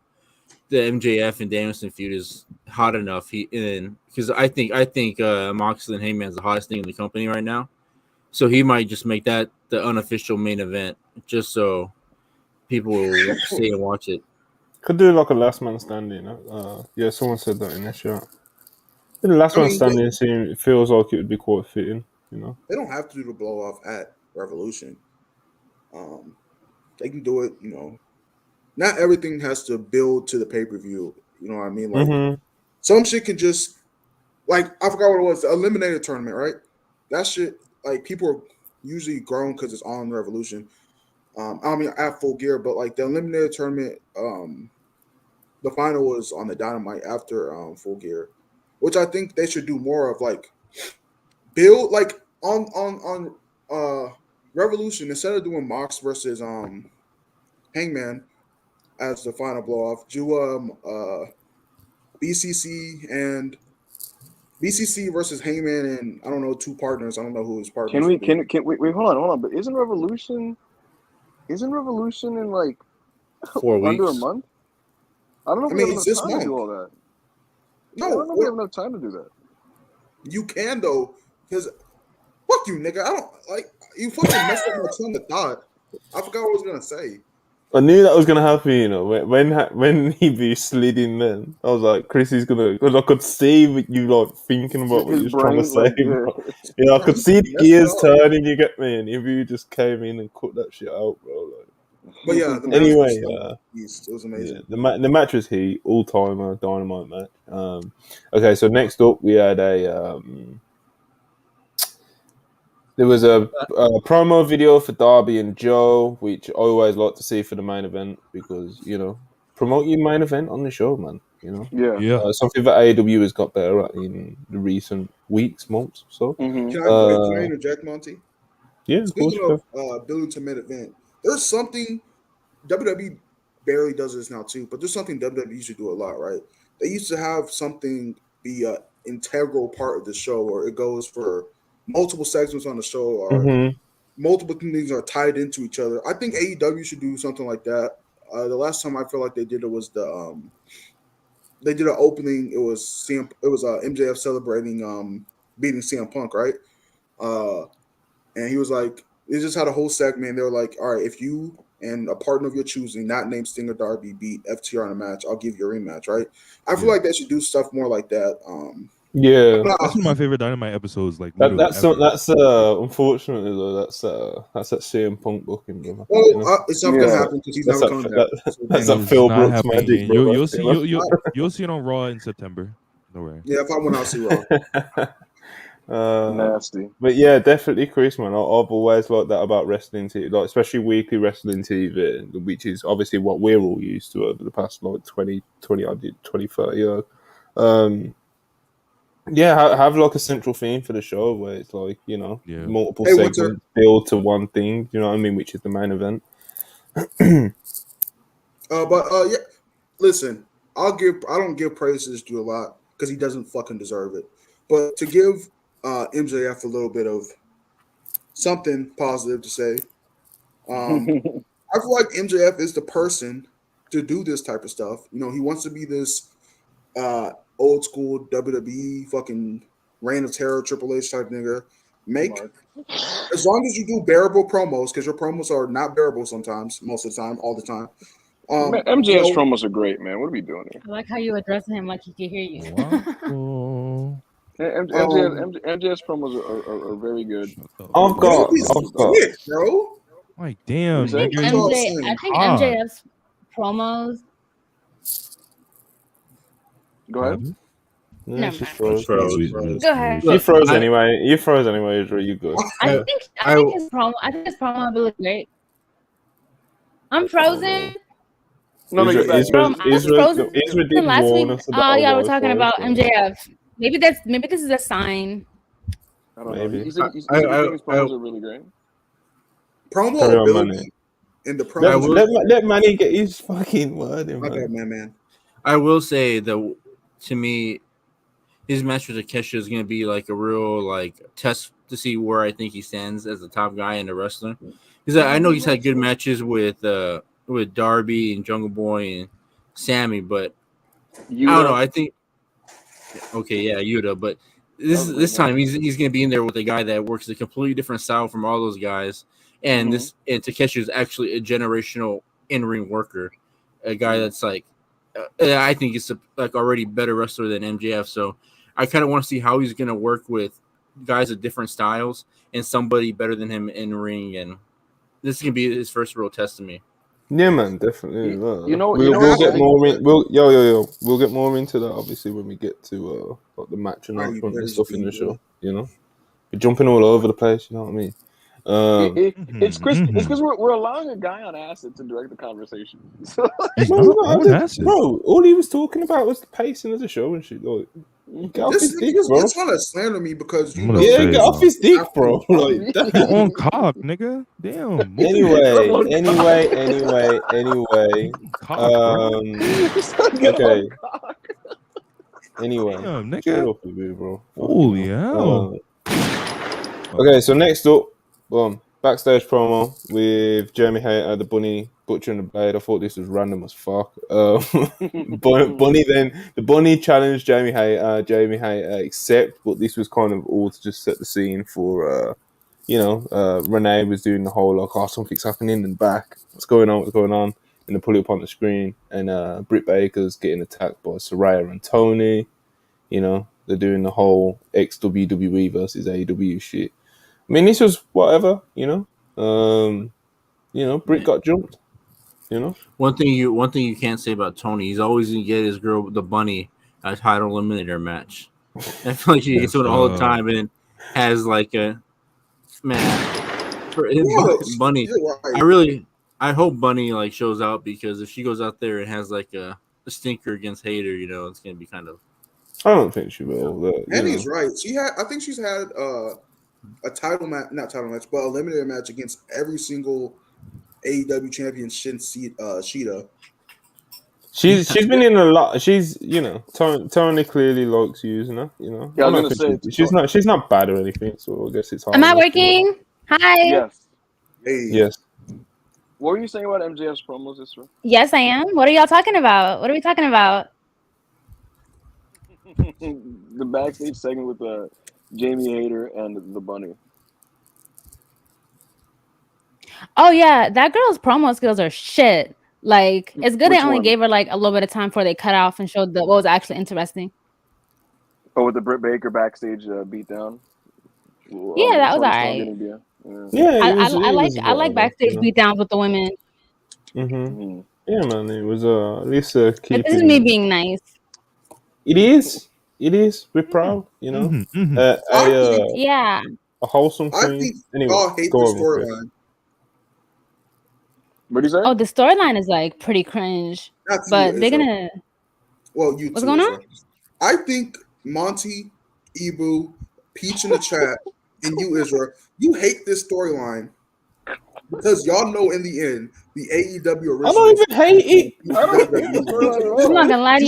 MJF and Danielson feud is hot enough, because I think Moxley and Hangman's the hottest thing in the company right now, so he might just make that the unofficial main event just so people will stay and watch it. Could do like a last man standing. Yeah, someone said that in this show. The last man standing it feels like it would be quite fitting. They don't have to do the blow off at Revolution. They can do it. Not everything has to build to the pay-per-view. You know what I mean? Like some shit can just I forgot what it was, the Eliminator tournament, right? That shit, like, people are usually grown because it's on Revolution. At Full Gear, but like the Eliminator tournament, the final was on the Dynamite after Full Gear, which I think they should do more of, like build like on Revolution instead of doing Mox versus Hangman as the final blow off. Do BCC versus Heyman and I don't know, two partners. I don't know who his partners. Can we wait? Hold on. But isn't Revolution in like 4 weeks? Under a month? I don't know. If we have enough time to do all that. No, I don't know if we have enough time to do that. You can though, because fuck you, nigga. I don't like. You fucking messed up my train of thought. I forgot what I was gonna say. I knew that was gonna happen, you know. When he slid in, then I was like, "Chris is gonna," because I could see you like thinking about what His you was trying to brain, say. like, Bro. Yeah, I could see the gears turning. You get me? And if you just came in and cut that shit out, bro. Like, But yeah, the anyway, it was amazing. Yeah, the match was heat, all timer, Dynamite match. Okay, so next up we had there was a promo video for Darby and Joe, which I always like to see for the main event because, you know, promote your main event on the show, man. You know, Yeah. something that AEW has got better at in the recent weeks, months. So, Mhm. Can I interject, Monty? Yeah, Speaking of building to mid event, there's something WWE barely does this now too, but there's something WWE used to do a lot, right? They used to have something be an integral part of the show, or it goes for multiple segments on the show, or multiple things are tied into each other. I think AEW should do something like that. The last time I feel like they did it was they did an opening. It was MJF celebrating beating CM Punk, right? And he was like, they just had a whole segment. They were like, all right, if you and a partner of your choosing, not named Sting or Darby, beat FTR in a match, I'll give you a rematch, right? I feel like they should do stuff more like that. Yeah, that's one of my favorite Dynamite episodes. Like that's unfortunately though that's that CM Punk booking, bro. Well, you know? It's not gonna happen because he's never coming back. That's that Phil Brooks magic, bro. You'll see it on Raw in September. No worry. Yeah, if I went out, see Raw. Nasty. But yeah, definitely, Chris, man. I've always liked that about wrestling TV, like especially weekly wrestling TV, which is obviously what we're all used to over the past like 20 30 years. Yeah, have like a central theme for the show where it's like, you know, multiple segments build to one thing, you know what I mean, which is the main event. Yeah, listen, I don't give praises to a lot because he doesn't fucking deserve it. But to give MJF a little bit of something positive to say, I feel like MJF is the person to do this type of stuff. You know, he wants to be this old school WWE fucking Reign of Terror Triple H type nigga. As long as you do bearable promos, because your promos are not bearable sometimes, most of the time, all the time. MJF's promos are great, man. What are we doing here? I like how you address him like he can hear you. MJF's promos are very good. I've got, bro. Like, damn. I think MJF's promos. Go ahead. No, she froze. Go ahead. You froze anyway. You froze anyway. You good? I think his promo will look great. I'm frozen. No, Israel did warn us about. Oh yeah, we're talking about MJF. Maybe this is a sign. I don't know. He said his promos are really great. Promo ability in the promo. Let Manny get his fucking word in. Okay, man. I will say that to me, his match with Takeshita is going to be like a real like test to see where I think he stands as a top guy and a wrestler. Because I know he's had good matches with Darby and Jungle Boy and Sammy, but Yuta. I don't know. I think Yuta, but this time he's going to be in there with a guy that works a completely different style from all those guys, and Takeshita is actually a generational in-ring worker, a guy that's like. I think it's like already better wrestler than MJF, so I kind of want to see how he's going to work with guys of different styles and somebody better than him in ring, and this is going to be his first real test to me. Yeah, man, definitely. We'll get more in. We'll get more into that obviously when we get to like the match announcement and stuff in the show. You know, we're jumping all over the place. You know what I mean? It's because we're allowing a guy on acid to direct the conversation. Bro, all he was talking about was the pacing of the show and shit. Like, get off his dick, bro. You're trying to slander me because you get off his dick, bro. Like, on cock, nigga. Damn. Anyway. Okay. Anyway, damn, nigga. Get off of me, bro. Holy hell. Okay, so next up. Backstage promo with Jeremy Hayter, the Bunny, Butcher, and the Blade. I thought this was random as fuck. Bunny challenged Jeremy Hayter. Jeremy Hayter accept, but this was kind of all to just set the scene for Renee was doing the whole like, oh, something's happening in the back. What's going on? What's going on? And they put it up on the screen, and Britt Baker's getting attacked by Saraya and Tony. They're doing the whole ex-WWE versus AEW shit. I mean, this was whatever, Britt got jumped. One thing you can't say about Tony, he's always gonna get his girl, the Bunny, a title eliminator match. I feel like he gets it all the time, and has like a man for Bunny. Right. I hope Bunny like shows out, because if she goes out there and has like a stinker against Hater, it's gonna be kind of. I don't think she will. Andy's right. I think she's had a title match, not title match, but a eliminator match against every single AEW champion since Sheeta. She's been in a lot. She's Tony clearly likes using her. Yeah, I was gonna say she's not bad or anything. So I guess it's hard. Am I working? Hi. Yes. Hey. Yes. What were you saying about MJF's promos this week? Yes, I am. What are y'all talking about? What are we talking about? The backstage segment with Jamie Hayter and the Bunny. Oh yeah, that girl's promo skills are shit. Like, it's good they only gave her like a little bit of time before they cut off and showed what was actually interesting. Oh, with the Britt Baker backstage beatdown. Yeah, that was alright. Yeah, I like backstage beatdowns with the women. Mm-hmm. Yeah, man, it was at least a key. This is me being nice. It is. We're proud, yeah, a wholesome thing. I think anyway, y'all hate the storyline. What do you say? Oh, the storyline is like pretty cringe, but they're gonna. Well, what's going on? I think Monty, Ibu, Peach in the chat, and you, Israel, you hate this storyline because y'all know in the end the AEW original. I don't even hate it. I'm not gonna lie to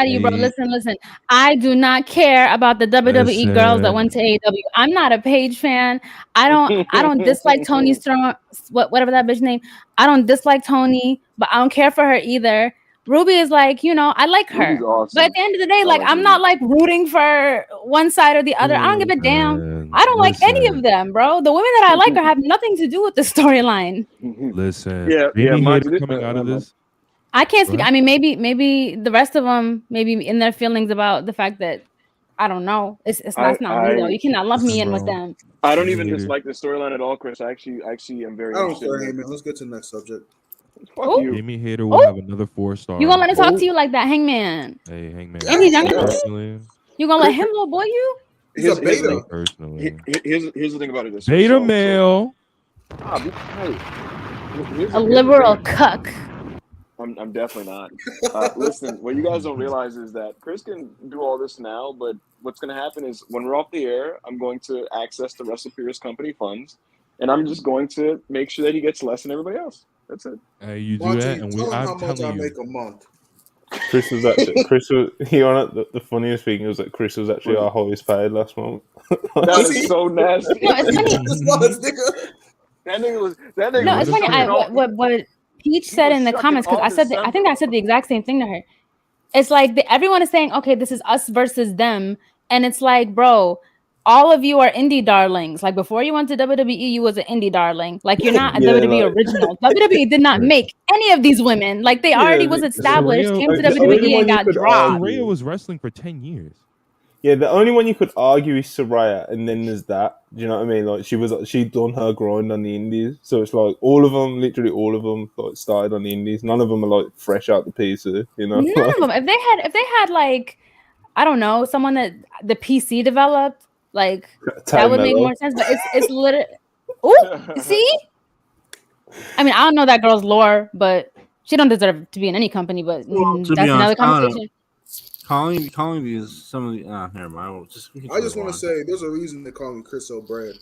you, bro. Listen. I do not care about the WWE girls that went to AEW. I'm not a Paige fan. I don't dislike Tony Storm, whatever that bitch name. I don't dislike Tony, but I don't care for her either. Ruby is like, I like her. Awesome. But at the end of the day, I'm not like rooting for one side or the other. I don't give a damn. I don't like any of them, bro. The women that I like have nothing to do with the storyline. Listen, coming out of this. I can't speak. I mean, maybe the rest of them, maybe in their feelings about the fact that I don't know. It's not me though. You cannot lump me in with them. I don't even dislike the storyline at all, Chris. I actually am very. I don't care, man. Let's get to the next subject. Fuck you. Jamie Hayter will have another 4-star. You gonna let me talk to you like that, Hangman? Hey, Hangman. You gonna let him little boy you? He's a beta. Personally. Here's the thing about it. Beta male. A liberal cuck. I'm definitely not. Listen, what you guys don't realize is that Chris can do all this now, but what's going to happen is when we're off the air, I'm going to access the WrestlePurists company funds, and I'm just going to make sure that he gets less than everybody else. That's it. Hey, you do that, and how much I make a month. Chris was the funniest thing was that Chris was actually our highest paid last month. That is so nasty. No, it's funny. That nigga was. No, it's funny. What Peach said in the comments, because I think I said the exact same thing to her. It's like everyone is saying, okay, this is us versus them, and it's like, bro, all of you are indie darlings. Like before you went to WWE, you was an indie darling. Like you're not a WWE original. WWE did not make any of these women. Like they already was established, came to WWE and got dropped. Saraya was wrestling for 10 years. Yeah, the only one you could argue is Saraya, and then there's that. Do you know what I mean? Like she'd done her grind on the indies, so it's like literally all of them, like started on the indies. None of them are like fresh out the PC, None of them. If they had like, I don't know, someone that the PC developed, like that would make more sense. But it's literally. Ooh, see? I mean, I don't know that girl's lore, but she don't deserve to be in any company. But that's another conversation. Calling these some of the never mind. I just want to say there's a reason they call me Chris O'Brien.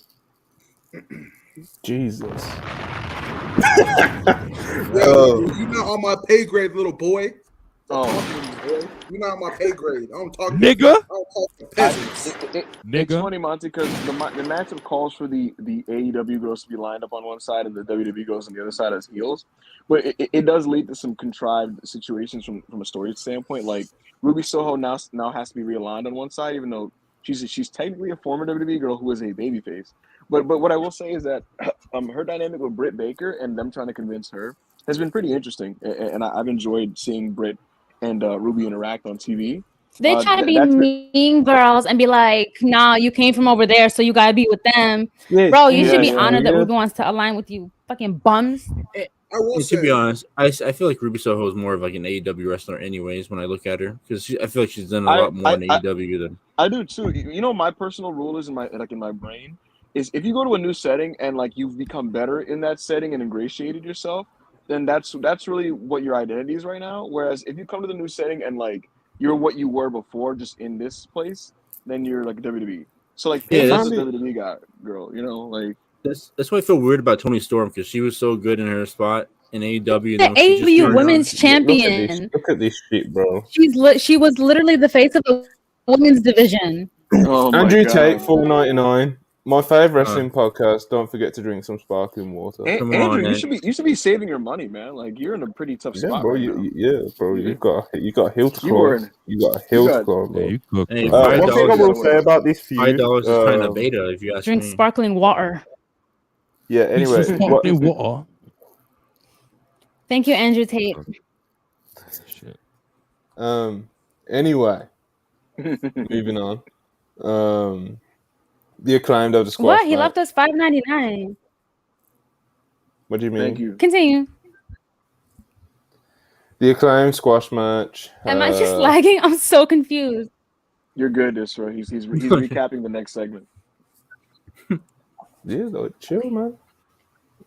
Jesus. Yo, you not on my pay grade, little boy. Oh, you're not on my pay grade. I don't talk nigga. I don't talk to peasants. It's funny, Monty, because the matchup calls for the AEW girls to be lined up on one side and the WWE girls on the other side as heels. But it does lead to some contrived situations from a story standpoint. Like Ruby Soho now has to be realigned on one side, even though She's technically a former WWE girl who is a babyface. But what I will say is that her dynamic with Britt Baker and them trying to convince her has been pretty interesting, and I've enjoyed seeing Britt and Ruby interact on TV. They try to be mean girls and be like, "Nah, you came from over there, so you gotta be with them." Yeah, bro, you should be honored that Ruby wants to align with you, fucking bums. I will say, to be honest, I feel like Ruby Soho is more of like an AEW wrestler, anyways. When I look at her, because I feel like she's done a lot more in AEW than I do too. You know, my personal rule is in my brain is if you go to a new setting and like you've become better in that setting and ingratiated yourself, then that's really what your identity is right now. Whereas if you come to the new setting and like you're what you were before, just in this place, then you're like WWE. So like, that's a WWE girl, you know, like that's why I feel weird about Toni Storm because she was so good in her spot in AEW. The AEW Women's Champion. Look at this shit, bro. She was literally the face of the women's division. Oh Andrew Tate, $4.99. My favorite wrestling podcast. Don't forget to drink some sparkling water. Andrew, you should be saving your money, man. Like you're in a pretty tough spot, bro. Right now. Bro. You got a hill to climb. You got a hill to climb, bro. One thing I will say about this feud, $5 is kind of beta. If you ask drink me. sparkling water. Yeah. Anyway, sparkling water. Thank you, Andrew Tate. Shit. Anyway, moving on. The Acclaimed of the squash. What? He left us $5.99. What do you mean? Thank you. Continue. The Acclaimed squash match. Am I just lagging? I'm so confused. You're good, Isra. He's recapping the next segment. Yeah, like, chill, man.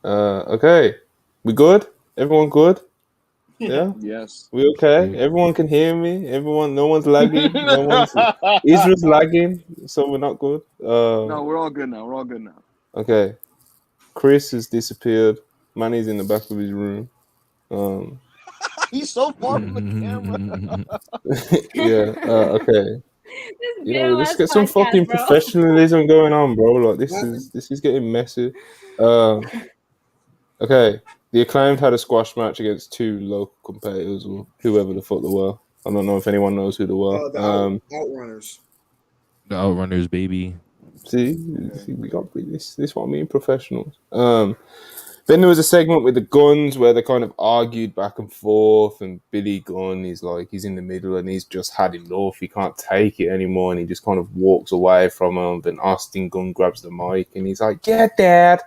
Okay. We good? Everyone good? Yeah. Yes. We okay? Everyone can hear me. No one's lagging. Israel's lagging, so we're not good. No, we're all good now. Okay. Chris has disappeared. Manny's in the back of his room. He's so far from the camera. Yeah. Okay. Let's get some fucking professionalism going on, bro. Like this is getting messy. Okay. The Acclaimed had a squash match against two local competitors or whoever the fuck they were. I don't know if anyone knows who they were. The Outrunners. The Outrunners, baby. See, we got this. This what I mean, professionals. Then there was a segment with the Guns where they kind of argued back and forth, and Billy Gunn is like he's in the middle and he's just had enough. He can't take it anymore, and he just kind of walks away from him. Then Austin Gunn grabs the mic and he's like, "Yeah, Dad.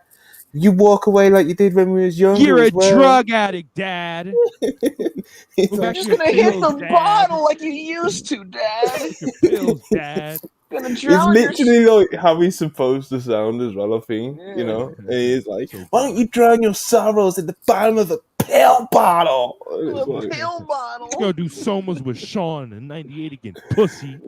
You walk away like you did when we was younger. You're a drug addict, Dad. You're just gonna hit the bottle like you used to, Dad. Pills, Dad. It's literally like how he's supposed to sound as well, I think. Yeah. You know? And he's like, why don't you drown your sorrows in the bottom of a pill bottle? Pill bottle. Let's go do somas with Sean in 98 again, pussy.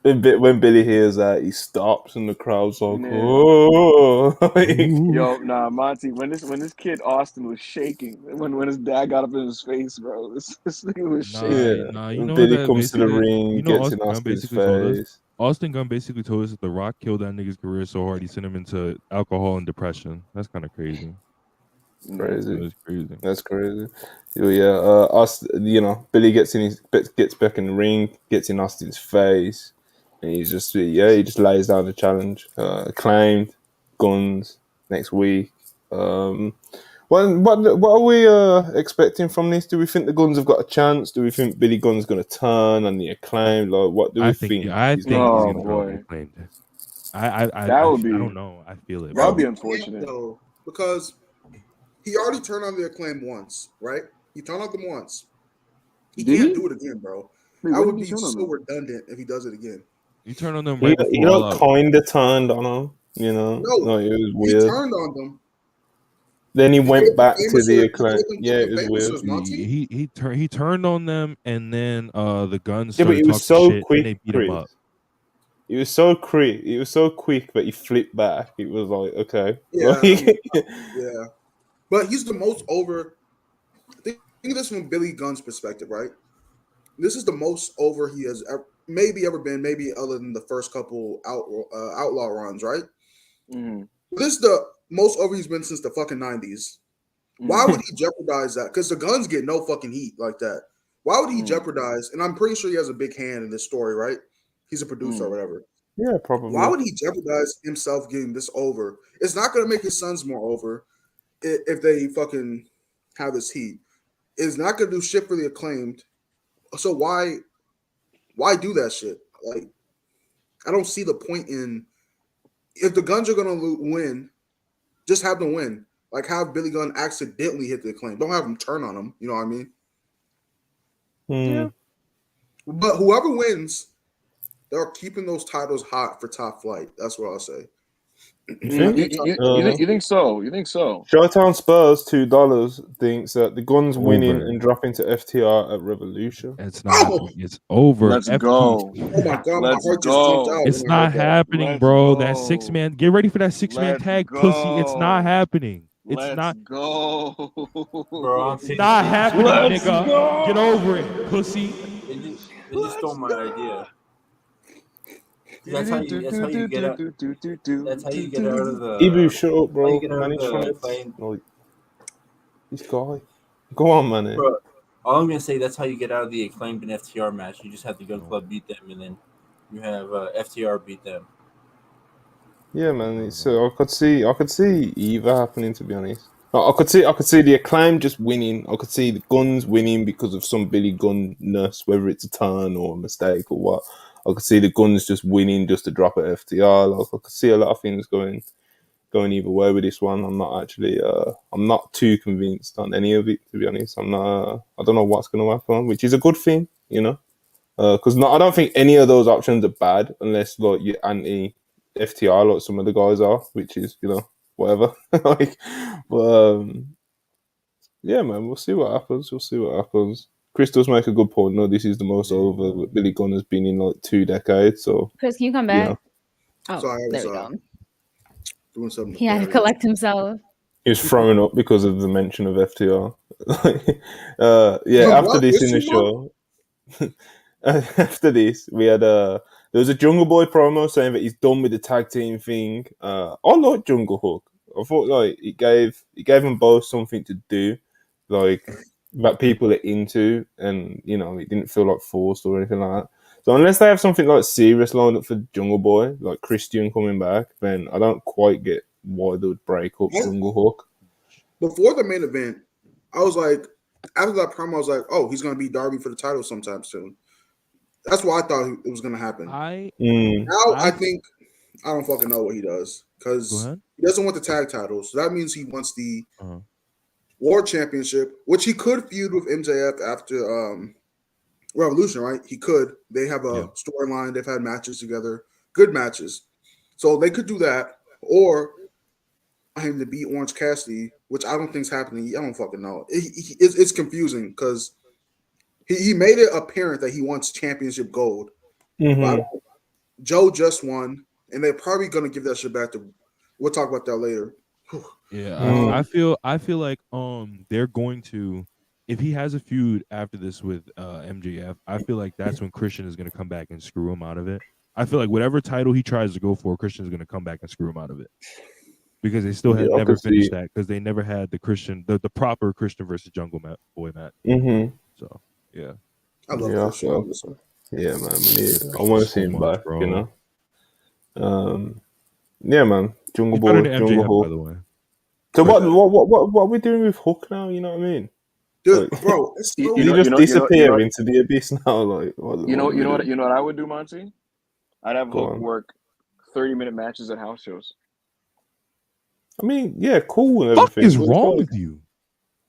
When Billy hears that, he stops and the crowd's like, oh. Yo, nah, Monty, when this kid Austin was shaking, when his dad got up in his face, bro, this nigga was shaking. Nah, you know Billy comes to the ring, gets in Austin's face. Austin Gunn basically told us that The Rock killed that nigga's career so hard he sent him into alcohol and depression. That's kind of crazy. That's crazy. Yeah, Billy gets back in the ring, gets in Austin's face, and he just lays down the challenge. Acclaimed, Guns next week. What are we expecting from this? Do we think the Guns have got a chance? Do we think Billy Gunn's going to turn on the Acclaimed? Like, what do we think? I think he's going to go Acclaimed. That would be. I don't know. I feel it. That would be unfortunate, though, because he already turned on the Acclaimed once, right? He turned on them once. He can't do it again, bro. I would be so redundant if he does it again. You turn on them right before. You kind of turned on them, you know? No, it was weird. He turned on them. Then he went back to the Acclaimed. Yeah, it was weird. He turned on them, and then the Guns. Yeah, but it was so quick. And they beat him up. It was so quick. It was so quick that he flipped back. It was like, okay, yeah, yeah. But he's the most over. Think of this from Billy Gunn's perspective, right? This is the most over he has ever been, maybe other than the first couple outlaw runs, right? Mm-hmm. This is the most over he's been since the fucking 90s. Why would he jeopardize that? Because the Guns get no fucking heat like that. Why would he jeopardize? And I'm pretty sure he has a big hand in this story, right? He's a producer or whatever. Yeah, probably. Why would he jeopardize himself getting this over? It's not going to make his sons more over if they fucking have this heat. It's not going to do shit for the Acclaimed. So why do that shit? Like, I don't see the point in if the Guns are going to win, just have them win. Like, have Billy Gunn accidentally hit the Acclaimed. Don't have him turn on him. You know what I mean? Yeah. But whoever wins, they're keeping those titles hot for Top Flight. That's what I'll say. You think so? You think so? Showtown Spurs $2 thinks that the Guns winning and dropping to FTR at Revolution. It's not. It's over. Let's go. Oh my god, my Let's heart just go. jumped out. It's not happening, bro. That 6-man. Get ready for that 6-man tag, pussy. It's not happening. It's not. Go. Bro, It's not happening, Let's nigga. go. Get over it, pussy. They just stole my idea. That's how you get out. That's how you get out of the. Ibu, shut up, bro. Like, This guy. Go on, man. bro, all I'm gonna say, that's how you get out of the Acclaimed and FTR match. You just have the Gun Club beat them, and then you have FTR beat them. Yeah, man. So I could see either happening. To be honest, I could see the Acclaim just winning. I could see the Guns winning because of some Billy Gunn-ness, whether it's a turn or a mistake or what. I could see the Guns just winning just to drop at FTR. Like, I could see a lot of things going either way with this one. I'm not too convinced on any of it, to be honest. I don't know what's going to happen, which is a good thing, you know, because I don't think any of those options are bad unless like you're anti FTR like some of the guys are, which is, you know, whatever. Like, but yeah, man, we'll see what happens. Chris does make a good point. No, this is the most over that Billy Gunn has been in like 2 decades. So, Chris, can you come back? Yeah. Oh, Sorry, there we go. Doing something. He had to collect himself. He was throwing up because of the mention of FTR. After this in the show, after this, we had there was a Jungle Boy promo saying that he's done with the tag team thing. I like Jungle Hook. I thought like it gave them both something to do, like that people are into, and you know it didn't feel like forced or anything like that. So unless they have something like serious lined up for Jungle Boy, like Christian coming back, then I don't quite get why they would break up Jungle Hook. Before the main event, I was like, after that promo, I was like, oh, he's going to beat Darby for the title sometime soon. That's what I thought it was going to happen. I think I don't fucking know what he does because he doesn't want the tag titles. So that means he wants the World Championship, which he could feud with MJF after Revolution, right? He could. They have a storyline. They've had matches together, good matches. So they could do that, or him to beat Orange Cassidy, which I don't think is happening. I don't fucking know. It's confusing because he made it apparent that he wants championship gold. Mm-hmm. Joe just won, and they're probably going to give that shit back to. We'll talk about that later. Yeah, I feel like they're going to, if he has a feud after this with MJF, I feel like that's when Christian is going to come back and screw him out of it. I feel like whatever title he tries to go for, Christian is going to come back and screw him out of it because they still had never finished that because they never had the proper Christian versus Jungle Boy match. Mm-hmm. So yeah, I love Christian. Yeah, man. I want to see him back, bro. You know. Yeah, man. Jungle Boy, Jungle Hook. By the way. So what are we doing with Hook now? You know what I mean? Dude, like, bro, you just disappear into the abyss now. Like, you know what I would do, Monty? I'd have Hook work 30-minute matches at house shows. I mean, yeah, cool. And what is wrong with you?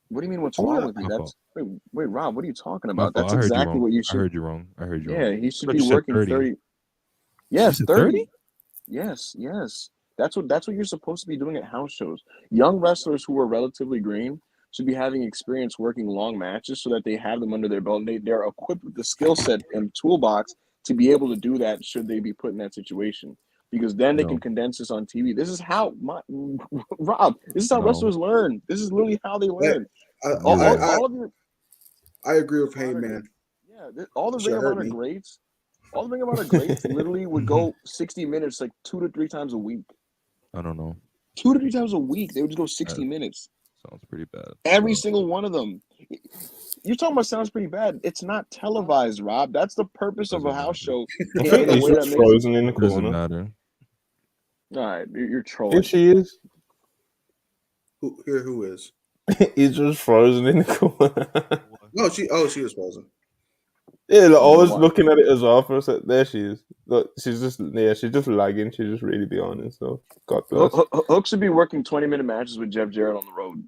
What do you mean? What's wrong with you? That's wait, Rob. What are you talking about? That's exactly what you should. I heard you wrong. Yeah, he should be working 30. Yes, 30. Yes. That's what you're supposed to be doing at house shows. Young wrestlers who are relatively green should be having experience working long matches so that they have them under their belt and they're equipped with the skill set and toolbox to be able to do that should they be put in that situation. Because then they can condense this on TV. This is how Rob. This is how wrestlers learn. This is literally how they learn. All of your. I agree with Heyman. Yeah, all the Ring of Honor greats. All the Ring of Honor greats literally would go 60 minutes, like 2 to 3 times a week. I don't know. 2 to 3 times a week, they would just go 60 minutes. Sounds pretty bad. Every single one of them. you're talking about sounds pretty bad. It's not televised, Rob. That's the purpose of a house show. I think he's just frozen in the Doesn't corner. matter. All right, you're trolling. Here she is. Who is? He's just frozen in the corner. No, she is frozen. Yeah, like, I was looking at it as well for a sec. There she is. Look, she's just lagging. She's just really behind it. So God bless. Hook should be working 20-minute matches with Jeff Jarrett on the road.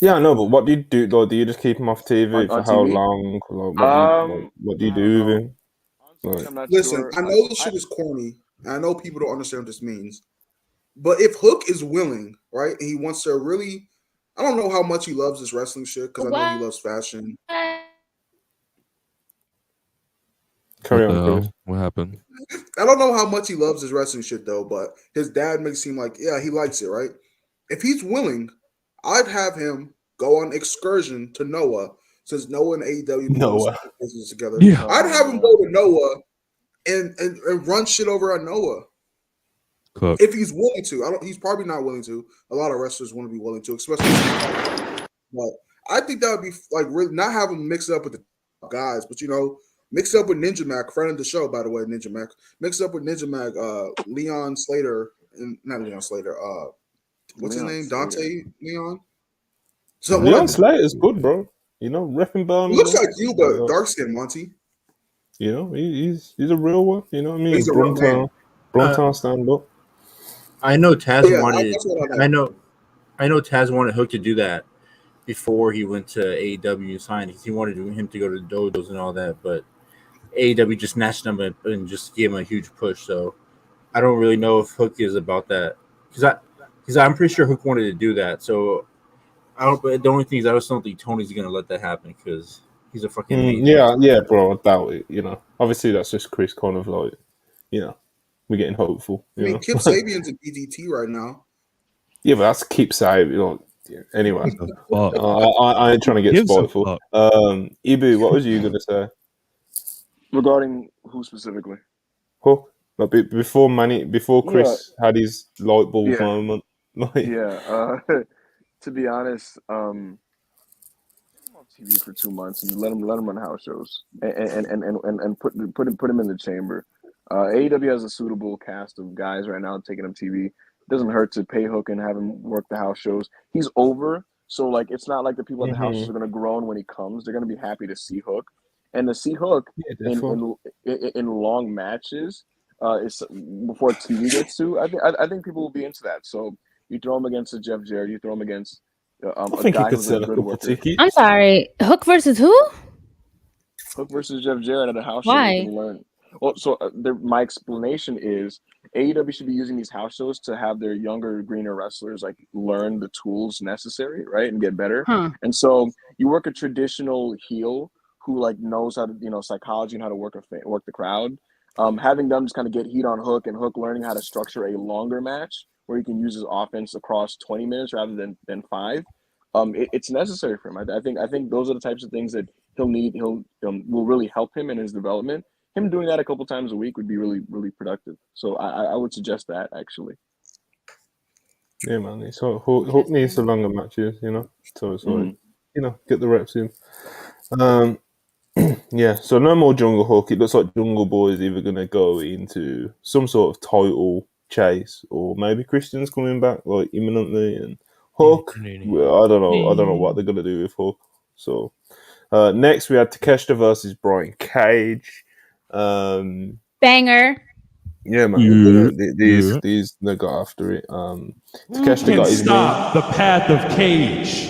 Yeah, I know, but what do you do? Though? Do you just keep him off TV for how TV? long? Like, what do you do with him? Honestly, I'm not Listen, sure. I know this shit is corny, and I know people don't understand what this means. But if Hook is willing, right, and he wants to really, I don't know how much he loves this wrestling shit because I know he loves fashion. Carry on, Chris. What happened? I don't know how much he loves his wrestling shit though, but his dad makes it seem like, yeah, he likes it, right? If he's willing, I'd have him go on excursion to Noah, since Noah and AEW business together. Yeah. I'd have him go to Noah and run shit over on Noah. Cook. If he's willing to. He's probably not willing to. A lot of wrestlers want to be willing to, especially. But I think that would be like really not have him mix it up with the guys, but mix it up with Ninja Mac, friend of the show, by the way, Ninja Mac. Mix it up with Ninja Mac, Leon Slater, and not Leon Slater. What's his name? Slater. Dante Leon. Leon Slater is good, bro. Repping Birmingham. Looks like you, but dark skin, Monty. He's a real one. You know what I mean? He's a real man. Brumtown stand up. I know Taz Yeah, wanted. that's what I I know Taz wanted Hook to do that before he went to AEW and signed. He wanted him to go to the dojos and all that, but AEW just snatched him and just gave him a huge push. So I don't really know if Hook is about that because I'm pretty sure Hook wanted to do that. So the only thing is I just don't think Tony's gonna let that happen because he's a fucking yeah, bro. I doubt it. Obviously that's just Chris kind of like, we're getting hopeful. I mean, Kip Sabian's in BDT right now. Yeah, but that's Kip Sabian. Anyway, I ain't trying to get spiteful. Ibu, what was you gonna say Regarding who specifically? Hook? Like before Chris had his light bulb moment. To be honest, on TV for 2 months and let him run house shows and put him in the chamber. AEW has a suitable cast of guys right now taking him TV. It doesn't hurt to pay Hook and have him work the house shows. He's over, so like it's not like the people at the house are going to groan when he comes. They're going to be happy to see Hook, and to see Hook in long matches before TV gets to. I think people will be into that. So you throw him against a Jeff Jarrett, you throw him against a guy who's a good worker. I'm sorry, Hook versus who? Hook versus Jeff Jarrett at a house show. Why? Well, so my explanation is AEW should be using these house shows to have their younger, greener wrestlers like learn the tools necessary, right, and get better. And so you work a traditional heel who like knows how to, psychology and how to work the crowd. Having them just kind of get heat on Hook and Hook learning how to structure a longer match where he can use his offense across 20 minutes rather than 5. It's necessary for him. I think those are the types of things that he'll need. Will really help him in his development. Him doing that a couple times a week would be really, really productive. So I would suggest that actually. Yeah, man. So Hook needs the longer matches, So it's like, get the reps in. Yeah. So no more Jungle Hook. It looks like Jungle Boy is either going to go into some sort of title chase, or maybe Christian's coming back like imminently, and Hook. Well, I don't know what they're going to do with Hook. So next we had Takeshita versus Brian Cage. Banger. Yeah, man. These they got after it. Takeshita got his the path of Cage.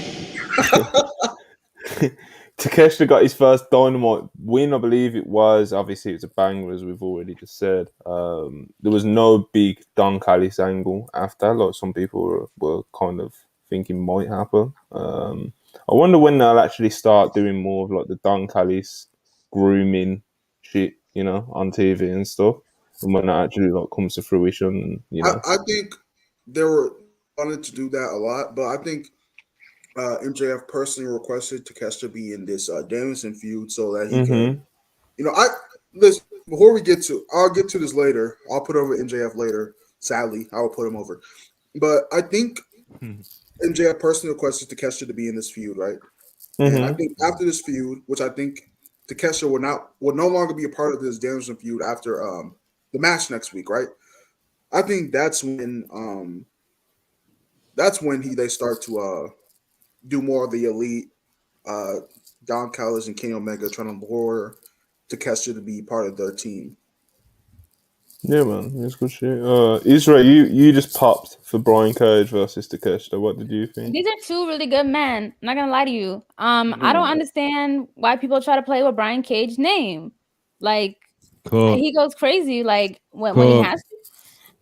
Takeshita got his first Dynamite win, I believe it was. Obviously, it's a banger, as we've already just said. There was no big Don Callis angle after, like some people were kind of thinking might happen. I wonder when they'll actually start doing more of like the Don Callis grooming shit, on TV and stuff, and when that actually like comes to fruition. I think they were wanted to do that a lot, but I think MJF personally requested Takeshita be in this Danielson feud so that he can, listen, before we I'll get to this later. I'll put over MJF later. Sadly, I will put him over, but I think MJF personally requested Takeshita to be in this feud, right? And I think after this feud, which I think Takeshita will no longer be a part of this Danielson feud after the match next week, right? I think that's when they start to do more of the elite. Don Callis and Kenny Omega trying to lure Takeshita to be part of their team. Yeah, man, that's good shit. Israel, you just popped for Brian Cage versus Takeshita. What did you think? These are two really good men. I'm not gonna lie to you. I don't understand why people try to play with Brian Cage's name. Like, he goes crazy like when he has to.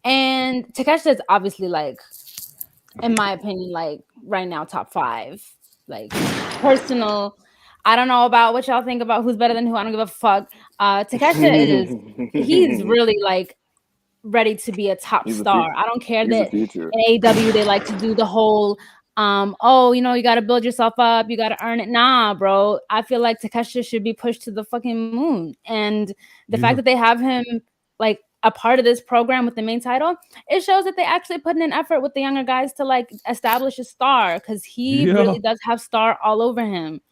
And Takeshita is obviously, like, in my opinion, like right now top 5. Like, personal. I don't know about what y'all think about who's better than who. I don't give a fuck. Takeshita he's really like ready to be a top star. I don't care that in AEW they like to do the whole you got to build yourself up, you got to earn it. Nah, bro. I feel like Takeshita should be pushed to the fucking moon. And the fact that they have him like a part of this program with the main title, it shows that they actually put in an effort with the younger guys to like establish a star, because he really does have star all over him.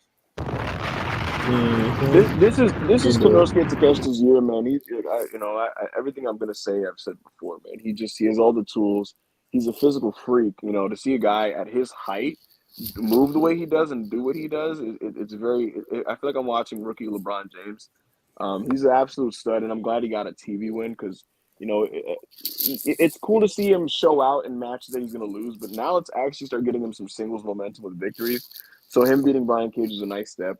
This is Konosuke Takeshita's year, man. Everything I'm gonna say I've said before, man. He has all the tools. He's a physical freak. To see a guy at his height move the way he does and do what he does, it's very. I feel like I'm watching rookie LeBron James. He's an absolute stud, and I'm glad he got a TV win, because it's cool to see him show out in matches that he's gonna lose, but now let's actually start getting him some singles momentum with victories. So him beating Brian Cage is a nice step.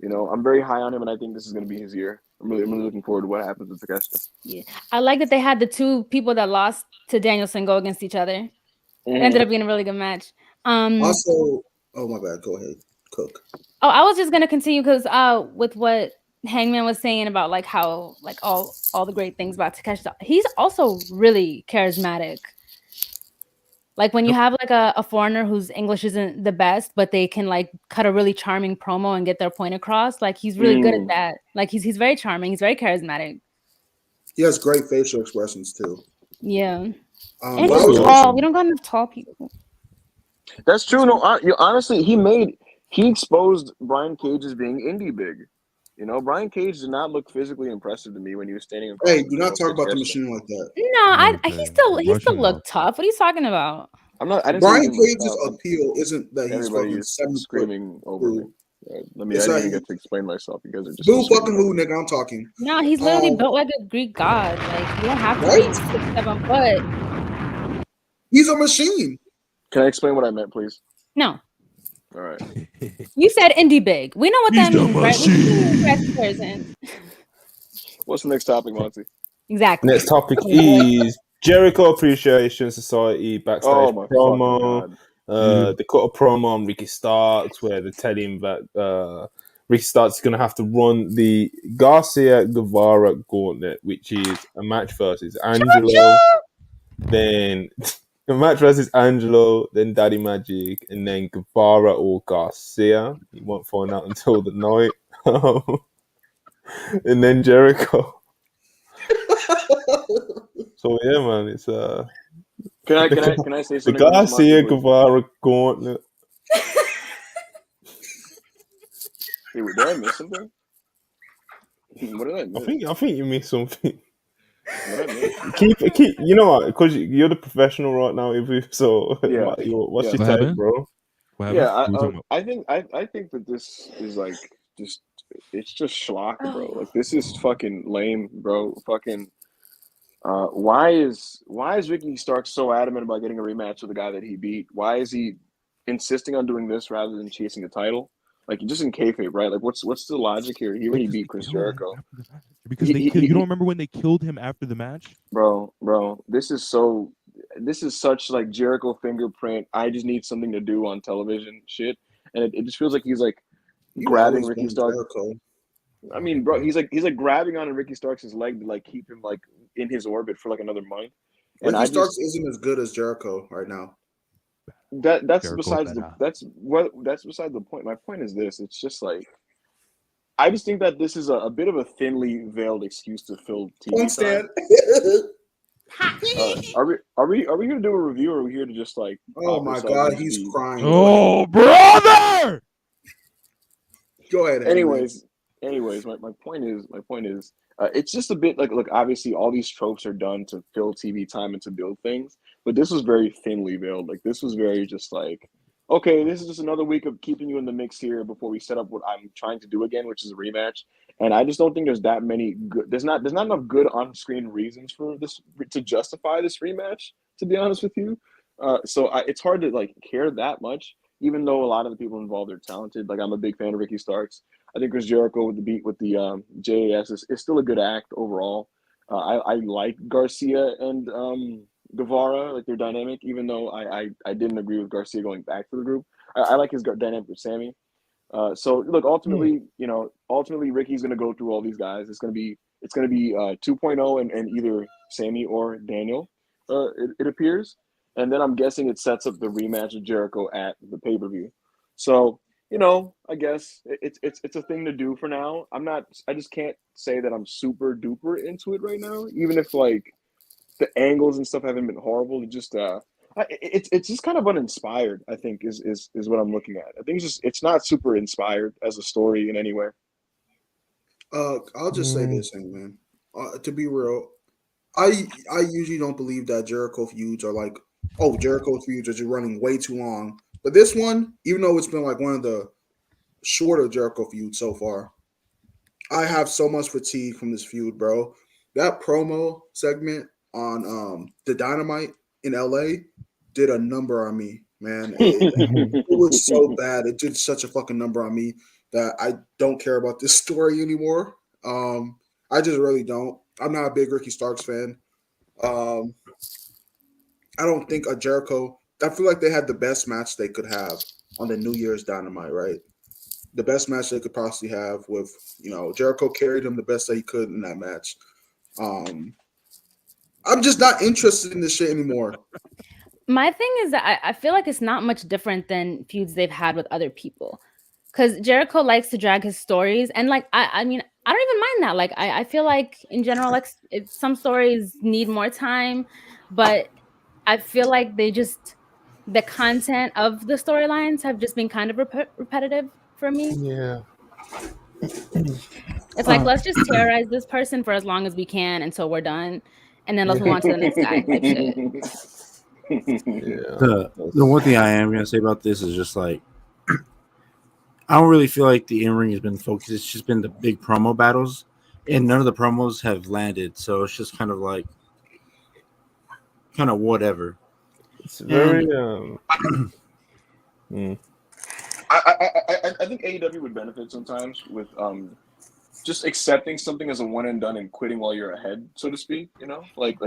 I'm very high on him, and I think this is going to be his year. I'm really looking forward to what happens with Takeshita. Yeah, I like that they had the two people that lost to Danielson go against each other. It ended up being a really good match. Also, oh my bad, go ahead, Cook. Oh, I was just going to continue because with what Hangman was saying about like how like all the great things about Takeshita, he's also really charismatic. Like when you have like a foreigner whose English isn't the best, but they can like cut a really charming promo and get their point across. Like he's really good at that. Like he's very charming. He's very charismatic. He has great facial expressions too. Yeah. And he's tall. We don't got enough tall people. That's true. No, honestly, he exposed Brian Cage as being indie big. Brian Cage did not look physically impressive to me when he was standing in front. Hey, do not talk about the machine like that. No, he still looked tough. What are you talking about? Brian Cage's appeal isn't that he's fucking 7 screaming over me. I didn't even get to explain myself. You guys are just boo fucking who, nigga. I'm talking. No, he's literally built like a Greek god. Like you don't have to be 6'7" foot. He's a machine. Can I explain what I meant, please? No. All right. You said indie big. We know what that means, right? What's the next topic, Monty? Exactly. Next topic is Jericho Appreciation Society backstage promo. They cut a promo on Ricky Starks where they tell him that Ricky Starks is going to have to run the Garcia Guevara gauntlet, which is a match versus Angelo. Then a match versus Angelo, then Daddy Magic, and then Guevara or Garcia. You won't find out until the night. And then Jericho. So yeah, man, it's Can I say something? The Garcia Guevara gauntlet. Hey, did I miss something? What did I miss? I think you missed something. Keep. You know what? Because you're the professional right now, so yeah. What's your take, bro? Yeah, I think that this is like just it's just schlock, bro. Like this is fucking lame, bro. Fucking. Why is Ricky Starks so adamant about getting a rematch with the guy that he beat? Why is he insisting on doing this rather than chasing a title? Like just in kayfabe, right? Like what's the logic here? He already beat Chris Jericho. Because you don't remember when they killed him after the match? Bro, this is such like Jericho fingerprint. I just need something to do on television shit. And it just feels like he's like grabbing Ricky Starks. I mean, bro, he's like grabbing on Ricky Starks' leg to like keep him like in his orbit for like another month. And Ricky Starks isn't as good as Jericho right now. That's beside the point. My point is this: it's just like I just think that this is a bit of a thinly veiled excuse to fill TV time. Are we here to do a review, or are we here to just like? Oh my god, he's crying. Oh brother! Go ahead. Anyways, my point is, it's just a bit like, look, obviously all these tropes are done to fill TV time and to build things, but this was very thinly veiled. Like this was very just like, okay, this is just another week of keeping you in the mix here before we set up what I'm trying to do again, which is a rematch. And I just don't think there's that many good. There's not enough good on-screen reasons for this to justify this rematch. To be honest with you, so it's hard to like care that much. Even though a lot of the people involved are talented, like I'm a big fan of Ricky Starks. I think Chris Jericho with the JAS is still a good act overall. I like Garcia and Guevara, like their dynamic, even though I didn't agree with Garcia going back to the group. I like his dynamic with Sammy. So look, ultimately Ricky's gonna go through all these guys. It's gonna be 2.0 and either Sammy or Daniel. It appears. And then I'm guessing it sets up the rematch of Jericho at the pay-per-view. So, I guess it's a thing to do for now. I just can't say that I'm super duper into it right now, even if like the angles and stuff haven't been horrible. It just it's just kind of uninspired, I think is what I'm looking at. I think it's not super inspired as a story in any way. I'll just say this thing, man. To be real, I usually don't believe that Jericho feuds are like, Jericho feuds are just running way too long. But this one, even though it's been like one of the shorter Jericho feuds so far, I have so much fatigue from this feud, bro. That promo segment on the Dynamite in LA did a number on me, man. It was so bad. It did such a fucking number on me that I don't care about this story anymore. I just really don't. I'm not a big Ricky Starks fan. I don't think a Jericho. I feel like they had the best match they could have on the New Year's Dynamite, right? The best match they could possibly have with, Jericho carried him the best that he could in that match. I'm just not interested in this shit anymore. My thing is that I feel like it's not much different than feuds they've had with other people. Because Jericho likes to drag his stories. And like, I mean, I don't even mind that. Like, I feel like in general, like some stories need more time, but I feel like the content of the storylines have just been kind of repetitive for me. Yeah. It's like, let's just terrorize this person for as long as we can until we're done. And then let's move on to the next guy type shit. Yeah. The one thing I am going to say about this is just like, I don't really feel like the in-ring has been focused. It's just been the big promo battles, and none of the promos have landed. So it's just kind of like, whatever. It's very I think AEW would benefit sometimes with just accepting something as a one and done and quitting while you're ahead, so to speak. Like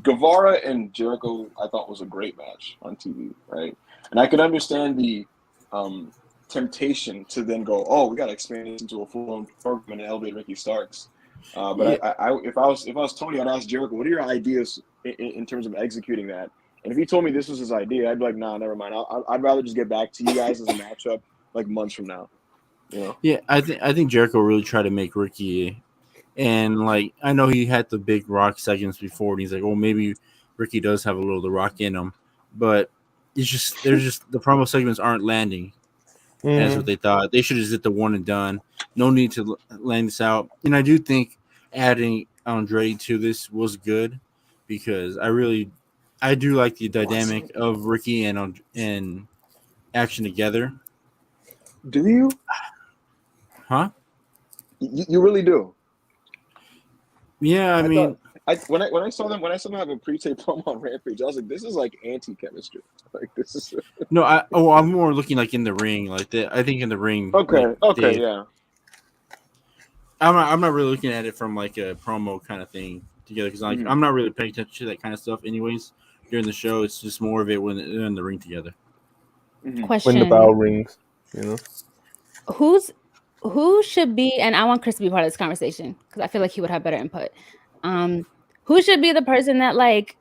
Guevara and Jericho, I thought was a great match on TV, right? And I could understand the temptation to then go, we got to expand this into a full-on program and elevate Ricky Starks. But yeah. If I was Tony, I'd ask Jericho, what are your ideas in terms of executing that? And if he told me this was his idea, I'd be like, nah, never mind. I'd rather just get back to you guys as a matchup like months from now. Yeah, I think Jericho really tried to make Ricky, and like I know he had the big Rock segments before, and he's like, maybe Ricky does have a little of the Rock in him, but there's just the promo segments aren't landing. Mm-hmm. That's what they thought. They should have just did the one and done. No need to land this out. And I do think adding Andretti to this was good because I do like the dynamic of Ricky and Action together. Do you? Huh? You really do? Yeah, I mean, when I saw them have a pre-tape promo on Rampage, I was like, this is like anti-chemistry. Like this is no. I'm more looking like in the ring, like I think in the ring. Okay. Yeah. I'm not really looking at it from like a promo kind of thing together because like I'm not really paying attention to that kind of stuff anyways during the show. It's just more of it when they're in the ring together. Question: when the bell rings, who should be? And I want Chris to be part of this conversation because I feel like he would have better input. Who should be the person that like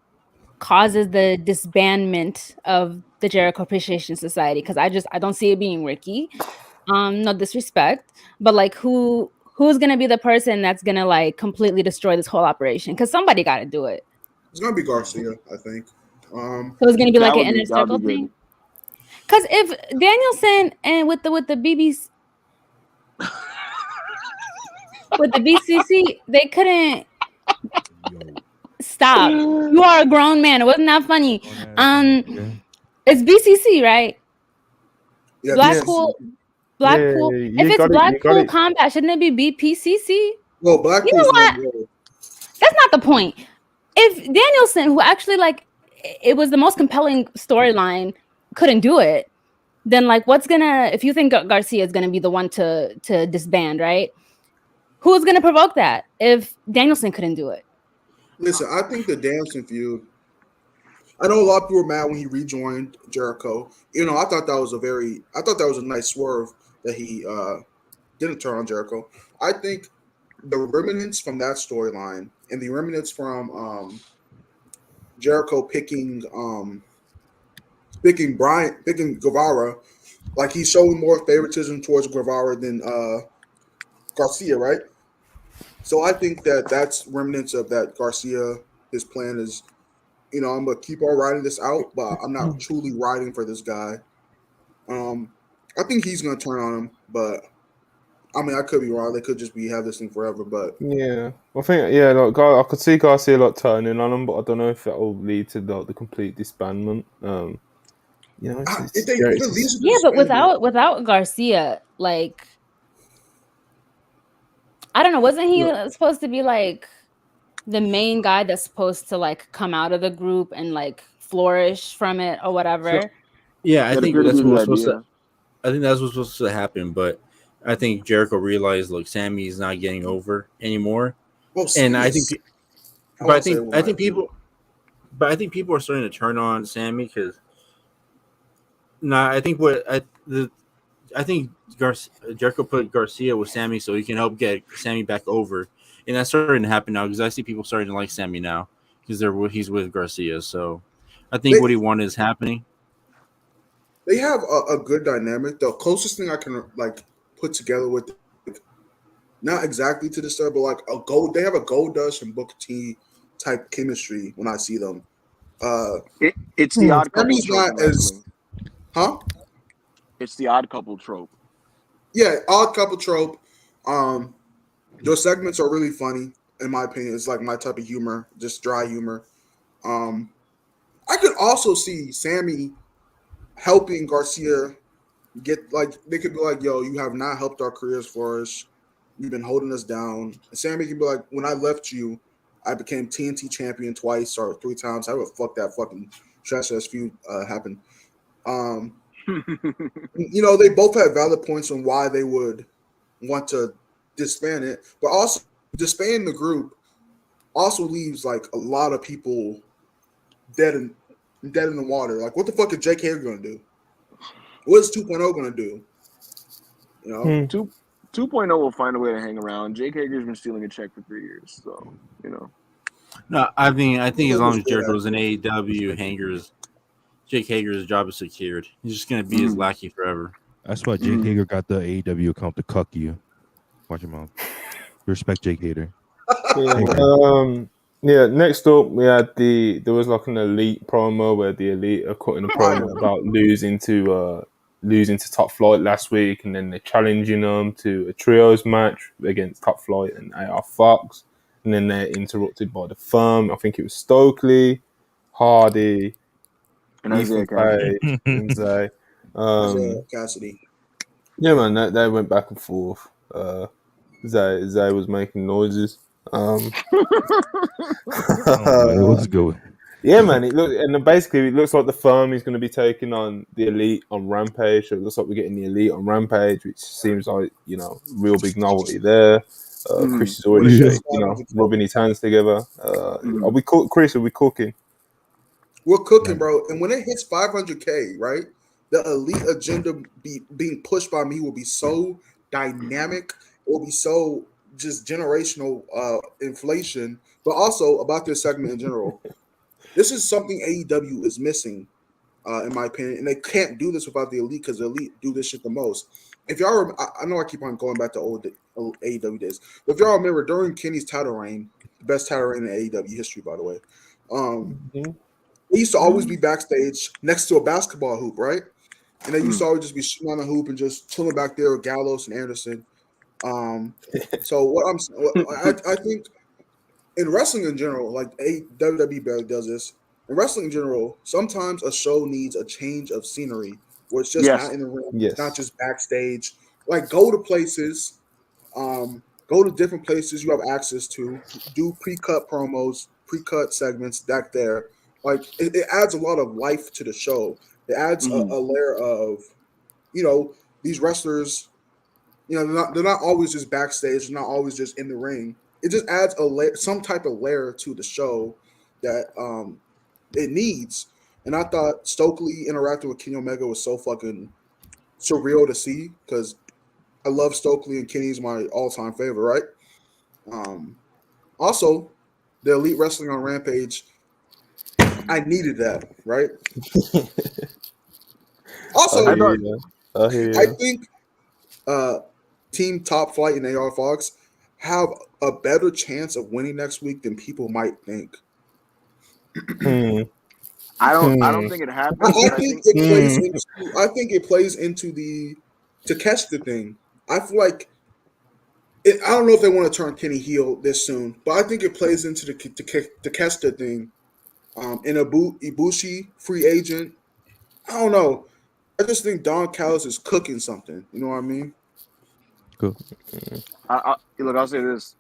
causes the disbandment of the Jericho Appreciation Society? Because I don't see it being Ricky. No disrespect, but like who's gonna be the person that's gonna like completely destroy this whole operation? Because somebody got to do it. It's gonna be Garcia, I think. So it's gonna be like an inner circle thing. Because if Danielson and with the BBs, With the BCC, they couldn't stop. You are a grown man. It wasn't that funny. It's BCC, right? Yeah, Blackpool. If it's Blackpool Combat, shouldn't it be BPCC? Well, Blackpool. You know what? That's not the point. If Danielson, who actually it was the most compelling storyline, couldn't do it, then if you think Garcia is gonna be the one to disband, right? Who's gonna provoke that if Danielson couldn't do it? Listen, I think the Danielson feud. I know a lot of people were mad when he rejoined Jericho. You know, I thought that was a nice swerve that he didn't turn on Jericho. I think the remnants from that storyline and the remnants from Jericho picking Guevara, like he's showing more favoritism towards Guevara than Garcia, right? So I think that's remnants of that Garcia. His plan is, I'm gonna keep on riding this out, but I'm not truly riding for this guy. I think he's gonna turn on him, but I mean, I could be wrong. They could just have this thing forever, but yeah, I think I could see Garcia turning on him, but I don't know if that will lead to the complete disbandment. But without Garcia, I don't know. Wasn't he supposed to be the main guy that's supposed to come out of the group and flourish from it or whatever? Yeah, I think that's what was supposed to. I think that's what's supposed to happen, but I think Jericho realized Sammy's not getting over anymore, and I think people are starting to turn on Sammy because. I think Jericho put Garcia with Sammy so he can help get Sammy back over, and that's starting to happen now because I see people starting to like Sammy now because he's with Garcia. So I think what he wanted is happening. They have a good dynamic. The closest thing I can put together with, not exactly to the star, but they have a Goldust and Booker T type chemistry when I see them. It's the odd couple trope. Huh? It's the odd couple trope. Yeah, odd couple trope. Those segments are really funny, in my opinion. It's my type of humor, just dry humor. I could also see Sammy helping Garcia get they could be yo, you have not helped our careers for us. You've been holding us down. And Sammy could be when I left you, I became TNT champion twice or 3 times. I would fuck that fucking trash ass feud happened. They both have valid points on why they would want to disband it, but also disband the group also leaves a lot of people dead in the water. What the fuck is Jake Hager gonna do? What is 2.0 gonna do? 2.0 will find a way to hang around. Jake Hager's been stealing a check for 3 years, so No, I think as long as Jericho's in AEW, Jake Hager's job is secured. He's just gonna be his lackey forever. That's why Jake Hager got the AEW account to cuck you. Watch him out. Respect Jake Hager. Next up we had there was an Elite promo where the Elite are cutting a promo about losing to Top Flight last week, and then they're challenging them to a trios match against Top Flight and AR Fox, and then they're interrupted by the Firm. I think it was Stokely, Hardy, and Isaiah Cassidy. Yeah, man, they went back and forth. Zay was making noises. It was good. Yeah, man. It looks like the Firm is going to be taking on the Elite on Rampage. So it looks like we're getting the Elite on Rampage, which seems like real big novelty there. Chris is already rubbing his hands together. Are we Chris? Are we cooking? We're cooking, bro. And when it hits 500K, right, the Elite agenda being pushed by me will be so dynamic. It will be so just generational inflation, but also about this segment in general. This is something AEW is missing, in my opinion, and they can't do this without the Elite because the Elite do this shit the most. If y'all, I know I keep on going back to old AEW days, but if y'all remember during Kenny's title reign, the best title reign in AEW history, by the way, they used to always be backstage next to a basketball hoop, right? And they used to always just be shooting on the hoop and just chilling back there with Gallows and Anderson. So I think in wrestling in general, like WWE barely does this. In wrestling in general, sometimes a show needs a change of scenery where it's just not in the ring, it's not just backstage. Like go to places, go to different places you have access to, do pre-cut promos, pre-cut segments back there. Like it adds a lot of life to the show. It adds a layer of, these wrestlers, they're not always just backstage, they're not always just in the ring. It just adds some type of layer to the show that it needs. And I thought Stokely interacting with Kenny Omega was so fucking surreal to see because I love Stokely and Kenny's my all-time favorite, right? Also, the Elite Wrestling on Rampage, I needed that, right? Also, I think Team Top Flight and AR Fox have a better chance of winning next week than people might think. I don't think it happens. I think it plays into the Takeshita thing. I feel like I don't know if they want to turn Kenny heel this soon, but I think it plays into the Takeshita thing. In Ibushi free agent, I don't know. I just think Don Callis is cooking something. You know what I mean? Cool. Look, I'll say this.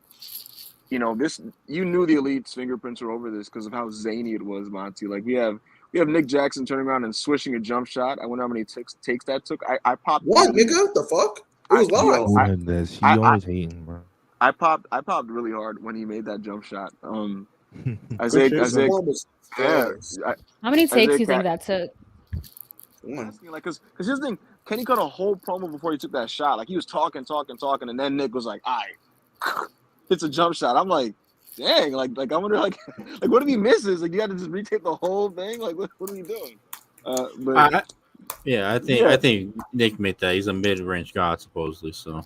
You knew the Elite's fingerprints were over this because of how zany it was, Monty. Like we have Nick Jackson turning around and swishing a jump shot. I wonder how many takes that took. I popped. What, nigga? The fuck? It was live. He always hating, bro. I popped really hard when he made that jump shot. Isaiah, how many takes do you think that took? Because here's the thing, Kenny cut a whole promo before he took that shot. Like he was talking, and then Nick was like, "All right," hits a jump shot. I'm like, dang, like I wonder, like what if he misses? Like you had to just retape the whole thing. Like what are we doing? I think Nick made that. He's a mid-range god supposedly. So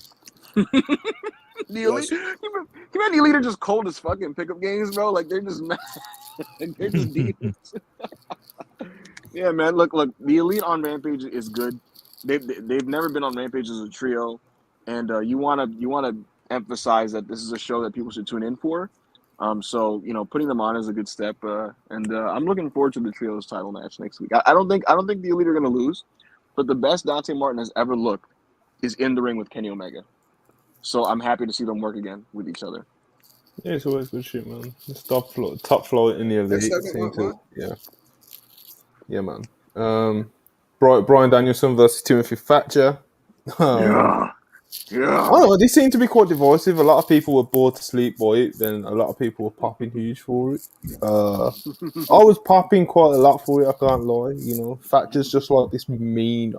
the Elite, the Elite are just cold as fucking pickup games, bro. Like they're just they're just deep. Yeah, man. Look. The Elite on Rampage is good. They've never been on Rampage as a trio, and you wanna emphasize that this is a show that people should tune in for. So putting them on is a good step, and I'm looking forward to the trios title match next week. I don't think the Elite are gonna lose, but the best Dante Martin has ever looked is in the ring with Kenny Omega. So I'm happy to see them work again with each other. Yeah, it's always good shit, man. It's top floor in the Elite. Yeah, man. Brian Danielson versus Timothy Thatcher. Yeah. I don't know, they seem to be quite divisive. A lot of people were bored to sleep by it, then a lot of people were popping huge for it. I was popping quite a lot for it, I can't lie. Thatcher's just like this mean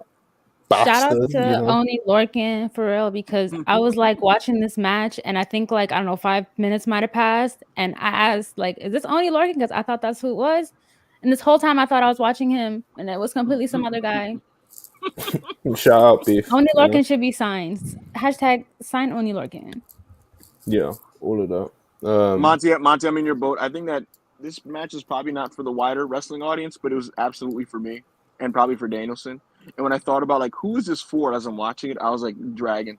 bastard. Shout out to Oni Lorcan for real, because I was like watching this match and I think 5 minutes might have passed, and I asked is this Oni Lorcan, because I thought that's who it was, and this whole time I thought I was watching him and it was completely some other guy. Shout out, Beef. Oni Lorcan should be signed. Hashtag sign Oni Lorcan. Yeah, all of that. Monty, I'm in your boat. I think that this match is probably not for the wider wrestling audience, but it was absolutely for me and probably for Danielson. And when I thought about who is this for as I'm watching it, I was like, Dragon.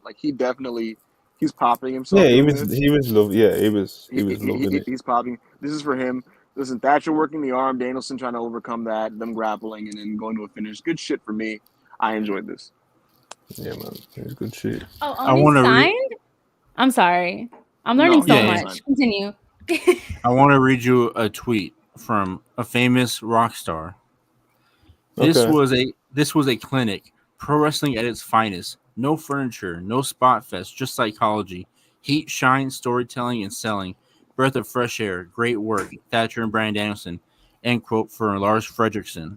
He's popping himself. Yeah, he was loving it. He's popping. This is for him. Listen, Thatcher working the arm, Danielson trying to overcome that, them grappling, and then going to a finish. Good shit for me. I enjoyed this. Yeah, man. It was good shit. Oh, Oni signed? I'm sorry. I'm learning so much. Continue. I want to read you a tweet from a famous rock star. This was a clinic, pro wrestling at its finest. No furniture, no spot fest, just psychology, heat, shine, storytelling, and selling. Breath of fresh air, great work. Thatcher and Bryan Danielson. End quote for Lars Fredrickson.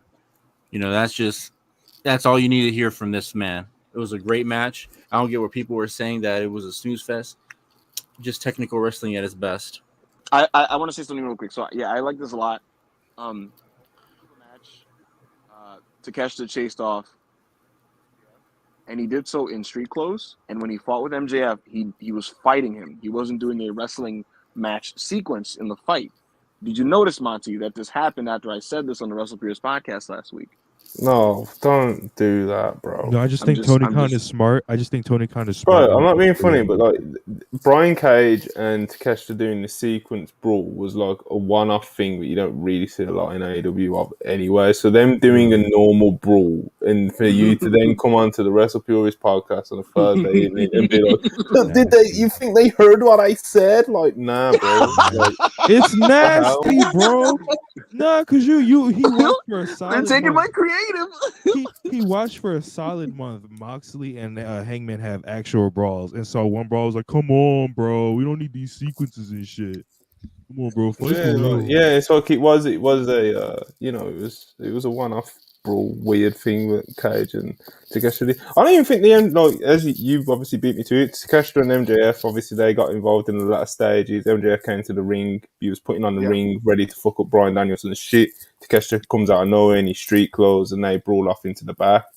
That's all you need to hear from this man. It was a great match. I don't get where people were saying that it was a snooze fest. Just technical wrestling at its best. I want to say something real quick. So yeah, I like this a lot. Match. Takeshita chased off, and he did so in street clothes. And when he fought with MJF, he was fighting him. He wasn't doing a wrestling match sequence in the fight. Did you notice, Monty, that this happened after I said this on the WrestlePurists podcast last week? No, don't do that, bro. No, I just think Tony Khan is smart. Bro, I'm not being funny, but like Brian Cage and Takeshita doing the sequence brawl was like a one-off thing that you don't really see a lot in AEW of anyway. So them doing a normal brawl, and for you to then come on to the WrestlePurists podcast on a Thursday evening and be like, "Did they? You think they heard what I said?" Like, nah, bro. Like, it's nasty, bro. Nah, because he watched for a solid They're taking month. my creative. he watched for a solid month. Moxley and Hangman have actual brawls, and so one brawl was like, "Come on, bro, we don't need these sequences and shit. Come on, bro, fight for real." Yeah, it's like it was a it was a one-off brawl weird thing with Cage and Takeshita. I don't even think the end, like, as you've obviously beat me to it, Takeshita and MJF, obviously they got involved in the latter stages. MJF came to the ring, he was putting on the ring ready to fuck up Bryan Danielson's shit. Takeshita comes out of nowhere in his street clothes and they brawl off into the back.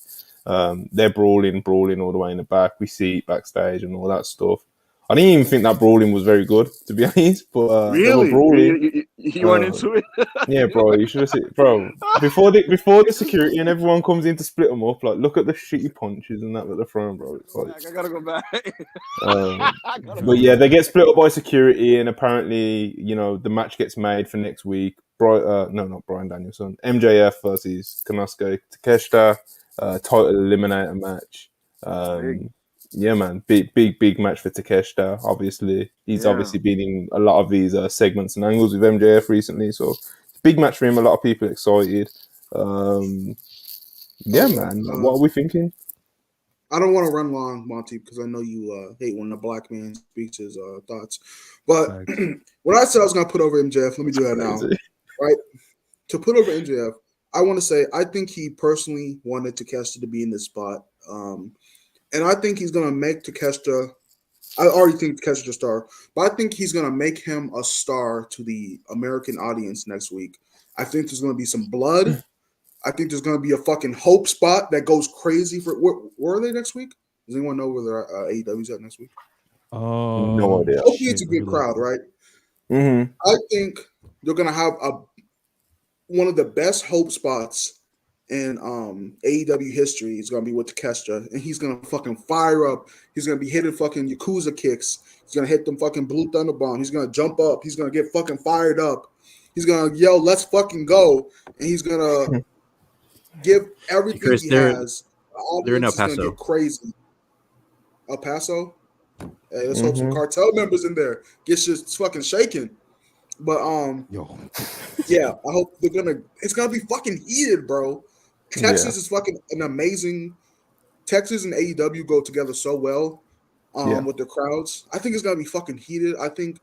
They're brawling all the way in the back. We see it backstage and all that stuff. I didn't even think that brawling was very good, to be honest. But really, they were brawling. You went into it. Yeah, bro. You should have seen, bro. Before the security and everyone comes in to split them up, like look at the shitty punches and that they're throwing, bro. It's like, I gotta go back. But yeah, they get split up by security, and apparently, the match gets made for next week. Not Bryan Danielson. MJF versus Konosuke Takeshita, title eliminator match. Yeah, man, big match for Takeshita. Obviously, he's obviously been in a lot of these segments and angles with MJF recently, so it's a big match for him. A lot of people excited. Yeah, man. What are we thinking? I don't want to run long, Monty, because I know you hate when the black man speaks his thoughts. But when I said I was going to put over MJF, let me do that now. Right? To put over MJF, I want to say I think he personally wanted Takeshita to be in this spot. And I think he's going to make Takeshita – I already think Takeshita's a star, but I think he's going to make him a star to the American audience next week. I think there's going to be some blood. I think there's going to be a fucking hope spot that goes crazy for – where are they next week? Does anyone know where their AEW's at next week? No idea. Hopefully it's a good crowd, right? Mm-hmm. I think they're going to have one of the best hope spots in AEW history is going to be with Takeshita, and he's going to fucking fire up. He's going to be hitting fucking Yakuza kicks. He's going to hit them fucking Blue Thunder Bomb. He's going to jump up. He's going to get fucking fired up. He's going to yell, "Let's fucking go," and he's going to give everything Chris, he has. They're in El Paso. Gonna get crazy. El Paso? Hey, let's hope some cartel members in there. Get shit fucking shaking. But yeah, I hope it's gonna be fucking heated, bro. Texas is fucking an amazing. Texas and AEW go together so well with the crowds. I think it's gonna be fucking heated. I think,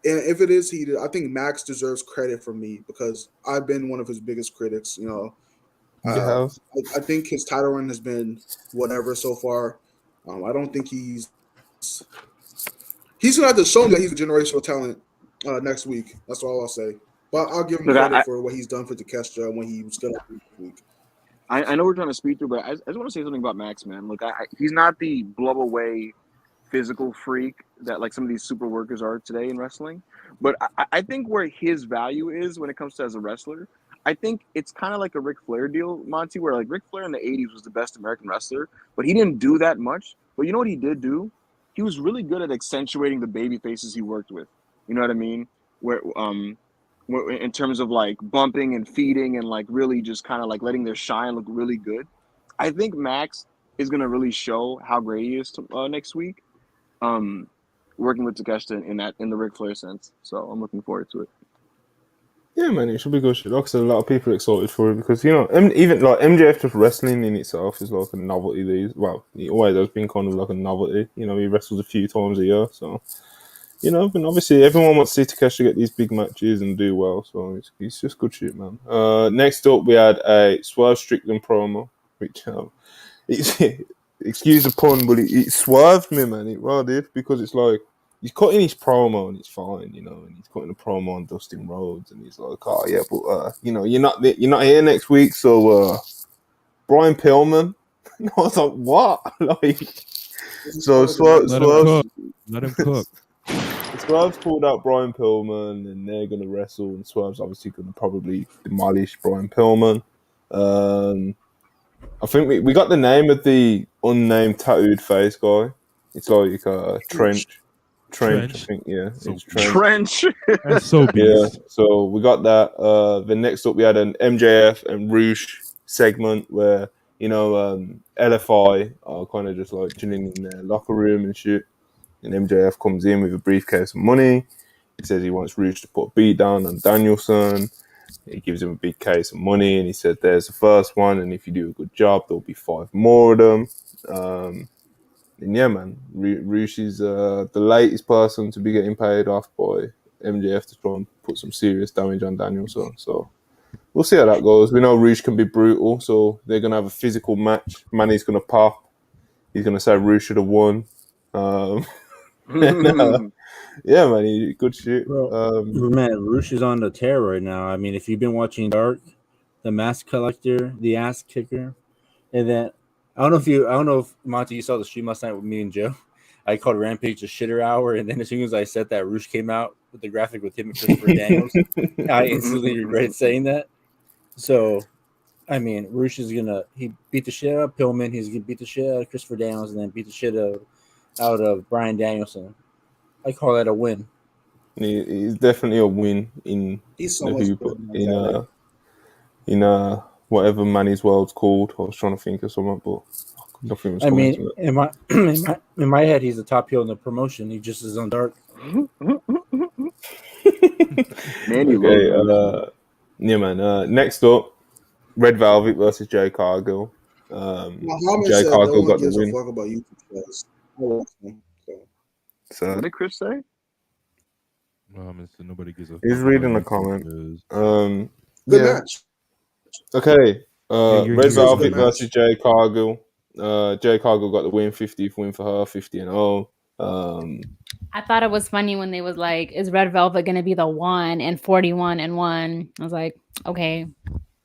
and if it is heated, I think Max deserves credit from me because I've been one of his biggest critics. I think his title run has been whatever so far. I don't think he's gonna have to show me that he's a generational talent next week. That's all I'll say. But I'll give him credit for what he's done for Takeshita and when he was gonna do this week. I know we're trying to speed through, but I just want to say something about Max, man. Look, he's not the blow away physical freak that like some of these super workers are today in wrestling. But I think where his value is when it comes to as a wrestler, I think it's kind of like a Ric Flair deal, Monty, where like Ric Flair in the 80s was the best American wrestler, but he didn't do that much. But you know what he did do? He was really good at accentuating the baby faces he worked with. You know what I mean? Where in terms of like bumping and feeding and like really just kind of like letting their shine look really good. I think Max is going to really show how great he is next week. Working with Takeshita in the Ric Flair sense. So I'm looking forward to it. Yeah, man, it should be good shit. Like I said, a lot of people are excited for it because, even like MJF just wrestling in itself is like a novelty. He always has been kind of like a novelty. He wrestles a few times a year. So, and obviously everyone wants to see Takeshita get these big matches and do well. So it's just good shit, man. Next up, we had a Swerve Strickland promo, which, excuse the pun, but it swerved me, man. It really did because it's like, he's cutting his promo and it's fine, and he's cutting a promo on Dustin Rhodes, and he's like, "Oh yeah, but you're not here next week, so Brian Pillman." And I was like, "What?" So let him cook. Swerve's pulled out Brian Pillman, and they're gonna wrestle, and Swerve's obviously gonna probably demolish Brian Pillman. I think we got the name of the unnamed tattooed face guy. It's like Trench. I think, yeah. So it's Trench. That's so beast. Yeah, so we got that. Then next up we had an MJF and Roosh segment where, LFI are kind of just like chilling in their locker room and shit. And MJF comes in with a briefcase of money. He says he wants Roosh to put a beat down on Danielson. He gives him a big case of money and he said, there's the first one. And if you do a good job, there'll be 5 more of them. And yeah, man, Roosh is the latest person to be getting paid off by MJF to try and put some serious damage on Danielson. So we'll see how that goes. We know Roosh can be brutal, so they're going to have a physical match. Manny's going to pop. He's going to say Roosh should have won. Yeah, man, good shit. Man, Roosh is on the tear right now. I mean, if you've been watching Dark, the Mask Collector, the Ass Kicker, and then I don't know if Monty, you saw the stream last night with me and Joe. I called Rampage a shitter hour, and then as soon as I said that, Roosh came out with the graphic with him and Christopher Daniels. I instantly regretted saying that. So, I mean, Roosh is he beat the shit out of Pillman, he's gonna beat the shit out of Christopher Daniels, and then beat the shit out of Bryan Danielson. I call that a win. He's definitely a win in whatever Manny's World's called. I was trying to think of something, but nothing was coming to it. In my head, he's the top heel in the promotion. He just is on Dark. Next up, Red Velvet versus Jay Cargill. Jay Cargill got the win. Fuck about you. So what did Chris say? Nobody gives a. He's reading the comment. Good match. Okay. Red Velvet versus versus Jay Cargill. Jay Cargill got the win, 50th win for her, 50-0. I thought it was funny when they was like, is Red Velvet going to be the 1 and 41-1? I was like, okay.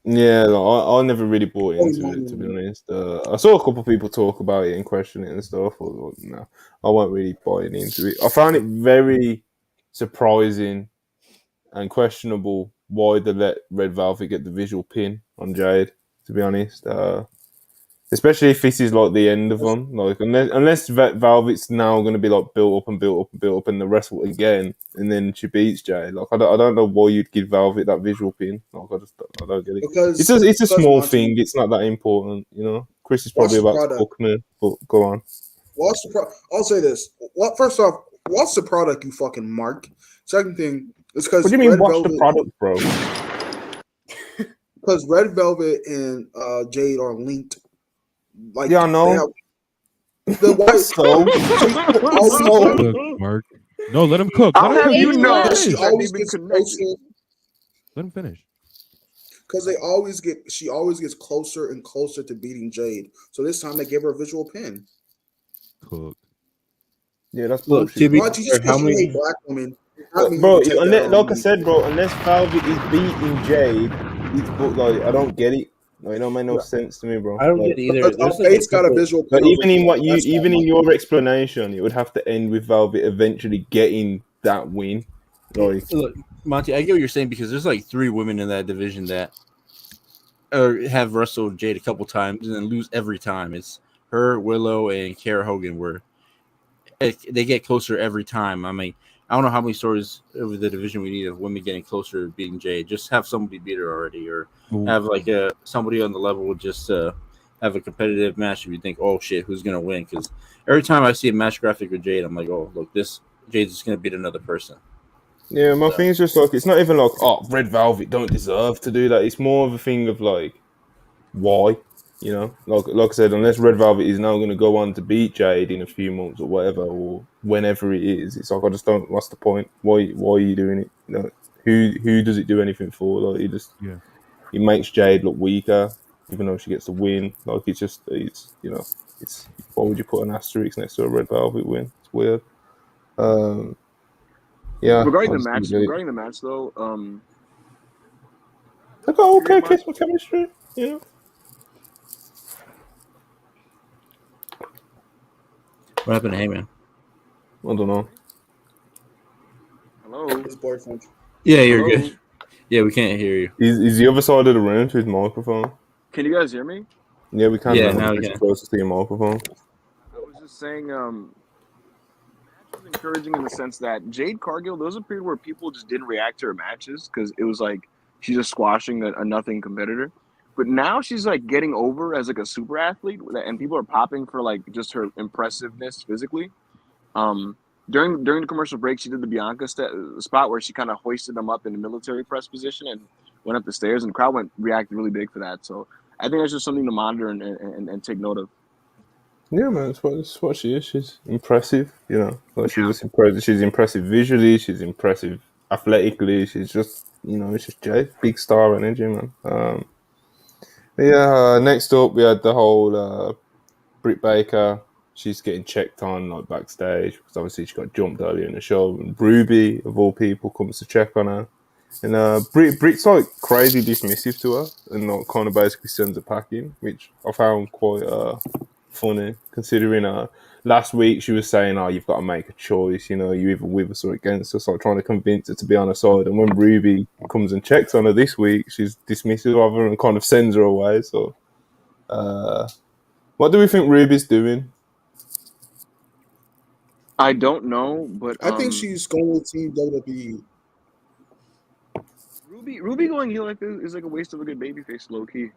Yeah, I never really bought into it, to be honest. I saw a couple of people talk about it and question it and stuff. No, I wasn't really buying into it. I found it very surprising and questionable why they let Red Velvet get the visual pin on Jade, to be honest. Especially if this is like the end of them. Like unless Velvet's now going to be like built up and the wrestle again, and then she beats Jade. Like I don't know why you'd give Velvet that visual pin. Like I don't get it. Because it's a small thing. It's not that important, you know. Chris is probably about to book me, but go on. I'll say this. First off, what's the product, you fucking mark? Second thing, it's because what do you mean? What's the product, bro? Because Red Velvet and Jade are linked. Like, yeah, I know. The white so Mark. No, let him cook. I'll have you know she always gets closer. Let him finish. Because she always gets closer and closer to beating Jade. So this time they gave her a visual pin. Cook. Yeah, that's bullshit. How many black women? Bro, like I said, bro, unless Velvet is beating Jade, like I don't get it. No, it don't make no sense to me, bro. I don't get either. Fate's got a visual. But even in your explanation, it would have to end with Velvet eventually getting that win. Like, look, Monty, I get what you're saying because there's like 3 women in that division that have wrestled Jade a couple times and then lose every time. It's her, Willow, and Kara Hogan, where they get closer every time. I mean, I don't know how many stories over the division we need of women getting closer to beating Jade. Just have somebody beat her already, or have like somebody on the level just have a competitive match. If you think, oh shit, who's gonna win? Because every time I see a match graphic with Jade, I'm like, oh look, this Jade's just gonna beat another person. Yeah, my thing is just like it's not even like Red Velvet don't deserve to do that. It's more of a thing of like why. You know, like I said, unless Red Velvet is now going to go on to beat Jade in a few months or whatever, or whenever it is, it's like I just don't. What's the point? Why are you doing it? You know, who does it do anything for? Like it makes Jade look weaker, even though she gets the win. Like it's why would you put an asterisk next to a Red Velvet win? It's weird. Yeah. Regarding the match though, I got okay chemistry. You know. What happened to Heyman? I don't know. Hello. His boyfriend. Yeah, you're good. Yeah, we can't hear you. He's the other side of the room to his microphone. Can you guys hear me? Yeah, we can. Yeah, now we it's can. closer to your microphone. I was just saying, match was encouraging in the sense that Jade Cargill, there was a period where people just didn't react to her matches because it was like she's just squashing a nothing competitor. But now she's like getting over as like a super athlete, and people are popping for like just her impressiveness physically. During the commercial break, she did the Bianca spot where she kind of hoisted them up in the military press position and went up the stairs, and the crowd reacted really big for that. So I think that's just something to monitor and take note of. Yeah, man, it's what she is. She's impressive, you know. Like she's just impressive. She's impressive visually. She's impressive athletically. She's just, you know, it's just Jay, big star energy, man. Next up we had the whole Britt Baker. She's getting checked on like backstage because obviously she got jumped earlier in the show. And Ruby, of all people, comes to check on her. And Britt's like crazy dismissive to her and like kind of basically sends her packing, which I found quite funny considering last week she was saying, you've got to make a choice, you know, you're either with us or against us, like trying to convince her to be on her side. And when Ruby comes and checks on her this week, she's dismissive of her and kind of sends her away. So what do we think Ruby's doing? I don't know, but I think she's going to Team WWE. Ruby going heel like this is like a waste of a good babyface, low key.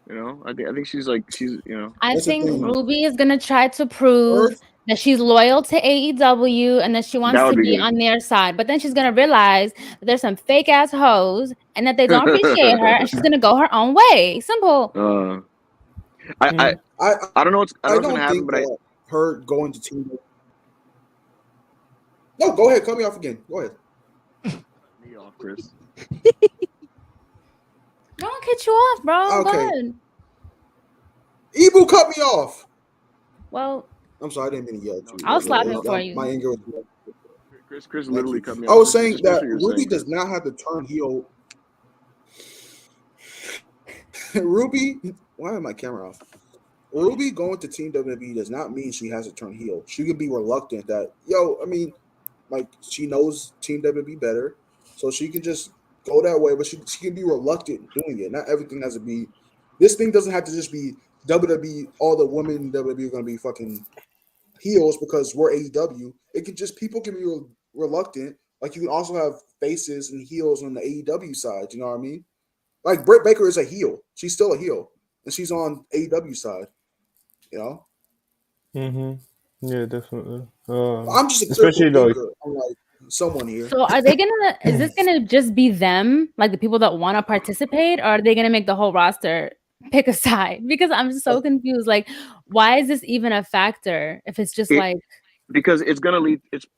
You know, I think she's you know. I think Ruby is gonna try to prove that she's loyal to AEW and that she wants to be on their side. But then she's gonna realize that there's some fake ass hoes and that they don't appreciate her, and she's gonna go her own way. Simple. I don't know what's gonna happen, but her going to Team. No, go ahead. Cut me off again. Go ahead. Me off, Chris. Don't cut you off, bro. Okay. Go ahead. Ibu cut me off. Well, I'm sorry, I didn't mean to yell at you. I'll slap him for you. My anger was Chris literally cut me off. I was saying that Ruby does not have to turn heel. Ruby, why is my camera off? Ruby going to Team WWE does not mean she has to turn heel. She could be reluctant that, like she knows Team WWE better, so she can just go that way, but she can be reluctant doing it. Not everything has to be. This thing doesn't have to just be WWE. All the women in WWE are going to be fucking heels because we're AEW. It can just people can be reluctant. Like you can also have faces and heels on the AEW side. You know what I mean? Like Britt Baker is a heel. She's still a heel, and she's on AEW side. You know. Mm-hmm. Yeah, definitely. I'm just especially like someone here. So are they gonna? Is this gonna just be them, like the people that want to participate, or are they gonna make the whole roster pick a side? Because I'm so confused. Like, why is this even a factor if it's just because it's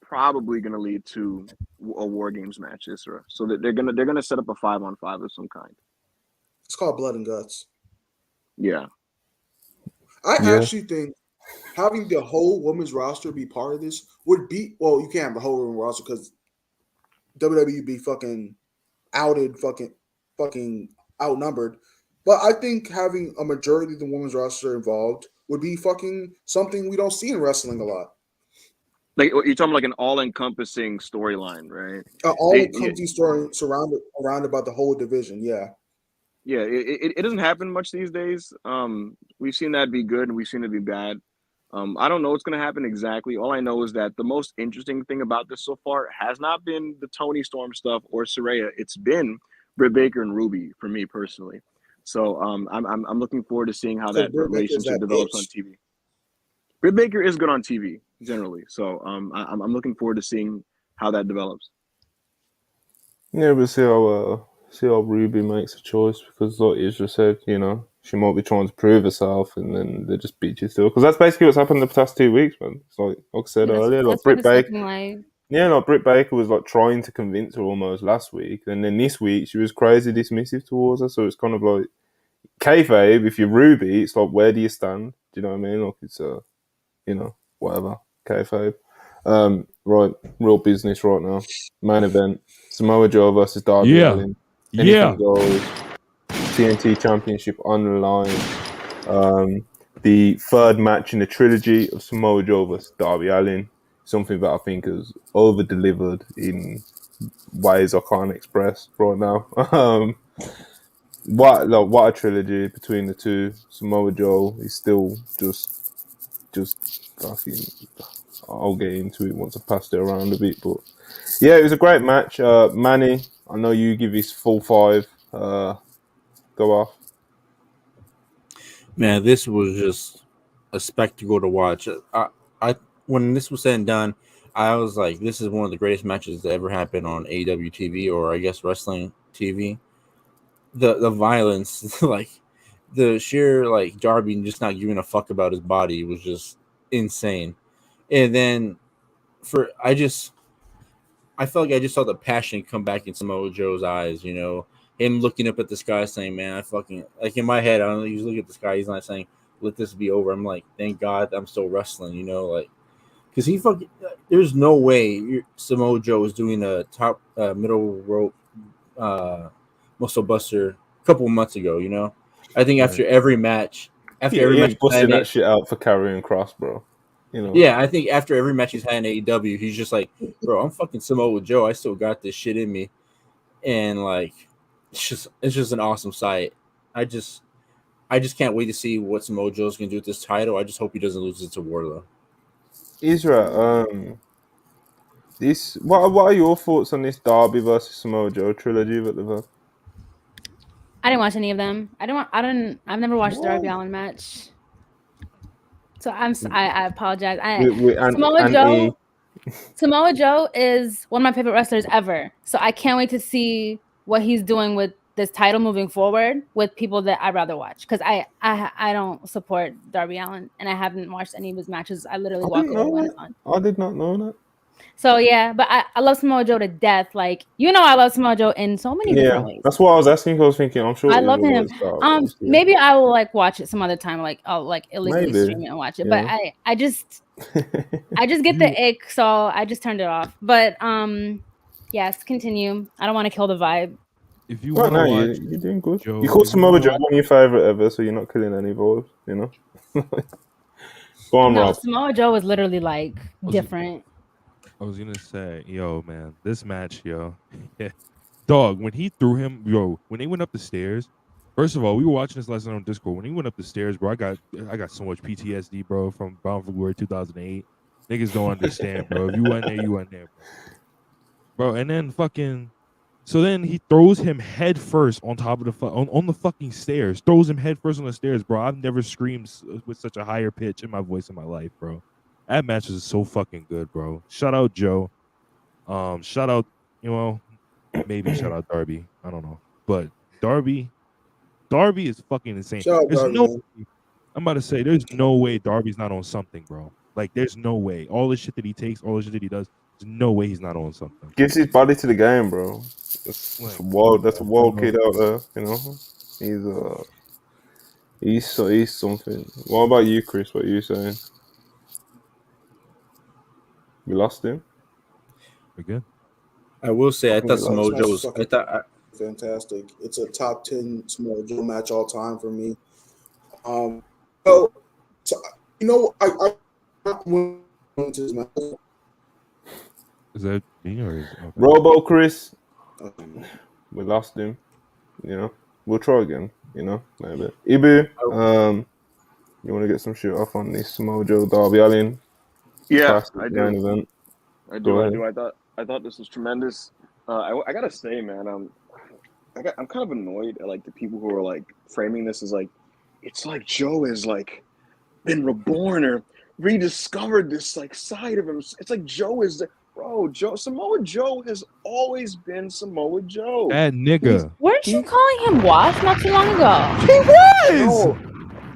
probably gonna lead to a War Games match, so that they're gonna set up a 5-on-5 of some kind. It's called Blood and Guts. Yeah. I actually think having the whole women's roster be part of this would be you can't have the whole women's roster because WWE be fucking fucking outnumbered. But I think having a majority of the women's roster involved would be fucking something we don't see in wrestling a lot. Like you're talking like an all-encompassing storyline, right? All-encompassing story surrounded by the whole division. Yeah. Yeah, it doesn't happen much these days. We've seen that be good and we've seen it be bad. I don't know what's going to happen exactly. All I know is that the most interesting thing about this so far has not been the Toni Storm stuff or Saraya. It's been Britt Baker and Ruby for me personally. So I'm looking forward to seeing how that relationship develops on TV. Britt Baker is good on TV generally, so I'm looking forward to seeing how that develops. Yeah, we'll see how Ruby makes a choice because, like Isra said, you know, she might be trying to prove herself and then they just beat you through. Because that's basically what's happened the past 2 weeks, man. It's like I said earlier, like Britt Baker. Yeah, like Britt Baker was like trying to convince her almost last week, and then this week she was crazy dismissive towards her. So it's kind of like kayfabe. If you're Ruby, it's like where do you stand? Do you know what I mean? Like it's whatever kayfabe. Right, real business right now. Main event: Samoa Joe versus Darby Allin. Anything goes. TNT Championship on the line. The third match in the trilogy of Samoa Joe versus Darby Allin. Something that I think has over-delivered in ways I can't express right now. what a trilogy between the two. Samoa Joe is still just fucking. I'll get into it once I passed it around a bit, but yeah, it was a great match. Manny, I know you give his full 5. Go off. Man, this was just a spectacle to watch. I when this was said and done, I was like, this is one of the greatest matches that ever happened on AEW TV, or I guess wrestling TV. The violence, like the sheer like Darby just not giving a fuck about his body was just insane. And then I felt like I just saw the passion come back in Samoa Joe's eyes, you know, him looking up at the sky saying, man, I fucking, like in my head, I don't know, he's looking at the sky, he's not saying, let this be over. I'm like, thank God I'm still wrestling, you know, like, because he fucking, there's no way Samoa Joe is doing a top middle rope muscle buster a couple months ago, you know. I think after every match, he's busting that shit out for carrying cross, bro. You know. Yeah, I think after every match he's had in AEW, he's just like, bro, I'm fucking Samoa Joe. I still got this shit in me, and like, it's just an awesome sight. I just can't wait to see what Samoa Joe's gonna do with this title. I just hope he doesn't lose it to Wardlow. Isra, what are your thoughts on this Darby versus Samoa Joe trilogy that they've had? I didn't watch any of them. I've never watched the Darby Allin match. So I apologize. Samoa Joe is one of my favorite wrestlers ever. So I can't wait to see what he's doing with this title moving forward with people that I'd rather watch. Because I don't support Darby Allin, and I haven't watched any of his matches. I literally walk over when it's on. I did not know that. So yeah, but I love Samoa Joe to death. Like, you know, I love Samoa Joe in so many different ways. That's what I was asking. I was thinking, I'm sure I love him. Maybe I will like watch it some other time. Like I'll like illegally stream it and watch it. But I just get the ick, so I just turned it off. But yes, continue. I don't want to kill the vibe. If you want to watch, you're doing good. Joe, you call Samoa Joe one of your favorite ever, so you're not killing any vibes, you know. Go on, Rob. Samoa Joe is literally like different. I was gonna say, yo, man, this match, yo, dog. When he threw him, when they went up the stairs. First of all, we were watching this last night on Discord. When he went up the stairs, bro, I got so much PTSD, bro, from Bound for Glory 2008. Niggas don't understand, bro. If you weren't there, you weren't there, bro. And then so then he throws him head first on top of on the fucking stairs. Throws him head first on the stairs, bro. I've never screamed with such a higher pitch in my voice in my life, bro. That match is so fucking good, bro. Shout out Joe. Shout out, maybe shout out Darby. I don't know. But Darby is fucking insane. Shout out Darby, I'm about to say, there's no way Darby's not on something, bro. Like, there's no way. All the shit that he takes, all the shit that he does, there's no way he's not on something. Gives his body to the game, bro. That's a wild kid out there, you know. He's something. What about you, Chris? What are you saying? We lost him. We're good. I will say, I thought Samoa Joe was fantastic. It's a top 10 Samoa Joe match all time for me. So you know, I went to this match. Is that me or is okay. Robo Chris? We lost him. You know, we'll try again. You know, maybe. Ibu, you want to get some shit off on this Samoa Joe Darby Allin? Yeah, I do. Event. I do. I thought this was tremendous. I gotta say, man, I'm kind of annoyed at like the people who are like framing this as like it's like Joe has like been reborn or rediscovered this like side of him. It's like Joe is Samoa Joe has always been Samoa Joe. That nigga. Weren't you calling him washed not too long ago? He was. No.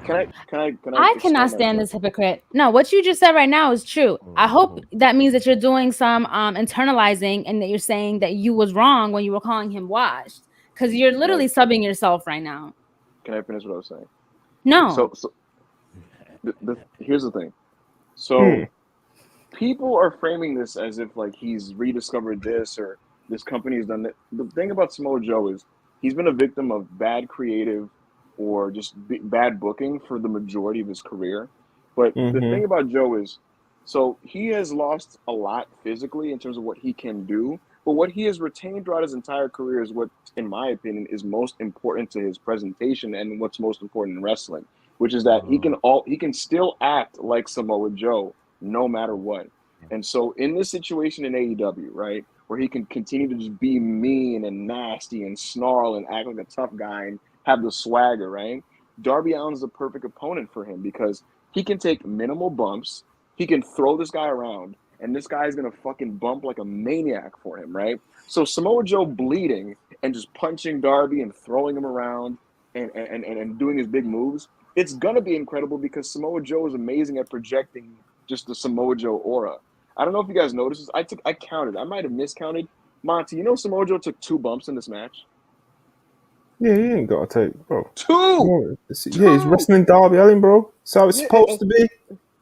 Can I cannot stand this hypocrite. No, what you just said right now is true. I hope that means that you're doing some internalizing and that you're saying that you was wrong when you were calling him washed. Because you're literally subbing yourself right now. Can I finish what I was saying? No. So here's the thing. So people are framing this as if like he's rediscovered this or this company has done that. The thing about Samoa Joe is he's been a victim of bad creative or just bad booking for the majority of his career. But the thing about Joe is, so he has lost a lot physically in terms of what he can do, But what he has retained throughout his entire career is what, in my opinion, is most important to his presentation and what's most important in wrestling, which is that he can still act like Samoa Joe no matter what. And so in this situation in AEW, right, where he can continue to just be mean and nasty and snarl and act like a tough guy and have the swagger, right? Darby Allin's the perfect opponent for him because he can take minimal bumps. He can throw this guy around, and this guy's going to fucking bump like a maniac for him, right? So Samoa Joe bleeding and just punching Darby and throwing him around and doing his big moves, it's going to be incredible because Samoa Joe is amazing at projecting just the Samoa Joe aura. I don't know if you guys noticed this. I counted. I might have miscounted. Monty, you know Samoa Joe took 2 bumps in this match? Yeah, he ain't got to take, bro. 2! Yeah, he's wrestling Darby Allin, bro. That's how it's supposed to be.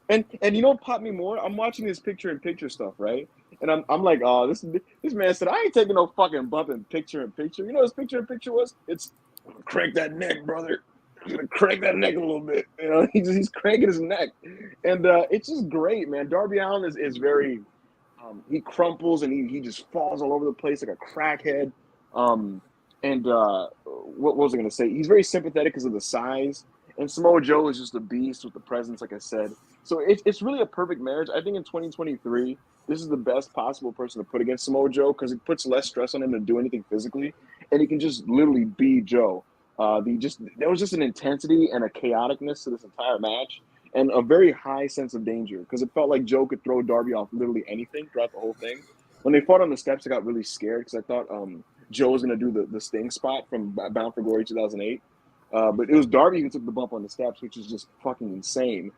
And you know what popped me more? I'm watching this picture-in-picture stuff, right? And I'm like, oh, this man said, I ain't taking no fucking bump in picture-in-picture. You know what his picture-in-picture was? It's, crank that neck, brother. I'm gonna crank that neck a little bit. You know, he's cranking his neck. And it's just great, man. Darby Allin is very, he crumples and he just falls all over the place like a crackhead. What was I going to say? He's very sympathetic because of the size. And Samoa Joe is just a beast with the presence, like I said. So it's really a perfect marriage. I think in 2023, this is the best possible person to put against Samoa Joe because it puts less stress on him to do anything physically. And he can just literally be Joe. There was just an intensity and a chaoticness to this entire match and a very high sense of danger because it felt like Joe could throw Darby off literally anything throughout the whole thing. When they fought on the steps, I got really scared because I thought Joe was going to do the Sting spot from Bound for Glory 2008. But it was Darby who took the bump on the steps, which is just fucking insane.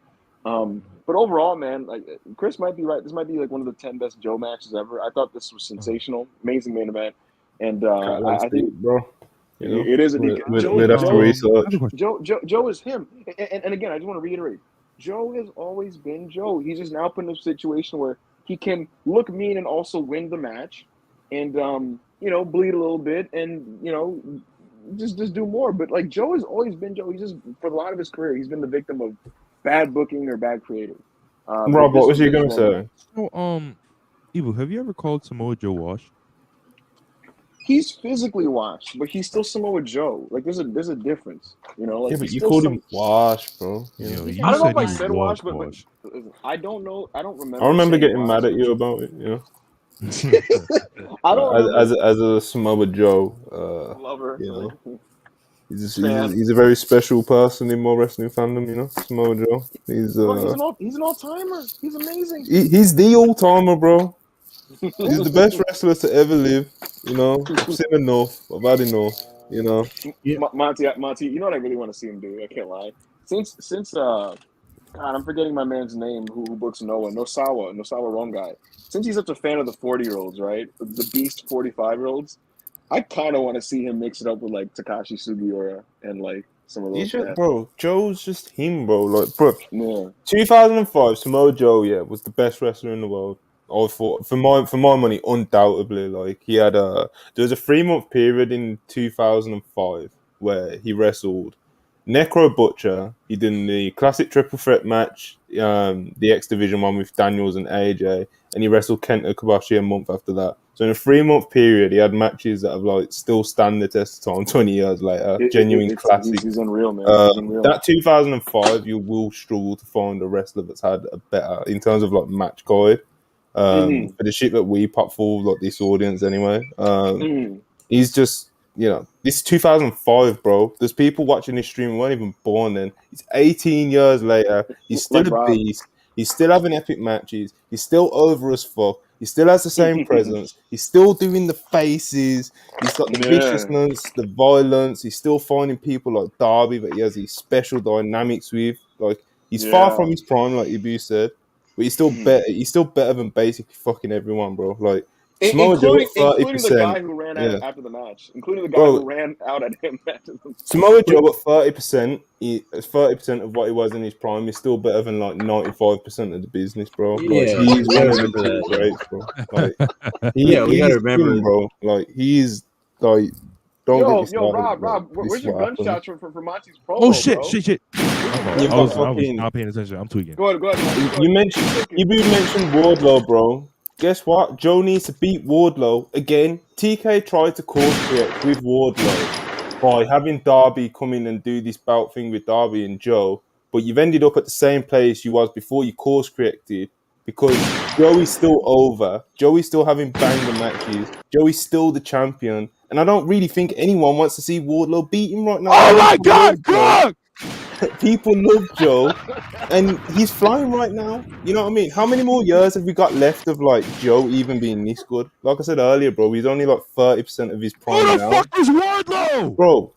But overall, man, like Chris might be right. This might be like one of the 10 best Joe matches ever. I thought this was sensational, amazing main event, and I think, bro, you know, it is a Joe is him. And again, I just want to reiterate, Joe has always been Joe. He's just now put in a situation where he can look mean and also win the match, and bleed a little bit, and just do more. But like Joe has always been Joe. He's just for a lot of his career, he's been the victim of bad booking or bad creative. Rob, what was you going to say? So, Evo, have you ever called Samoa Joe washed? He's physically washed, but he's still Samoa Joe. Like there's a difference, Like, yeah, but you called him washed, bro. I don't know if I said washed, but I don't know. I don't remember. I remember getting mad at you about it. I don't as a Samoa Joe lover. He's a very special person in my wrestling fandom. Samoa Joe. He's an all-timer. He's amazing. He's the all-timer, bro. He's the best wrestler to ever live. I've seen enough. I've had enough. Yeah. Monty, you know what I really want to see him do? I can't lie. Since God, I'm forgetting my man's name who books Noah. Nosawa Rongai. Since he's such a fan of the 40-year-olds, right? The beast 45-year-olds, I kind of want to see him mix it up with like Takashi Sugiura and like some of those. Bro, Joe's just him, bro. Like, bro, yeah. 2005, Samoa Joe, was the best wrestler in the world. I thought, for my money, undoubtedly. Like there was a 3-month period in 2005 where he wrestled Necro Butcher. He did the classic triple threat match, the X Division one with Daniels and AJ, and he wrestled Kenta Kobashi a month after that. So in a 3-month period, he had matches that have like still stand the test of time 20 years later. Genuine classic. He's unreal, man. He's unreal. That 2005, you will struggle to find a wrestler that's had a better in terms of like match guide. For the shit that we pop for like this audience anyway. He's just this 2005, bro. There's people watching this stream who weren't even born then. It's 18 years later. He's still a beast. He's still having epic matches. He's still over as fuck. He still has the same presence. He's still doing the faces. He's got the viciousness, the violence. He's still finding people like Darby that he has these special dynamics with. Like he's far from his prime, like Ibu said. But he's still better. He's still better than basically fucking everyone, bro. Like including the guy who ran out after the match. Including the guy who ran out at him after the match. Samoa Joe at 30%, 30% of what he was in his prime is still better than like 95% of the business, bro. Yeah, like, he's one of the greats, bro. Like, we gotta remember, bro. Like he's like. Yo, Rob, where's your gunshots for Monty's promo? Oh shit! I was not paying attention. I'm tweaking. Go ahead. You mentioned Wardlow, bro. guess what? Joe needs to beat Wardlow again. TK tried to course correct with Wardlow by having Darby come in and do this bout thing with Darby and Joe, but you've ended up at the same place you was before you course corrected because Joey's still over. Joey's still having banger matches. Joey's still the champion, and I don't really think anyone wants to see Wardlow beat him right now. Oh my God, Cook! People love Joe, and he's flying right now. You know what I mean? How many more years have we got left of like Joe even being this good? Like I said earlier, bro, he's only like 30% of his prime Who the now. fuck is Wardlow? Bro,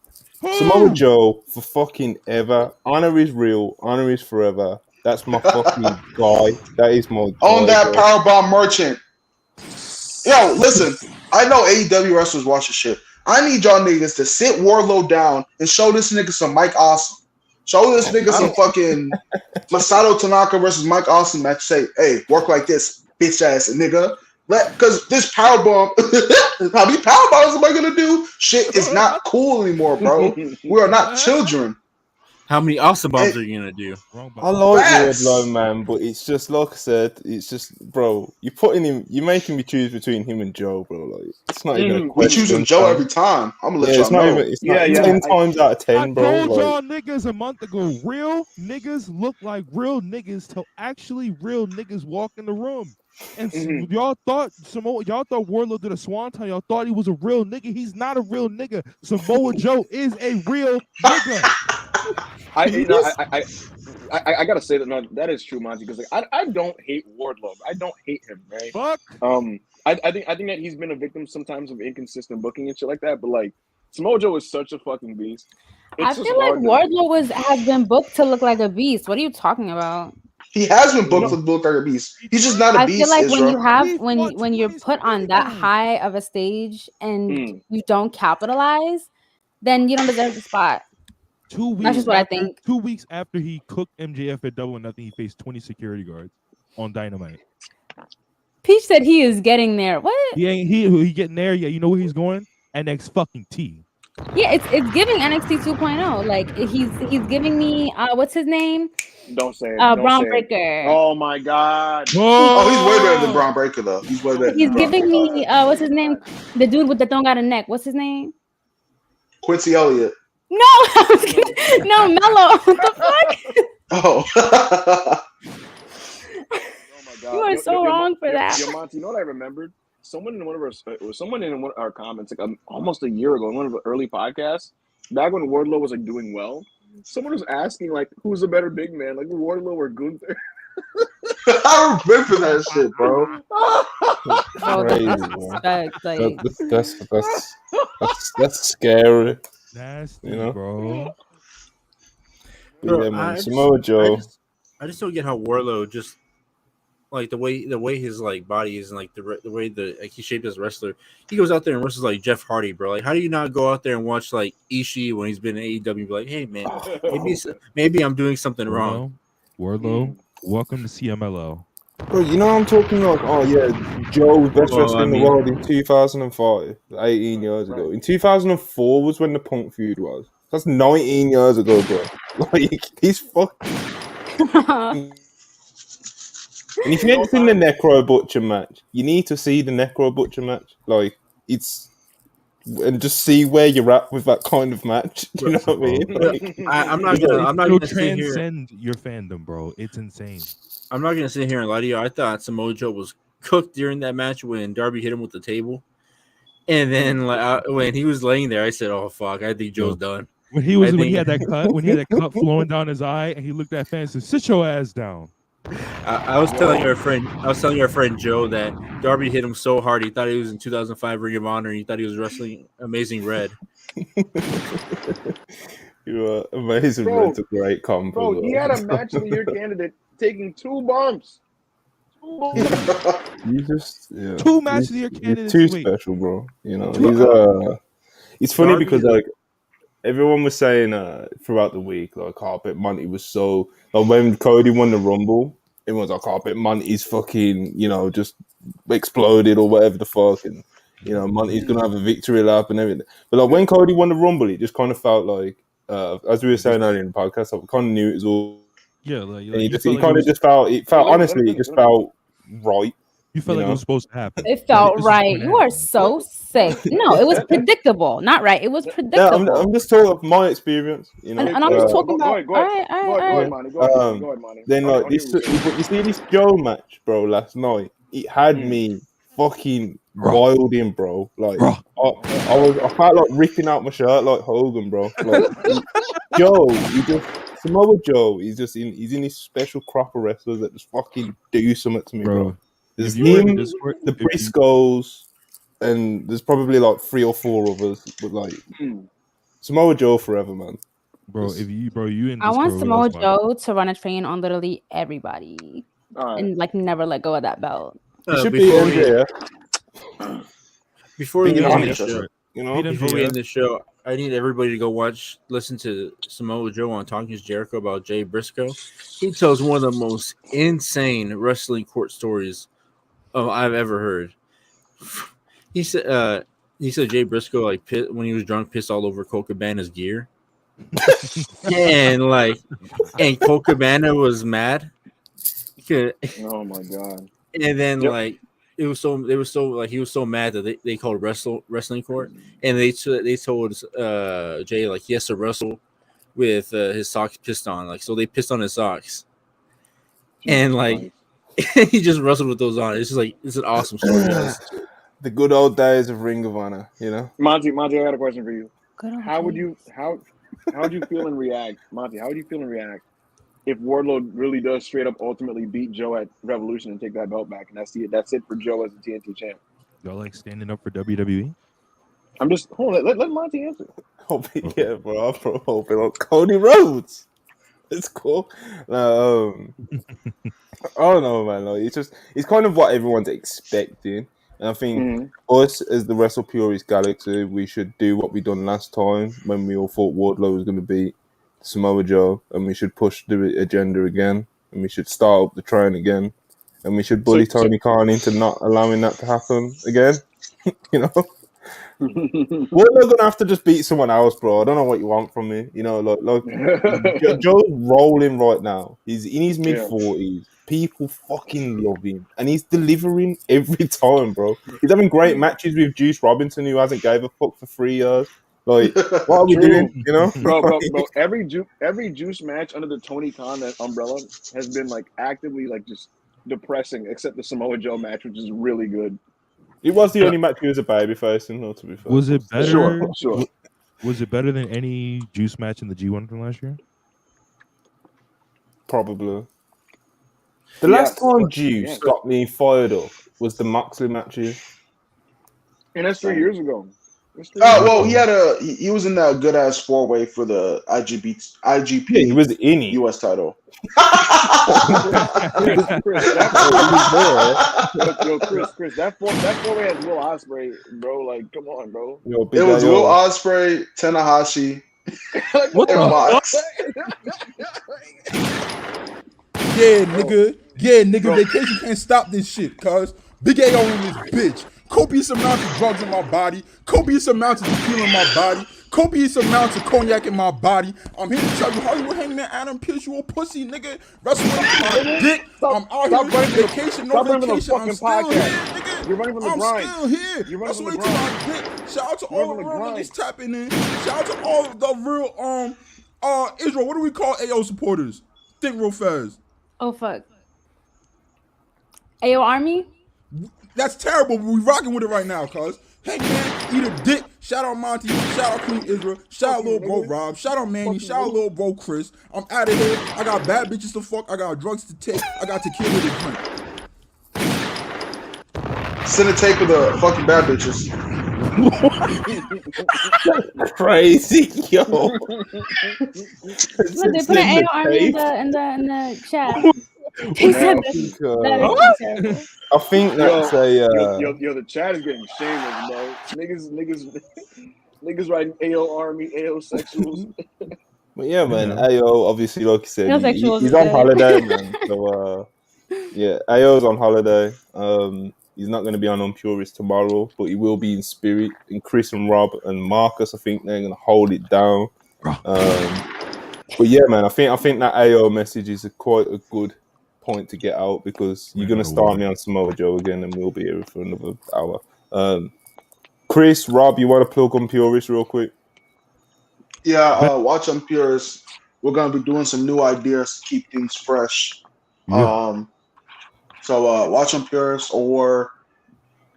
Samoa Joe for fucking ever. Honor is real. Honor is forever. That's my fucking guy. That is my guy. On that powerbomb merchant. Yo, listen. I know AEW wrestlers watch this shit. I need y'all niggas to sit Wardlow down and show this nigga some Mike Awesome. Show this nigga some fucking Masato Tanaka versus Mike Awesome match. Say, hey, work like this, bitch ass nigga. Because this powerbomb, how many powerbombs am I gonna do? Shit is not cool anymore, bro. We are not children. How many awesome bombs are you gonna do? I like Wardlow, man, but it's just like I said. It's just, bro. You're making me choose between him and Joe, bro. Like it's not even. We choosing Joe every time. I'm gonna let y'all know. It's not 10 times out of 10, bro. I told y'all niggas a month ago. Real niggas look like real niggas till actually real niggas walk in the room. And y'all thought Wardlow did a swanton. Y'all thought he was a real nigga. He's not a real nigga. Samoa Joe is a real nigga. I gotta say that is true, Monty, because like, I don't hate Wardlow. I don't hate him, right? Fuck. I think that he's been a victim sometimes of inconsistent booking and shit like that. But like Samoa Joe is such a fucking beast. I feel like Wardlow has been booked to look like a beast. What are you talking about? He has been booked to look like a beast. He's just not a beast. I feel like when you're put on that high of a stage and you don't capitalize, then you don't deserve the spot. 2 weeks. That's just what I think. 2 weeks after he cooked MJF at Double or Nothing, he faced 20 security guards on Dynamite. Peach said he is getting there. What? He getting there? Yeah, you know where he's going? NXT fucking T. Yeah, it's giving NXT 2.0. Like he's giving me what's his name? Don't say it. Braun Breaker. Oh my God. Oh, he's way better than Braun Breaker though. He's way better. He's giving me what's his name? The dude with the don't got a neck. What's his name? Quincy Elliott. No, I was kidding. No, Mello. What the fuck? Oh. Oh my God. You are so wrong for that. Yo, Monty, you know what I remembered? Someone in our comments like almost a year ago in one of the early podcasts, back when Wardlow was like doing well, someone was asking like who's a better big man, like Wardlow or Gunther. I remember that shit, bro. That's scary. Nasty, you know? bro. Yeah, man. Samoa Joe. I just don't get how Wardlow just like the way his like body is and like the way he's shaped as a wrestler. He goes out there and wrestles like Jeff Hardy, bro. Like, how do you not go out there and watch like Ishii when he's been in AEW and be like, hey man, maybe I'm doing something wrong. Wardlow, welcome to CMLL. Bro, you know I'm talking like, oh yeah, Joe was best wrestler in the world in 2005, 18 years ago. In 2004 was when the Punk feud was. That's 19 years ago, bro. Like, he's fucked. And if you ain't seen the Necro Butcher match, you need to see the Necro Butcher match. Like, and just see where you're at with that kind of match. Do you know what I mean? Like, I'm not gonna transcend your fandom, bro. It's insane. I'm not gonna sit here and lie to you. I thought Samoa Joe was cooked during that match when Darby hit him with the table, and then when he was laying there, I said, "Oh fuck, I think Joe's done." When he had that cut flowing down his eye, and he looked at fans and said, "Sit your ass down." I was telling our friend Joe that Darby hit him so hard he thought he was in 2005 Ring of Honor and he thought he was wrestling Amazing Red. You are Amazing Red's a great combo. Bro, he had a match of the year candidate taking 2 bumps. You just 2 matches of the year candidates. Too special, bro. You know, it's funny Darby, because like everyone was saying throughout the week, like, I bet Monty was so like when Cody won the Rumble, everyone's like, I bet Monty's fucking, just exploded or whatever the fuck, and Monty's gonna have a victory lap and everything. But like when Cody won the Rumble, it just kind of felt like, as we were saying earlier in the podcast, I kind of knew it was all. Yeah, like and it just felt honestly, it just felt right. You felt like it was supposed to happen. It felt right. You are so sick. No, it was predictable. Not right. It was predictable. Yeah, I'm just talking of my experience. You know, and I'm just talking about. Go ahead, Monty. Go ahead, Monty. Then like this, you see this Joe match, bro. Last night, it had me fucking wilding, bro. Like I felt like ripping out my shirt like Hogan, bro. Like Joe, Samoa Joe, he's in his special crop of wrestlers that just fucking do something to me, bro. There's him, the Briscoes, and there's probably like 3 or 4 of us, but like Samoa Joe forever, man. Bro, I want Samoa Joe to run a train on literally everybody and like never let go of that belt. It should be MJF. Before we end the show, I need everybody to go listen to Samoa Joe on Talking Jericho about Jay Briscoe. He tells one of the most insane wrestling court stories I've ever heard. He said Jay Briscoe like when he was drunk pissed all over Colt Cabana's gear, and Colt Cabana was mad. Oh my god! And then he was so mad that they called wrestling court, and they told Jay like he has to wrestle with his socks pissed on, like so they pissed on his socks, and like he just wrestled with those on. It's just like it's an awesome story. The good old days of Ring of Honor, you know. Monty, I got a question for you. How would you feel and react, Monty? How would you feel and react if Wardlow really does straight up ultimately beat Joe at Revolution and take that belt back, and that's it for Joe as the TNT champ? Y'all like standing up for WWE? I'm just hold on. Let Monty answer. Yeah, bro. I'm hoping on Cody Rhodes. It's cool. I don't know, man. Like, it's kind of what everyone's expecting. And I think us as the WrestlePurists Galaxy, we should do what we done last time when we all thought Wardlow was going to beat Samoa Joe, and we should push the agenda again, and we should start up the train again, and we should bully Tony Khan into not allowing that to happen again. You know, Wardlow's gonna have to just beat someone else, bro. I don't know what you want from me. You know, like Joe's rolling right now. He's in his mid-40s. People fucking love him, and he's delivering every time, bro. He's having great matches with Juice Robinson, who hasn't gave a fuck for 3 years. Like, what are we doing? You know, bro. Every Juice match under the Tony Khan umbrella has been like actively like just depressing, except the Samoa Joe match, which is really good. It was the only match he was a babyface in, to be fair. Was it better? Sure. Was it better than any Juice match in the G1 from last year? Probably. The last time Juice got me fired up was the Moxley matches. And that's 3 years ago. Well, he was in that good ass 4-way for the IGP. Yeah, he was in it. US title. Chris, that 4-way has Will Ospreay, bro. Like, come on, bro. It was Will Ospreay, Tanahashi, what and Mox. Yeah, nigga, vacation can't stop this shit, cuz. Big A on this bitch. Copious amounts of drugs in my body. Copious amounts of tequila in my body. Copious amounts of cognac in my body. I'm here to tell you, Hollywood Hangman Adam Pearce, you a pussy, nigga. WrestleMania my dick. I'm out here vacation, no vacation. I'm still here, nigga. You're running from the grind. I'm still here. You're running from the grind. My dick. Shout out to all the real niggas tapping in. Shout out to all of the real Israel. What do we call AO supporters? Think real fast. Oh fuck. AO Army? That's terrible, but we rocking with it right now, cuz. Hey man, eat a dick. Shout out Monty. Shout out Queen Israel. Shout out little bro Rob. Shout out Manny. Shout out little bro Chris. I'm out of here. I got bad bitches to fuck. I got drugs to take. I got tequila to drink. Send a tape of the fucking bad bitches. Crazy, yo. They put an AO Army in the chat. He said that. I think that's the chat is getting shameless, bro. Niggas writing AO Army, AO sexuals. But yeah, man, AO obviously, like you said, he's on holiday, man. So AO's on holiday. He's not going to be on Purist tomorrow, but he will be in spirit. And Chris and Rob and Marcus, I think they're going to hold it down. But yeah, man, I think that AO message is quite a good point to get out because you're going to start me on Samoa Joe again and we'll be here for another hour. Chris, Rob, you want to plug on Purists real quick? Yeah, watch on Purists. We're going to be doing some new ideas to keep things fresh. Yeah. So watch on Purists, or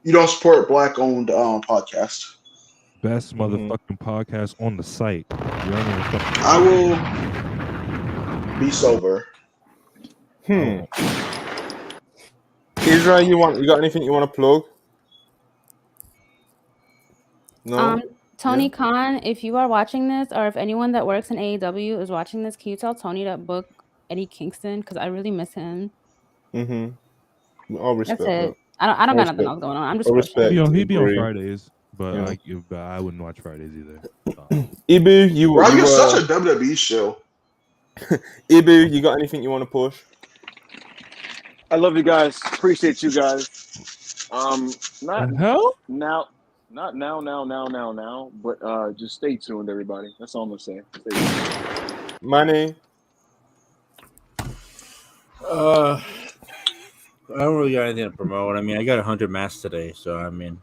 you don't support Black-owned podcast. Best motherfucking podcast on the site. I will be sober. Israel, you got anything you want to plug? No. Tony Khan, if you are watching this, or if anyone that works in AEW is watching this, can you tell Tony to book Eddie Kingston? Because I really miss him. I'll respect that. I don't got nothing else going on. I'm just he'd be on Fridays, but I wouldn't watch Fridays either. Ibu, you're such a WWE show. Ibu, you got anything you want to push? I love you guys. Appreciate you guys. Not now, but just stay tuned, everybody. That's all I'm gonna say. Money. I don't really got anything to promote. I mean, I got 100 masks today, so I mean,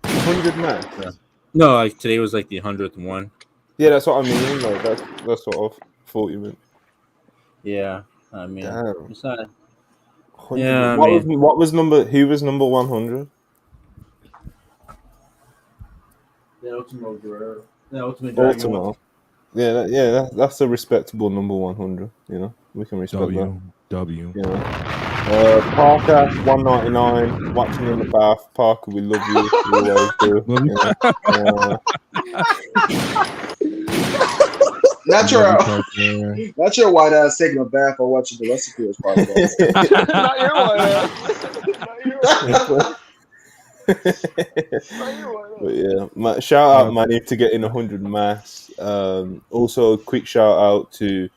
100 masks. Yeah. No, like today was like the 100th one. Yeah, that's what I mean. Like that's what I thought you meant. Yeah, I mean, it's not. Yeah, what was number? Who was number 100? The Ultimate Guerrero. The Ultimate Dragon. Yeah, that's a respectable number 100. You know, we can respect that. W. Yeah. Parker 199 watching in the bath. Parker, we love you. We always do. Not your white ass taking a bath or watching the WrestlePurists podcast. Not your white ass. But yeah, shout out Manny to getting 100 masks. Also, a quick shout out to